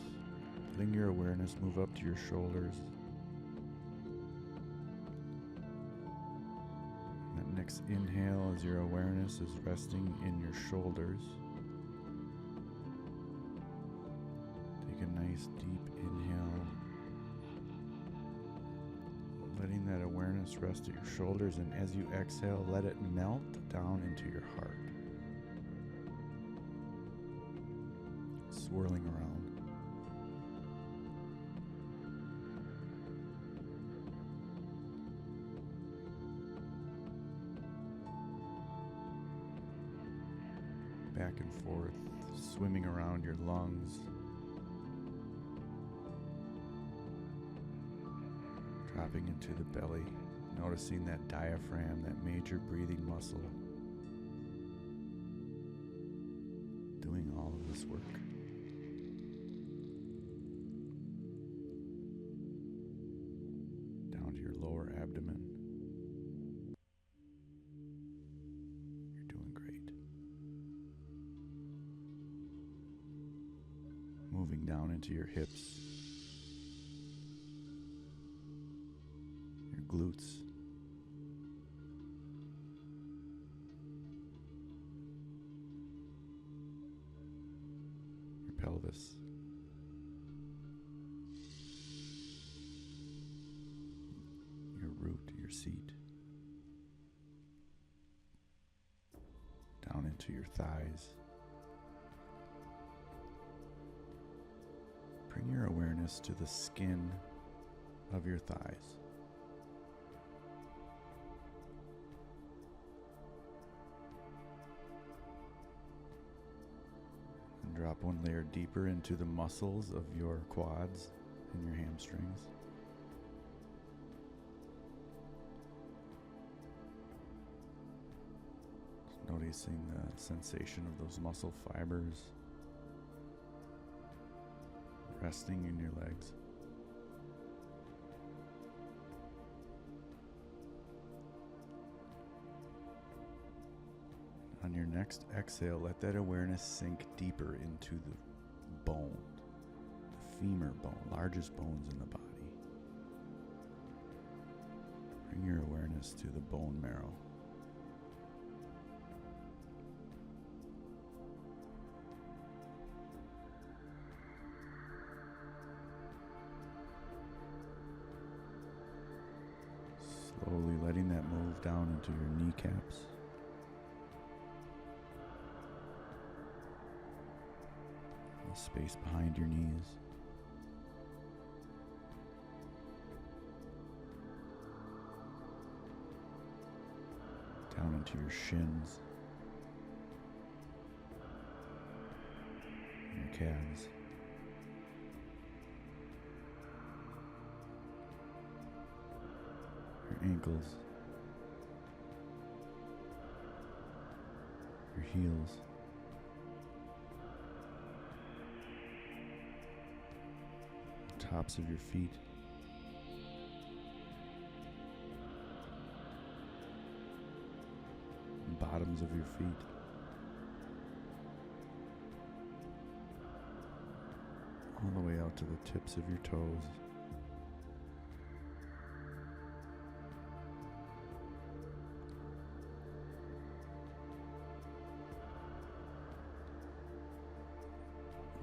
letting your awareness move up to your shoulders. Next inhale, as your awareness is resting in your shoulders, take a nice deep inhale, letting that awareness rest at your shoulders, and as you exhale, let it melt down into your heart, swirling around. Back and forth, swimming around your lungs, dropping into the belly, noticing that diaphragm, that major breathing muscle, doing all of this work. Down to your lower abdomen. Moving down into your hips, your glutes, your pelvis, your root, your seat, down into your thighs. Bring your awareness to the skin of your thighs. And drop one layer deeper into the muscles of your quads and your hamstrings. Noticing the sensation of those muscle fibers resting in your legs. On your next exhale, let that awareness sink deeper into the bone, the femur bone, largest bones in the body. Bring your awareness to the bone marrow. Slowly letting that move down into your kneecaps. The space behind your knees. Down into your shins. Your calves. Your ankles. Your heels. Tops of your feet. Bottoms of your feet. All the way out to the tips of your toes.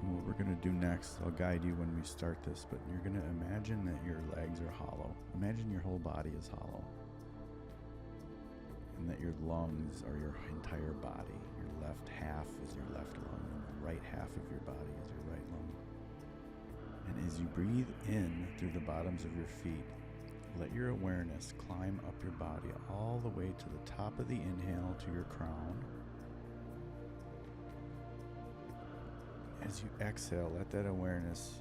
What we're going to do next, I'll guide you when we start this, but you're going to imagine that your legs are hollow. Imagine your whole body is hollow. And that your lungs are your entire body. Your left half is your left lung, and the right half of your body is your right lung. And as you breathe in through the bottoms of your feet, let your awareness climb up your body all the way to the top of the inhale to your crown. As you exhale, let that awareness,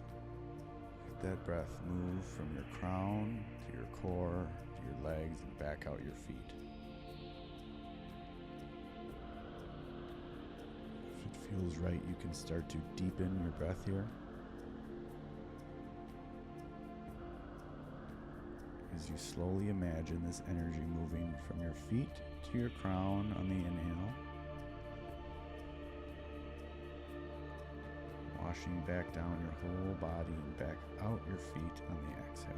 let that breath move from your crown to your core, to your legs, and back out your feet. If it feels right, you can start to deepen your breath here. As you slowly imagine this energy moving from your feet to your crown on the inhale, washing back down your whole body and back out your feet on the exhale.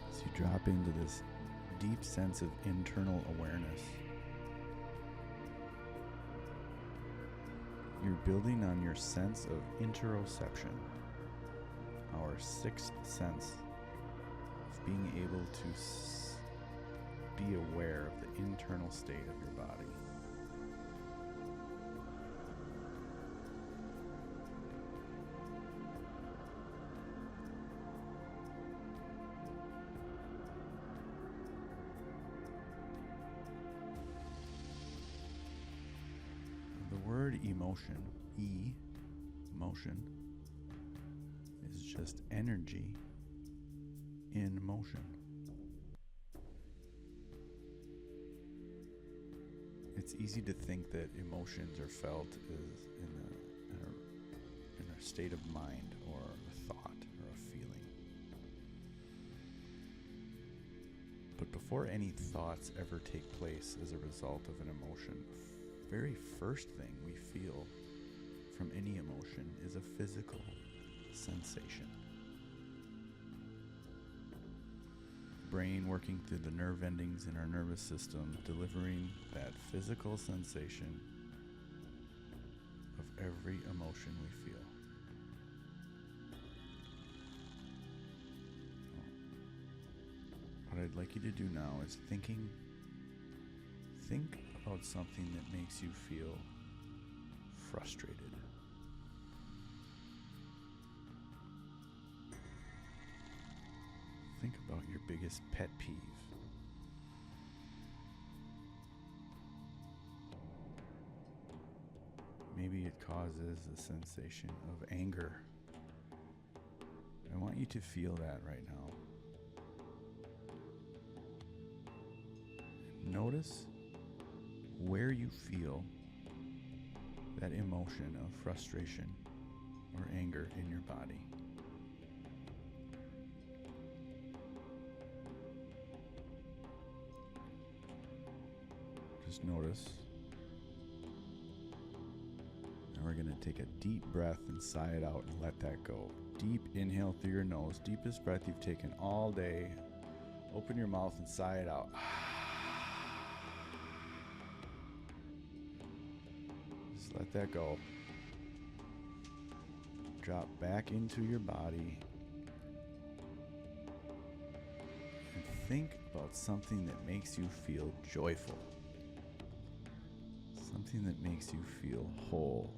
As you drop into this deep sense of internal awareness, you're building on your sense of interoception, our sixth sense of being able to be aware of the internal state of your body. The word emotion, emotion, is just energy in motion. It's easy to think that emotions are felt as in a state of mind or a thought or a feeling. But before any thoughts ever take place as a result of an emotion, very first thing we feel from any emotion is a physical sensation. Brain working through the nerve endings in our nervous system, delivering that physical sensation of every emotion we feel. What I'd like you to do now is think about something that makes you feel frustrated. Think about your biggest pet peeve. causes a sensation of anger. I want you to feel that right now. Notice where you feel that emotion of frustration or anger in your body. Just notice. And we're going to take a deep breath and sigh it out and let that go. Deep inhale through your nose. Deepest breath you've taken all day. Open your mouth and sigh it out. Just let that go. Drop back into your body. And think about something that makes you feel joyful. Something that makes you feel whole.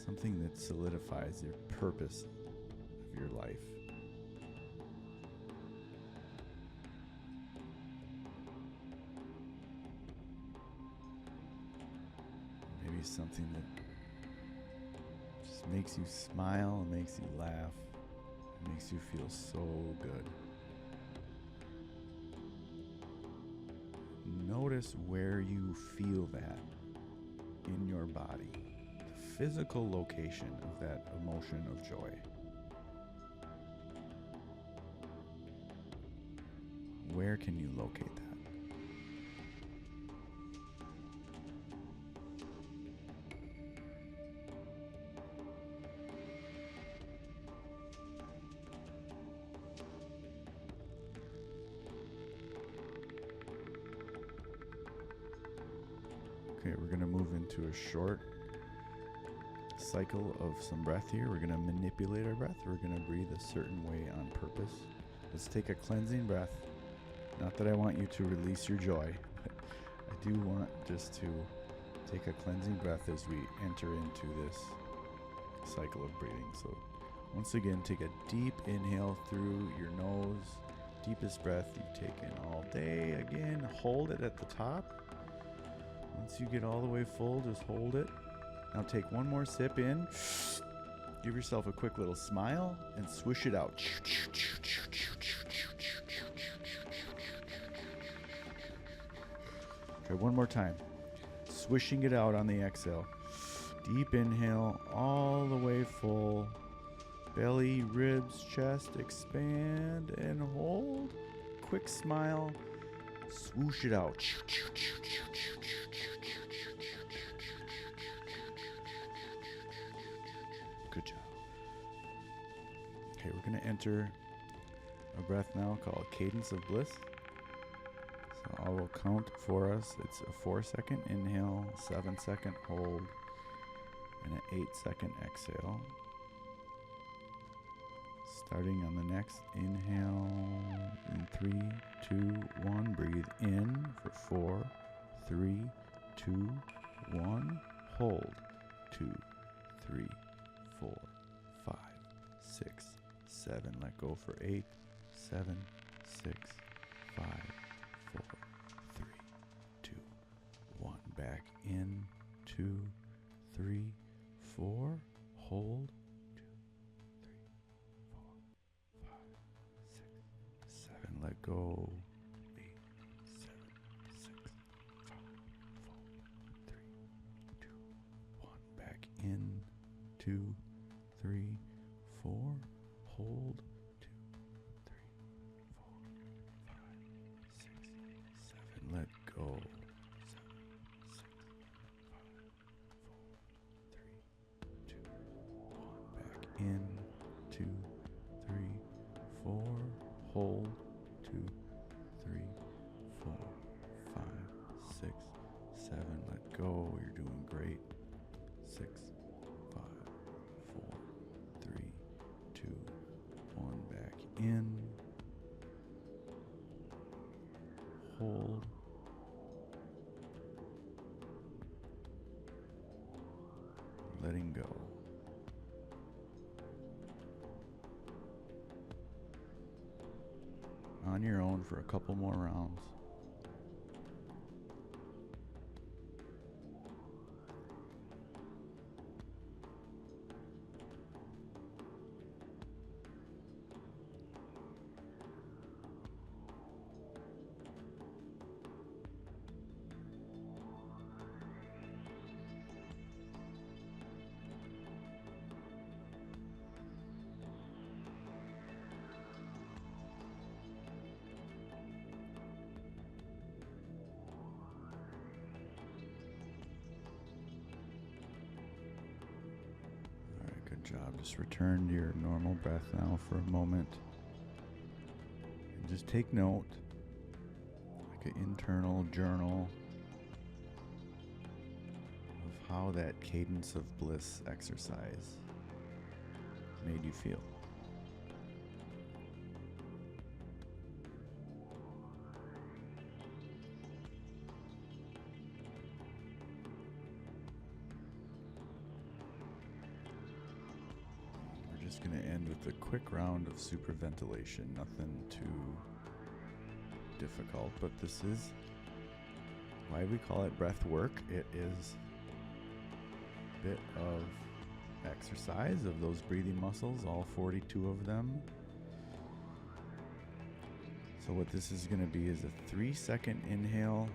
Something that solidifies your purpose of your life. Maybe something that just makes you smile and makes you laugh and makes you feel so good. Notice where you feel that in your body, the physical location of that emotion of joy. Where can you locate that? Okay, we're going to move into a short cycle of some breath here. We're going to manipulate our breath. We're going to breathe a certain way on purpose. Let's take a cleansing breath. Not that I want you to release your joy, but I do want just to take a cleansing breath as we enter into this cycle of breathing. So once again, take a deep inhale through your nose. Deepest breath you've taken all day. Again, hold it at the top. Once you get all the way full, just hold it. Now take one more sip in. Give yourself a quick little smile and swish it out. Try one more time. Swishing it out on the exhale. Deep inhale, all the way full. Belly, ribs, chest, expand and hold. Quick smile. Swoosh it out. Good job. Okay, we're going to enter a breath now called Cadence of Bliss. So I will count for us. It's a 4-second inhale, 7-second hold, and an 8-second exhale. Starting on the next inhale in 3, 2, 1. Breathe in for 4, 3, 2, 1. Hold. 2, 3, 4, 5, 6, 7. Let go for 8, 7, 6, 5, 4, 3, 2, 1. Back in. 2, 3, 4. Hold. 7. Let go. 8, 7, 6, 5, 4, 3, 2, 1. Back in. 2, 3, 4. Hold. 2, 3, 4, 5, 6, 7. Let go. 7, 6, 5, 4, 3, 2, 1. Back in. 2, 3, 4. Hold. 2, 3, 4, 5, 6, 7. Let go. You're doing great. 6, 5, 4, 3, 2, 1. Back in. Hold. Letting go. On your own for a couple more rounds. job. Just return to your normal breath now for a moment. And just take note, like an internal journal, of how that cadence of bliss exercise made you feel. Just going to end with a quick round of superventilation. Nothing too difficult, but this is why we call it breath work. It is a bit of exercise of those breathing muscles, all 42 of them. So what this is going to be is a 3-second inhale,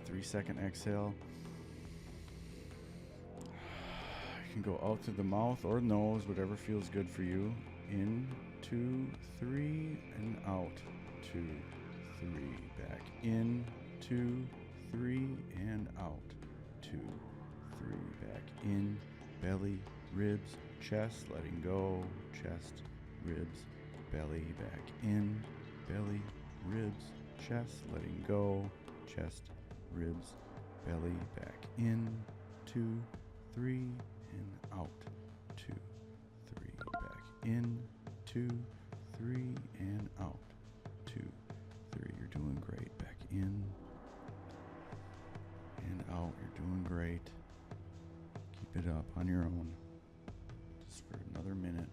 a 3-second exhale. You can go out through the mouth or nose, whatever feels good for you. In, 2, 3, and out. 2, 3, back in, 2, 3, and out. 2, 3, back in, belly, ribs, chest, letting go, chest, ribs, belly, back in, belly, ribs, chest, letting go, chest, ribs, belly, back in, 2, 3, and out. 2, 3, back in, 2, 3, and out. 2, 3, you're doing great. Back in and out, you're doing great. Keep it up on your own, just for another minute.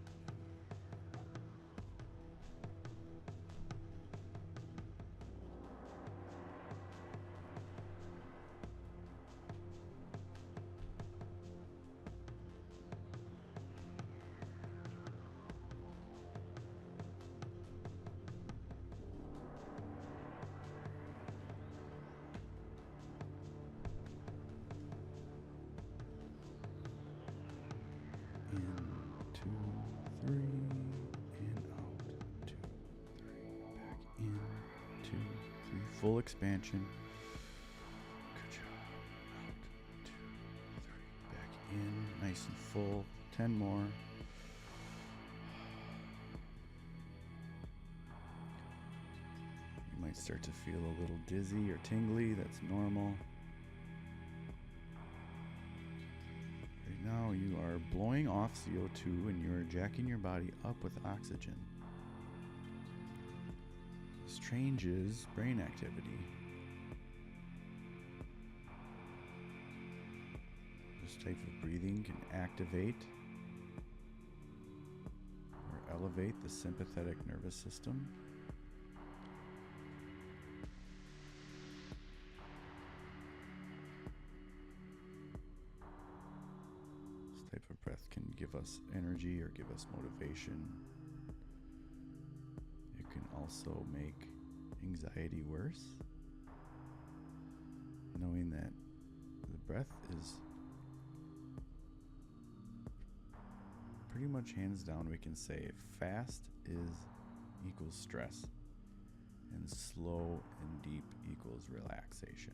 Full expansion. Good job. Out. 2, 3. Back in. Nice and full. 10 more. You might start to feel a little dizzy or tingly. That's normal. Right now you are blowing off CO2 and you are jacking your body up with oxygen. This changes brain activity. This type of breathing can activate or elevate the sympathetic nervous system. This type of breath can give us energy or give us motivation. Can also make anxiety worse, knowing that the breath is pretty much hands down, we can say fast equals stress and slow and deep equals relaxation.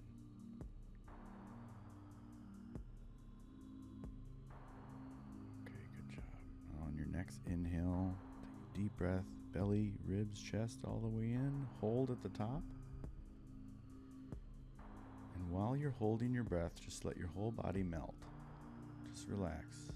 Okay, good job. Now on your next inhale, take a deep breath. Belly, ribs, chest, all the way in. Hold at the top. And while you're holding your breath, just let your whole body melt. Just relax.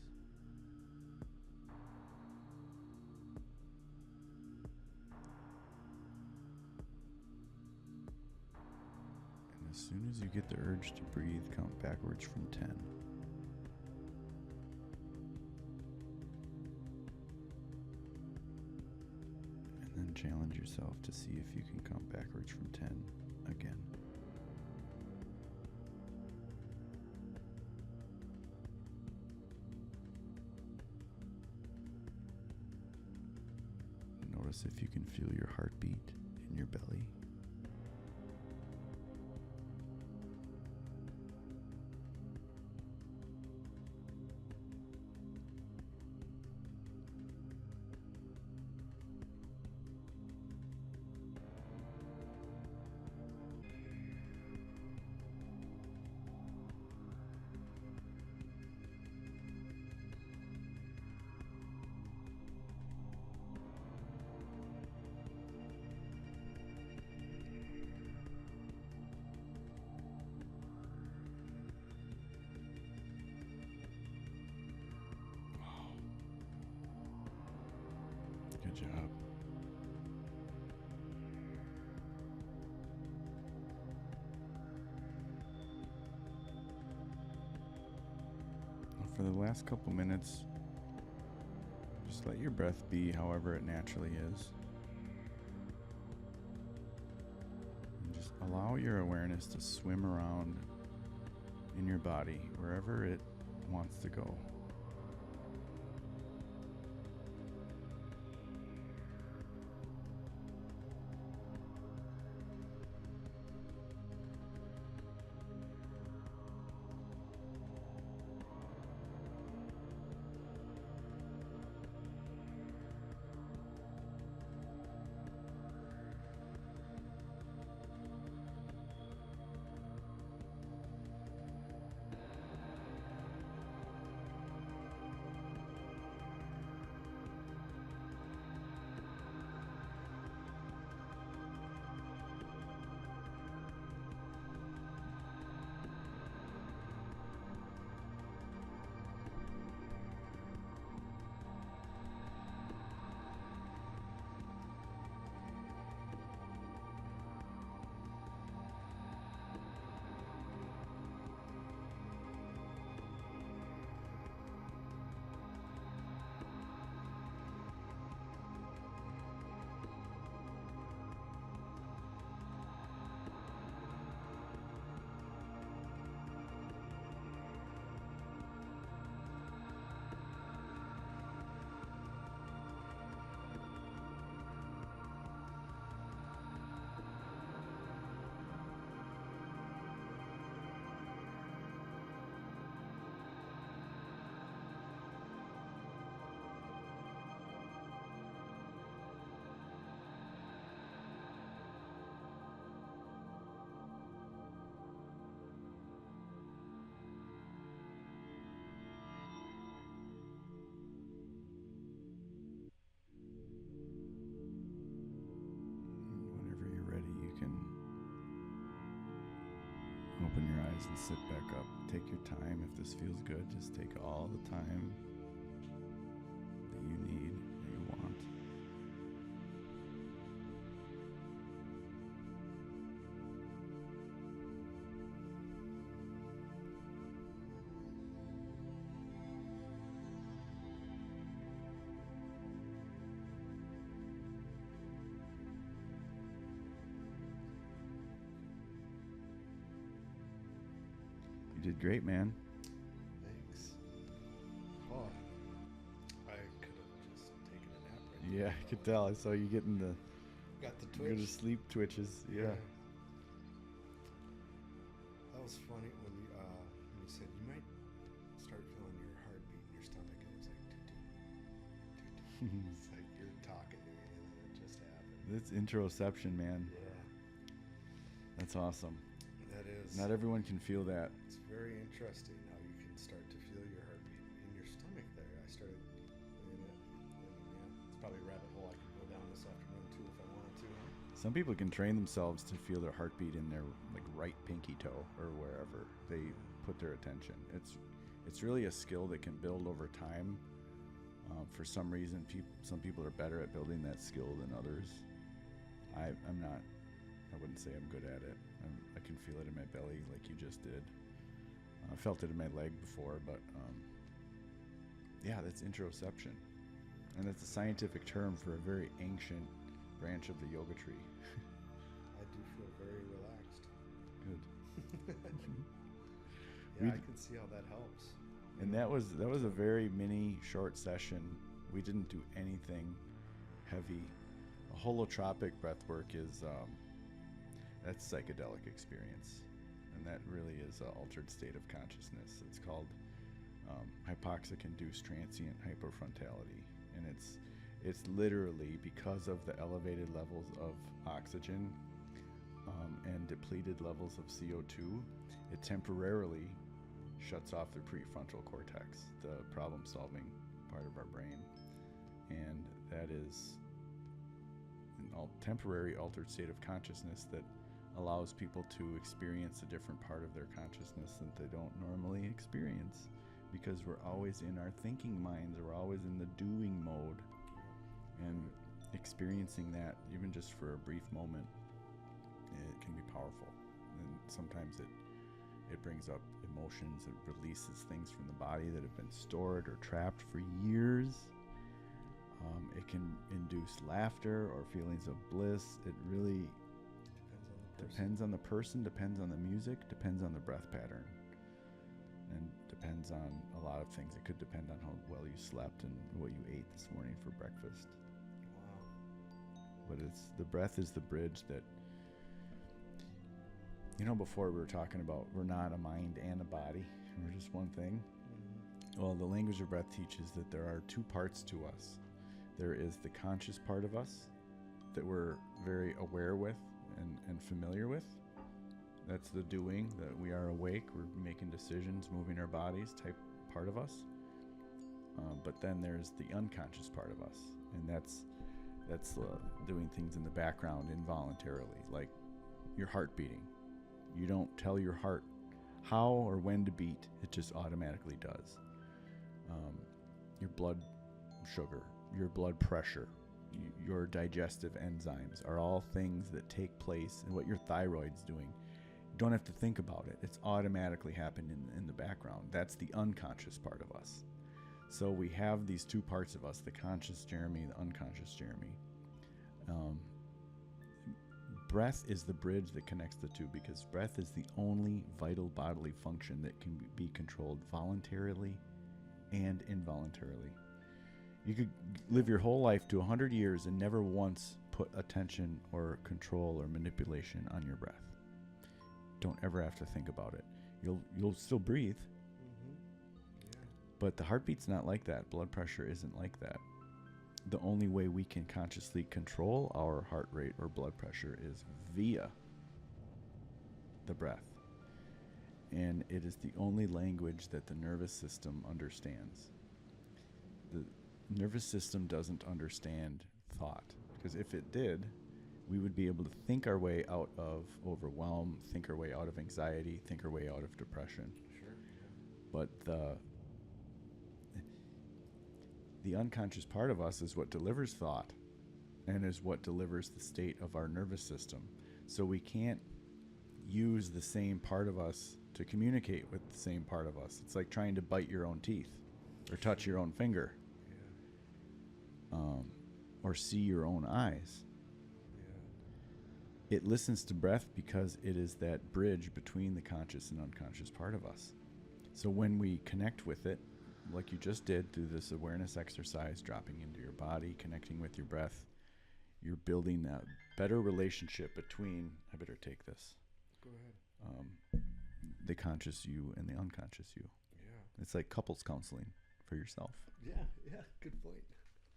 And as soon as you get the urge to breathe, count backwards from 10. Then challenge yourself to see if you can count backwards from 10 again. Notice if you can feel your heartbeat in your belly. Good job. Now for the last couple minutes, just let your breath be however it naturally is. And just allow your awareness to swim around in your body wherever it wants to go. Whenever you're ready, you can open your eyes and sit back up. Take your time. If this feels good, just take all the time that you need, that you want. You did great, man. Thanks. Oh, I could have just taken a nap right Yeah, I could tell. I saw you getting the there. Got the go to twitch. sleep twitches. Yeah. That was funny when you said you might start feeling your heartbeat in your stomach, and it was like, doo-doo. It's like you're talking to me, and then it just happened. That's interoception, man. Yeah, That's awesome. that is. Not everyone can feel that. It's very interesting how you can start to feel your heartbeat in your stomach there. I started doing it. And yeah, it's probably a rabbit hole I could go down this afternoon too if I wanted to. Huh? Some people can train themselves to feel their heartbeat in their like right pinky toe or wherever they put their attention. It's really a skill that can build over time. For some reason, some people are better at building that skill than others. I'm not. I wouldn't say I'm good at it. I can feel it in my belly like you just did. I felt it in my leg before, but yeah, that's interoception. And that's a scientific term for a very ancient branch of the yoga tree. I do feel very relaxed. Good. Yeah, I can see how that helps. And that was a very mini short session. We didn't do anything heavy. A holotropic breath work is that's psychedelic experience, and that really is an altered state of consciousness. It's called hypoxic-induced transient hypofrontality, and it's literally because of the elevated levels of oxygen and depleted levels of CO2, it temporarily shuts off the prefrontal cortex, the problem-solving part of our brain, and that is an temporary altered state of consciousness that allows people to experience a different part of their consciousness that they don't normally experience, because we're always in our thinking minds, we're always in the doing mode, and experiencing that, even just for a brief moment, it can be powerful. And sometimes it brings up emotions, it releases things from the body that have been stored or trapped for years. It can induce laughter or feelings of bliss. It really depends on the person, depends on the music, depends on the breath pattern, and depends on a lot of things. It could depend on how well you slept and what you ate this morning for breakfast. Wow. But the breath is the bridge that, before we were talking about we're not a mind and a body, we're just one thing. Well, the language of breath teaches that there are two parts to us. There is the conscious part of us that we're very aware with and familiar with. That's the doing, that we are awake, we're making decisions, moving our bodies type part of us. But then there's the unconscious part of us, and that's doing things in the background involuntarily, like your heart beating. You don't tell your heart how or when to beat, it just automatically does. Your blood sugar, your blood pressure, your digestive enzymes are all things that take place, and what your thyroid's doing. You don't have to think about it. It's automatically happening in the background. That's the unconscious part of us. So we have these two parts of us, the conscious Jeremy, the unconscious Jeremy. Breath is the bridge that connects the two, because breath is the only vital bodily function that can be controlled voluntarily and involuntarily. You could live your whole life to 100 years and never once put attention or control or manipulation on your breath. Don't ever have to think about it. You'll still breathe, but the heartbeat's not like that. Blood pressure isn't like that. The only way we can consciously control our heart rate or blood pressure is via the breath. And it is the only language that the nervous system understands. The nervous system doesn't understand thought, because if it did, we would be able to think our way out of overwhelm, think our way out of anxiety, think our way out of depression. Sure. But the unconscious part of us is what delivers thought and is what delivers the state of our nervous system. So we can't use the same part of us to communicate with the same part of us. It's like trying to bite your own teeth or touch your own finger. Or see your own eyes. It listens to breath because it is that bridge between the conscious and unconscious part of us. So when we connect with it, like you just did through this awareness exercise, dropping into your body, connecting with your breath, you're building a better relationship between, I better take this. Go ahead. The conscious you and the unconscious you. Yeah. It's like couples counseling for yourself. Yeah, good point.